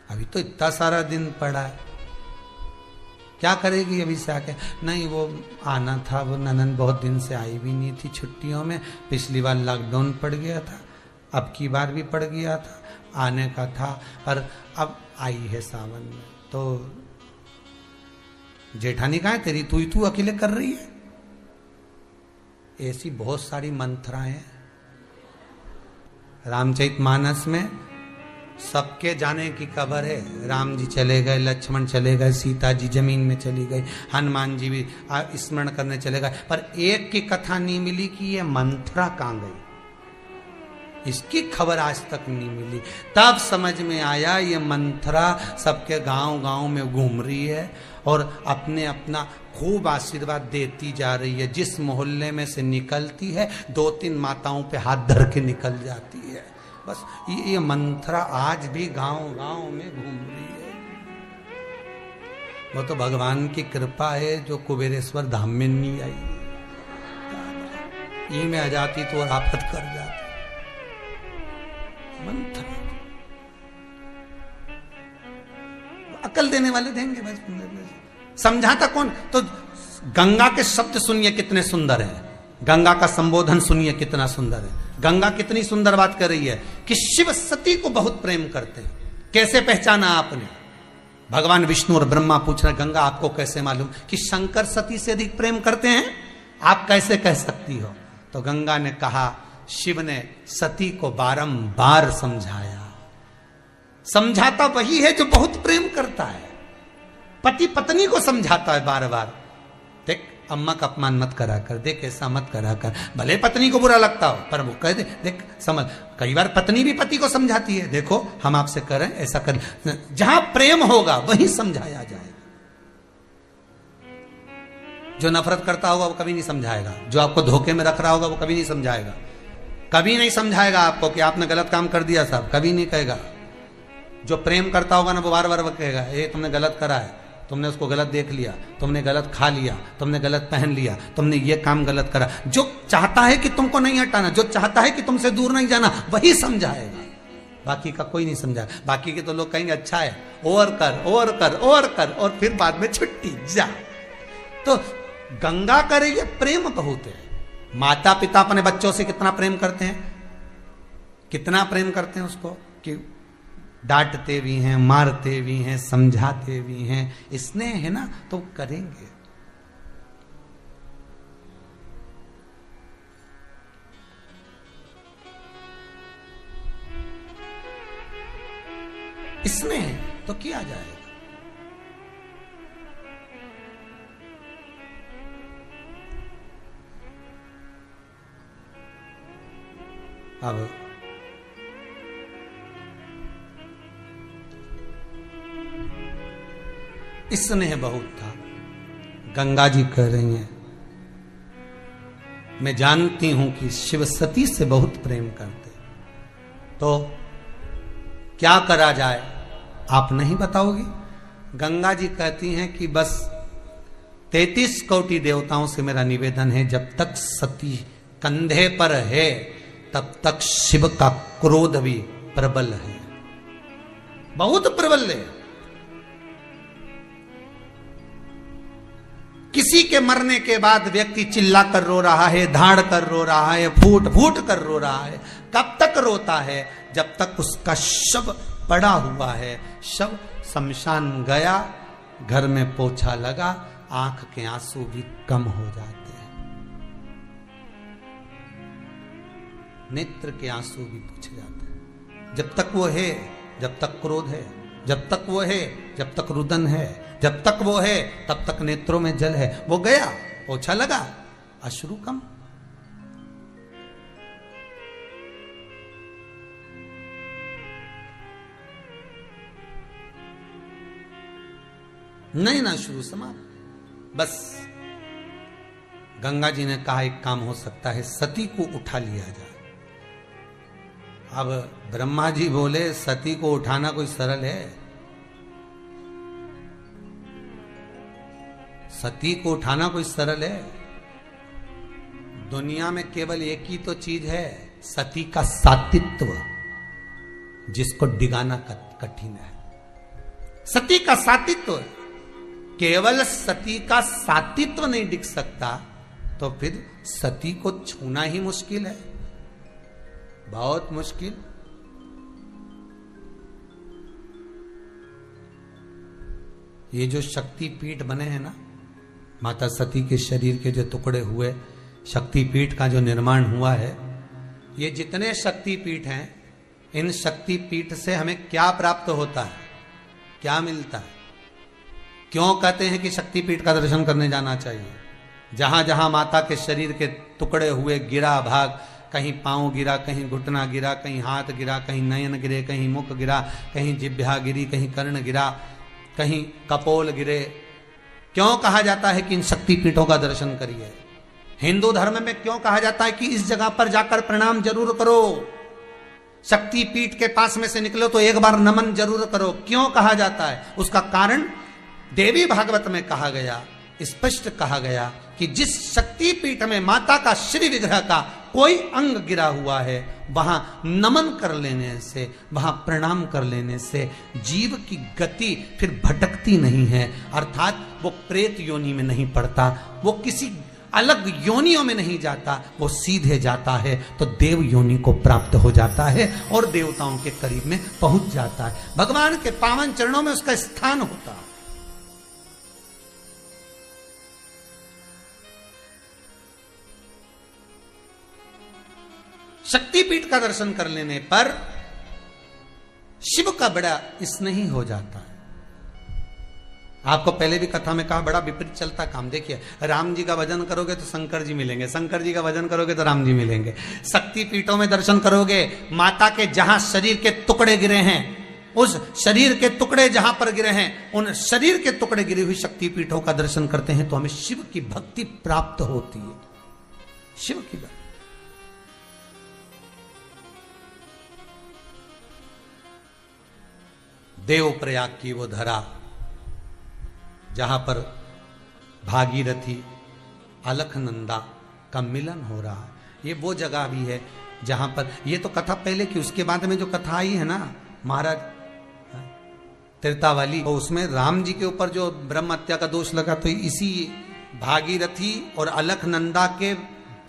अभी तो इतना सारा दिन पड़ा है, क्या करेगी अभी से आके? नहीं वो आना था, वो ननंद बहुत दिन से आई भी नहीं थी छुट्टियों में, पिछली बार लॉकडाउन पड़ गया था, अब की बार भी पड़ गया था, आने का था, पर अब आई है सावन में। तो जेठानी कहाँ है तेरी? तू अकेले कर रही है? ऐसी बहुत सारी मंत्राएं हैं रामचरितमानस में, सबके जाने की खबर है। राम जी चले गए, लक्ष्मण चले गए, सीता जी जमीन में चली गई, हनुमान जी भी स्मरण करने चले गए, पर एक की कथा नहीं मिली कि ये मंत्रा कहां गई, इसकी खबर आज तक नहीं मिली। तब समझ में आया ये मंत्रा सबके गांव गांव में घूम रही है और अपने अपना खूब आशीर्वाद देती जा रही है। जिस मोहल्ले में से निकलती है 2-3 माताओं पे हाथ धर के निकल जाती है। बस ये मंत्रा आज भी गांव गांव में घूम रही है। वो तो भगवान की कृपा है जो कुबेरेश्वर धाम में नहीं आई, ये में आ जाती तो आफत कर जाती। मंत्र अकल देने वाले देंगे बस, समझाता कौन? तो गंगा के शब्द सुनिए कितने सुंदर हैं, गंगा का संबोधन सुनिए कितना सुंदर है। गंगा कितनी सुंदर बात कर रही है कि शिव सती को बहुत प्रेम करते हैं। कैसे पहचाना आपने? भगवान विष्णु और ब्रह्मा पूछ रहे, गंगा आपको कैसे मालूम कि शंकर सती से अधिक प्रेम करते हैं? आप कैसे कह सकती हो? तो गंगा ने कहा, शिव ने सती को बारंबार समझाया। समझाता वही है जो बहुत प्रेम करता है। पति पत्नी को समझाता है बार बार, देख अम्मा का अपमान मत करा कर, देख ऐसा मत करा कर, भले पत्नी को बुरा लगता हो पर वो कह दे, देख समझ। कई बार पत्नी भी पति को समझाती है, देखो हम आपसे करें ऐसा कर। जहां प्रेम होगा वहीं समझाया जाएगा। जो नफरत करता होगा वो कभी नहीं समझाएगा, जो आपको धोखे में रख रहा होगा वो कभी नहीं समझाएगा, कभी नहीं समझाएगा आपको कि आपने गलत काम कर दिया साहब, कभी नहीं कहेगा। जो प्रेम करता होगा ना वो बार बार वो कहेगा, ये तुमने गलत करा है, तुमने उसको गलत देख लिया, तुमने गलत खा लिया, तुमने गलत पहन लिया, तुमने ये काम गलत करा। जो चाहता है कि तुमको नहीं हटाना, जो चाहता है कि तुमसे दूर नहीं जाना, वही समझाएगा, बाकी का कोई नहीं समझाएगा। बाकी के तो लोग कहेंगे अच्छा है, और कर और कर और कर, और फिर बाद में छुट्टी जा। तो गंगा करे ये प्रेम बहुत है। माता पिता अपने बच्चों से कितना प्रेम करते हैं, कितना प्रेम करते हैं उसको, कि डांटते भी हैं, मारते भी हैं, समझाते भी हैं। स्नेह है ना तो करेंगे। स्नेह तो किया जाएगा। अब स्नेह बहुत था। गंगा जी कह रही हैं, मैं जानती हूं कि शिव सती से बहुत प्रेम करते, तो क्या करा जाए आप नहीं बताओगी? गंगा जी कहती हैं कि बस 33 कोटि देवताओं से मेरा निवेदन है, जब तक सती कंधे पर है तब तक शिव का क्रोध भी प्रबल है, बहुत प्रबल है। किसी के मरने के बाद व्यक्ति चिल्ला कर रो रहा है, धाड़ कर रो रहा है, फूट फूट कर रो रहा है। कब तक रोता है? जब तक उसका शव पड़ा हुआ है। शव शमशान गया, घर में पोछा लगा, आंख के आंसू भी कम हो जाते हैं, नेत्र के आंसू भी पूछ जाते हैं। जब तक वो है, जब तक क्रोध है, जब तक वो है, जब तक रुदन है, जब तक वो है, तब तक नेत्रों में जल है। वो गया, पोछा लगा, अश्रु कम। नहीं ना शुरू समाप्त। बस गंगा जी ने कहा एक काम हो सकता है, सती को उठा लिया जाए। अब ब्रह्मा जी बोले सती को उठाना कोई सरल है? सती को उठाना कोई सरल है? दुनिया में केवल एक ही तो चीज है, सती का सातित्व, जिसको डिगाना कठिन है। सती का सातित्व, केवल सती का सातित्व नहीं दिख सकता तो फिर सती को छूना ही मुश्किल है, बहुत मुश्किल। ये जो शक्ति पीठ बने हैं ना, माता सती के शरीर के जो टुकड़े हुए, शक्ति पीठ का जो निर्माण हुआ है, ये जितने शक्ति पीठ हैं, इन शक्ति पीठ से हमें क्या प्राप्त होता है, क्या मिलता है? क्यों कहते हैं कि शक्ति पीठ का दर्शन करने जाना चाहिए? जहां जहां माता के शरीर के टुकड़े हुए गिरा भाग, कहीं पांव गिरा, कहीं घुटना गिरा, कहीं हाथ गिरा, कहीं नयन गिरे, कहीं मुख गिरा, कहीं जिह्वा गिरी, कहीं कर्ण गिरा, कहीं कपोल गिरे। क्यों कहा जाता है कि इन शक्ति पीठों का दर्शन करिए? हिंदू धर्म में क्यों कहा जाता है कि इस जगह पर जाकर प्रणाम जरूर करो, शक्ति पीठ के पास में से निकलो तो एक बार नमन जरूर करो? क्यों कहा जाता है? उसका कारण देवी भागवत में कहा गया, स्पष्ट कहा गया कि जिस शक्ति पीठ में माता का श्री विग्रह का कोई अंग गिरा हुआ है, वहां नमन कर लेने से, वहां प्रणाम कर लेने से जीव की गति फिर भटकती नहीं है, अर्थात वो प्रेत योनि में नहीं पड़ता, वो किसी अलग योनियों में नहीं जाता, वो सीधे जाता है तो देव योनि को प्राप्त हो जाता है और देवताओं के करीब में पहुंच जाता है। भगवान के पावन चरणों में उसका स्थान होता है। शक्तिपीठ का दर्शन कर लेने पर शिव का बड़ा स्नेही हो जाता है। आपको पहले भी कथा में कहा, बड़ा विपरीत चलता काम। देखिए, राम जी का भजन करोगे तो शंकर जी मिलेंगे, शंकर जी का भजन करोगे तो राम जी मिलेंगे। शक्ति पीठों में दर्शन करोगे, माता के जहां शरीर के टुकड़े गिरे हैं, उस शरीर के टुकड़े जहां पर गिरे हैं, उन शरीर के टुकड़े गिरी हुई शक्ति पीठों का दर्शन करते हैं तो हमें शिव की भक्ति प्राप्त होती है। शिव की भक्ति, देव प्रयाग की वो धरा जहां पर भागीरथी अलखनंदा का मिलन हो रहा है, ये वो जगह भी है जहां पर, ये तो कथा पहले की, उसके बाद में जो कथा आई है ना महाराज त्रेता वाली, तो उसमें राम जी के ऊपर जो ब्रह्म हत्या का दोष लगा, तो इसी भागीरथी और अलखनंदा के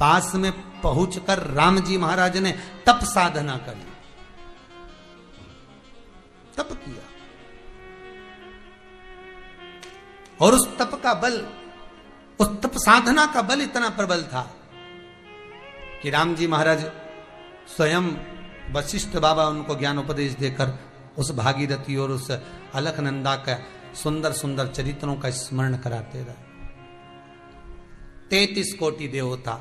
पास में पहुंचकर राम जी महाराज ने तप साधना करी, तप किया, और उस तप का बल, उस तप साधना का बल इतना प्रबल था कि राम जी महाराज स्वयं वशिष्ठ बाबा उनको ज्ञान उपदेश देकर उस भागीरथी और उस अलखनंदा का सुंदर सुंदर चरित्रों का स्मरण कराते रहे। 33 कोटि देवता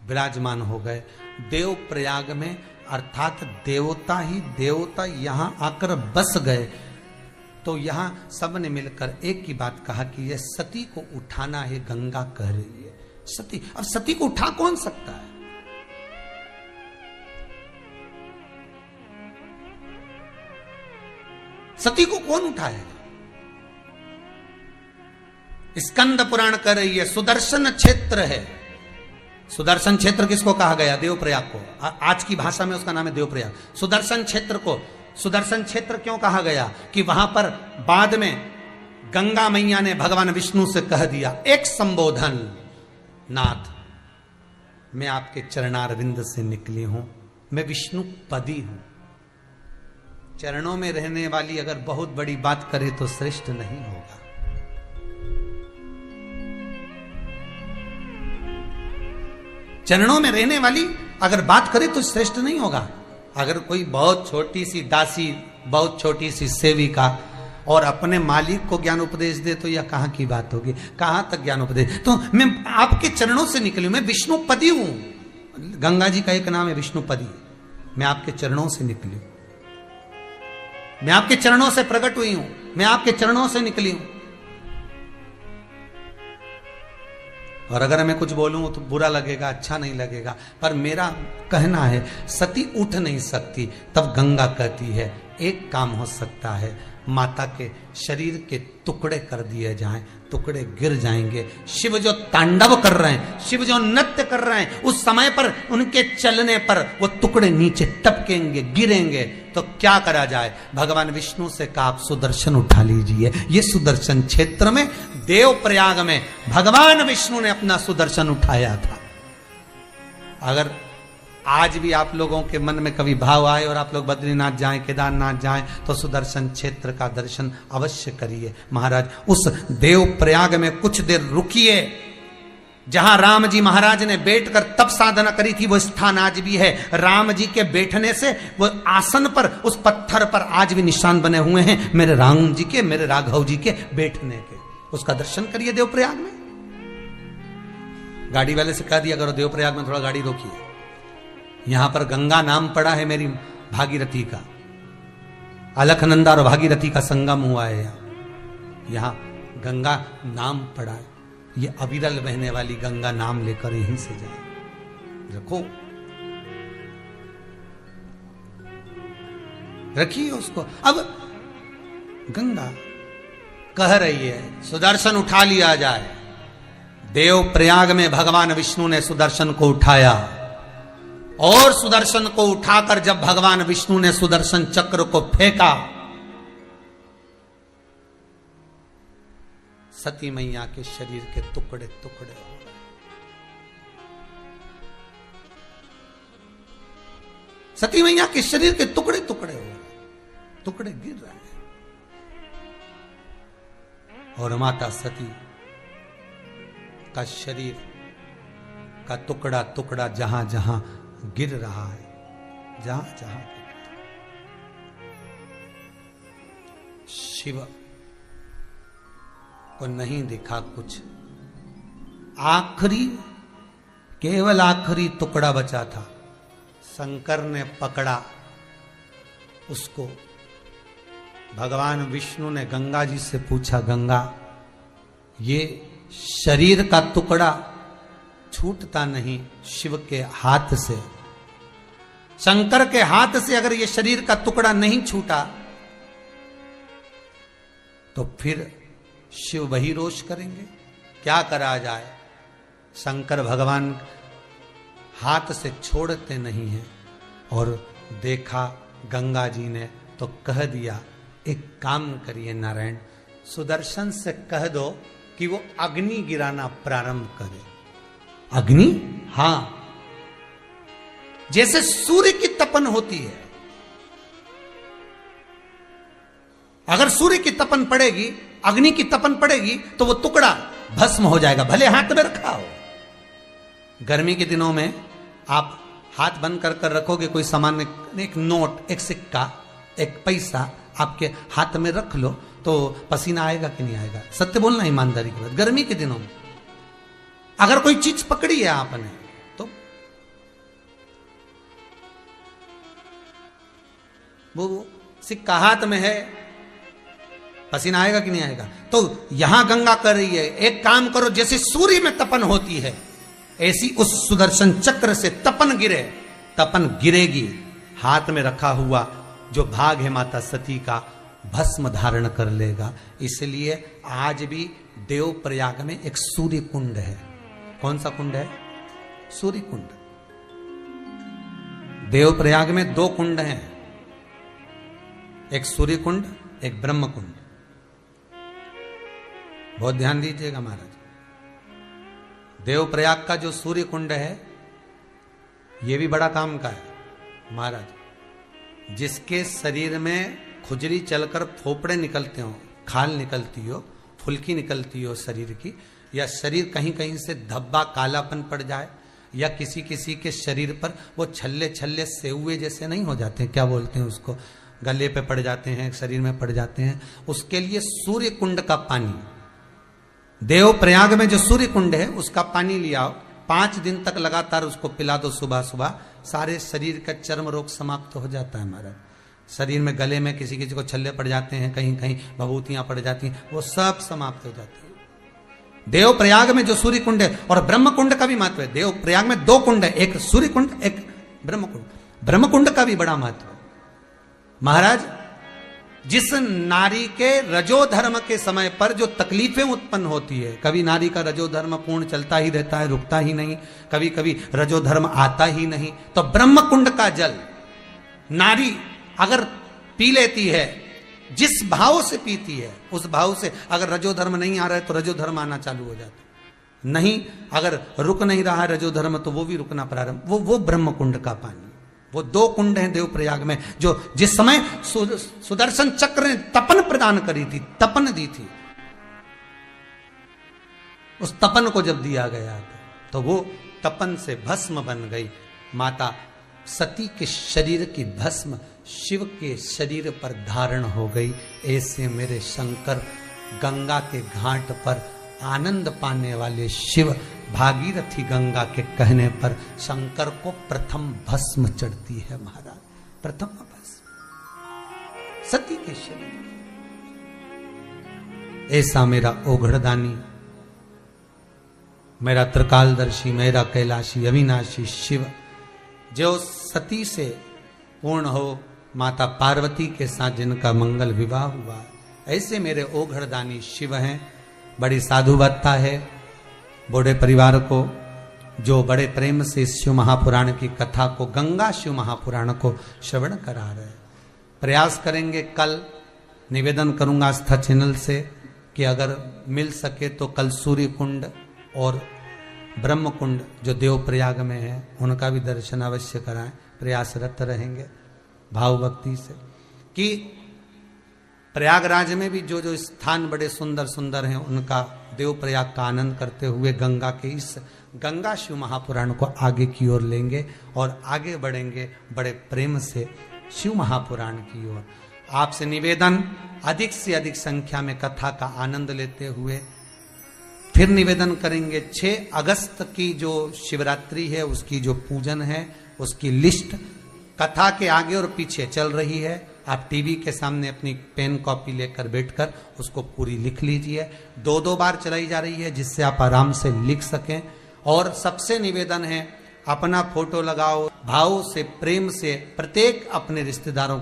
विराजमान हो गए देव प्रयाग में, अर्थात देवता ही देवता यहां आकर बस गए। तो यहां सबने मिलकर एक ही बात कहा कि यह सती को उठाना है, गंगा कह रही है। सती, अब सती को उठा कौन सकता है? सती को कौन उठाएगा? स्कंद पुराण कह रही है, सुदर्शन क्षेत्र है, सुदर्शन क्षेत्र किसको कहा गया? देवप्रयाग को। आज की भाषा में उसका नाम है देवप्रयाग। सुदर्शन क्षेत्र को सुदर्शन क्षेत्र क्यों कहा गया? कि वहां पर बाद में गंगा मैया ने भगवान विष्णु से कह दिया एक संबोधन, नाथ मैं आपके चरणारविंद से निकली हूं, मैं विष्णु पदी हूं। चरणों में रहने वाली अगर बहुत बड़ी बात करे तो श्रेष्ठ नहीं होगा। चरणों में रहने वाली अगर बात करे तो श्रेष्ठ नहीं होगा। अगर कोई बहुत छोटी सी दासी, बहुत छोटी सी सेविका और अपने मालिक को ज्ञान उपदेश दे तो यह कहां की बात होगी? कहां तक ज्ञान उपदेश? तो मैं आपके चरणों से निकली हूं, मैं विष्णुपदी हूं। गंगा जी का एक नाम है विष्णुपदी। मैं आपके चरणों से निकली हूं, मैं आपके चरणों से प्रकट हुई हूं, मैं आपके चरणों से निकली हूं। और अगर मैं कुछ बोलूं तो बुरा लगेगा, अच्छा नहीं लगेगा, पर मेरा कहना है सती उठ नहीं सकती। तब गंगा कहती है एक काम हो सकता है, माता के शरीर के टुकड़े कर दिए जाएं, टुकड़े गिर जाएंगे। शिव जो तांडव कर रहे हैं, शिव जो नृत्य कर रहे हैं, उस समय पर उनके चलने पर वो टुकड़े नीचे टपकेंगे, गिरेंगे। तो क्या करा जाए? भगवान विष्णु से कहा आप सुदर्शन उठा लीजिए। ये सुदर्शन क्षेत्र में देवप्रयाग में भगवान विष्णु ने अपना सुदर्शन उठाया था। अगर आज भी आप लोगों के मन में कभी भाव आए और आप लोग बद्रीनाथ जाएं, केदारनाथ जाएं, तो सुदर्शन क्षेत्र का दर्शन अवश्य करिए। महाराज उस देवप्रयाग में कुछ देर रुकिए। जहां राम जी महाराज ने बैठकर तप साधना करी थी वो स्थान आज भी है। राम जी के बैठने से वो आसन पर, उस पत्थर पर आज भी निशान बने हुए हैं मेरे राम जी के, मेरे राघव जी के बैठने के। उसका दर्शन करिए देवप्रयाग में। गाड़ी वाले से कह दिया करो देवप्रयाग में थोड़ा गाड़ी रोकिए, यहां पर गंगा नाम पड़ा है मेरी भागीरथी का। अलखनंदा और भागीरथी का संगम हुआ है यहां गंगा नाम पड़ा है। ये अविरल बहने वाली गंगा नाम लेकर यहीं से जाए। रखो, रखिए उसको। अब गंगा कह रही है सुदर्शन उठा लिया जाए। देवप्रयाग में भगवान विष्णु ने सुदर्शन को उठाया और सुदर्शन को उठाकर जब भगवान विष्णु ने सुदर्शन चक्र को फेंका, सती मैया के शरीर के टुकड़े टुकड़े हो गए। सती मैया के शरीर के टुकड़े टुकड़े हो गए, टुकड़े गिर रहे हैं। और माता सती का शरीर का टुकड़ा टुकड़ा जहां जहां गिर रहा है, जहां जहां शिव को नहीं दिखा कुछ। आखिरी, केवल आखिरी टुकड़ा बचा था। शंकर ने पकड़ा उसको। भगवान विष्णु ने गंगा जी से पूछा, गंगा ये शरीर का टुकड़ा छूटता नहीं शिव के हाथ से। शंकर के हाथ से अगर ये शरीर का टुकड़ा नहीं छूटा तो फिर शिव वही रोष करेंगे। क्या करा जाए? शंकर भगवान हाथ से छोड़ते नहीं हैं। और देखा गंगा जी ने तो कह दिया एक काम करिए नारायण, सुदर्शन से कह दो कि वो अग्नि गिराना प्रारंभ करे। अग्नि? हां, जैसे सूर्य की तपन होती है। अगर सूर्य की तपन पड़ेगी, अग्नि की तपन पड़ेगी तो वो टुकड़ा भस्म हो जाएगा, भले हाथ में रखा हो। गर्मी के दिनों में आप हाथ बंद कर कर रखोगे कोई सामान, एक नोट, एक सिक्का, एक पैसा आपके हाथ में रख लो तो पसीना आएगा कि नहीं आएगा? सत्य बोलना ईमानदारी की बात। गर्मी के दिनों में अगर कोई चीज पकड़ी है आपने तो वो सिक्का हाथ में है, पसीना आएगा कि नहीं आएगा? तो यहां गंगा कर रही है एक काम करो, जैसे सूर्य में तपन होती है ऐसी उस सुदर्शन चक्र से तपन गिरे, तपन गिरेगी। हाथ में रखा हुआ जो भाग है माता सती का भस्म धारण कर लेगा। इसलिए आज भी देवप्रयाग में एक सूर्य कुंड है। कौन सा कुंड है? सूर्य कुंड। देवप्रयाग में 2 कुंड हैं, एक सूर्य कुंड, एक ब्रह्म कुंड। बहुत ध्यान दीजिएगा महाराज। देवप्रयाग का जो सूर्य कुंड है यह भी बड़ा काम का है महाराज। जिसके शरीर में खुजली चलकर फोपड़े निकलते हो, खाल निकलती हो, फुल्की निकलती हो शरीर की, या शरीर कहीं कहीं से धब्बा कालापन पड़ जाए, या किसी किसी के शरीर पर वो छल्ले छल्ले सेउए जैसे नहीं हो जाते, क्या बोलते हैं उसको, गले पे पड़ जाते हैं, शरीर में पड़ जाते हैं, उसके लिए सूर्य कुंड का पानी, देवप्रयाग में जो सूर्य कुंड है उसका पानी लिया, 5 दिन तक लगातार उसको पिला दो सुबह सुबह, सारे शरीर का चर्म रोग समाप्त हो जाता है महाराज। शरीर में गले में किसी किसी को छल्ले पड़ जाते हैं, कहीं कहीं भभूतियां पड़ जाती हैं, वो सब समाप्त हो जाती है। देवप्रयाग में जो सूर्य कुंड है, और ब्रह्म कुंड का भी महत्व है। देवप्रयाग में 2 कुंड है, एक सूर्य कुंड, एक ब्रह्म कुंड। ब्रह्म कुंड का भी बड़ा महत्व है महाराज। जिस नारी के रजोधर्म के समय पर जो तकलीफें उत्पन्न होती है, कभी नारी का रजोधर्म पूर्ण चलता ही रहता है, रुकता ही नहीं, कभी कभी रजोधर्म आता ही नहीं, तो ब्रह्म कुंड का जल नारी अगर पी लेती है, जिस भाव से पीती है उस भाव से, अगर रजोधर्म नहीं आ रहा है तो रजोधर्म आना चालू हो जाता है, नहीं अगर रुक नहीं रहा है रजोधर्म तो वो भी रुकना प्रारंभ, वो ब्रह्म कुंड का पानी। वो 2 कुंड हैं देवप्रयाग में, जो जिस समय सुदर्शन चक्र ने तपन प्रदान करी थी, तपन दी थी, उस तपन को जब दिया गया तो वो तपन से भस्म बन गई। माता सती के शरीर की भस्म शिव के शरीर पर धारण हो गई। ऐसे मेरे शंकर गंगा के घाट पर आनंद पाने वाले शिव, भागीरथी गंगा के कहने पर शंकर को प्रथम भस्म चढ़ती है महाराज, प्रथम भस्म सती के शरीर। ऐसा मेरा ओघड़दानी, मेरा त्रिकालदर्शी, मेरा कैलाशी अविनाशी शिव, जो सती से पूर्ण हो, माता पार्वती के साथ जिनका मंगल विवाह हुआ, ऐसे मेरे ओघड़दानी शिव हैं। बड़ी साधुवत्ता है बूढ़े परिवार को, जो बड़े प्रेम से शिव महापुराण की कथा को, गंगा शिव महापुराण को श्रवण करा रहे। प्रयास करेंगे, कल निवेदन करूंगा आस्था चैनल से कि अगर मिल सके तो कल सूर्य कुंड और ब्रह्म कुंड जो देवप्रयाग में है उनका भी दर्शन अवश्य कराएं। प्रयासरत रहेंगे भाव भक्ति से कि प्रयागराज में भी जो जो स्थान बड़े सुंदर सुंदर हैं उनका देवप्रयाग का आनंद करते हुए गंगा के इस गंगा शिव महापुराण को आगे की ओर लेंगे और आगे बढ़ेंगे बड़े प्रेम से शिव महापुराण की ओर। आपसे निवेदन, अधिक से अधिक संख्या में कथा का आनंद लेते हुए फिर निवेदन करेंगे 6 अगस्त की जो शिवरात्रि है उसकी जो पूजन है उसकी लिस्ट कथा के आगे और पीछे चल रही है। आप टीवी के सामने अपनी पेन कॉपी लेकर बैठकर उसको पूरी लिख लीजिए। 2-2 बार चलाई जा रही है जिससे आप आराम से लिख सकें। और सबसे निवेदन है अपना फोटो लगाओ, भाव से प्रेम से प्रत्येक अपने रिश्तेदारों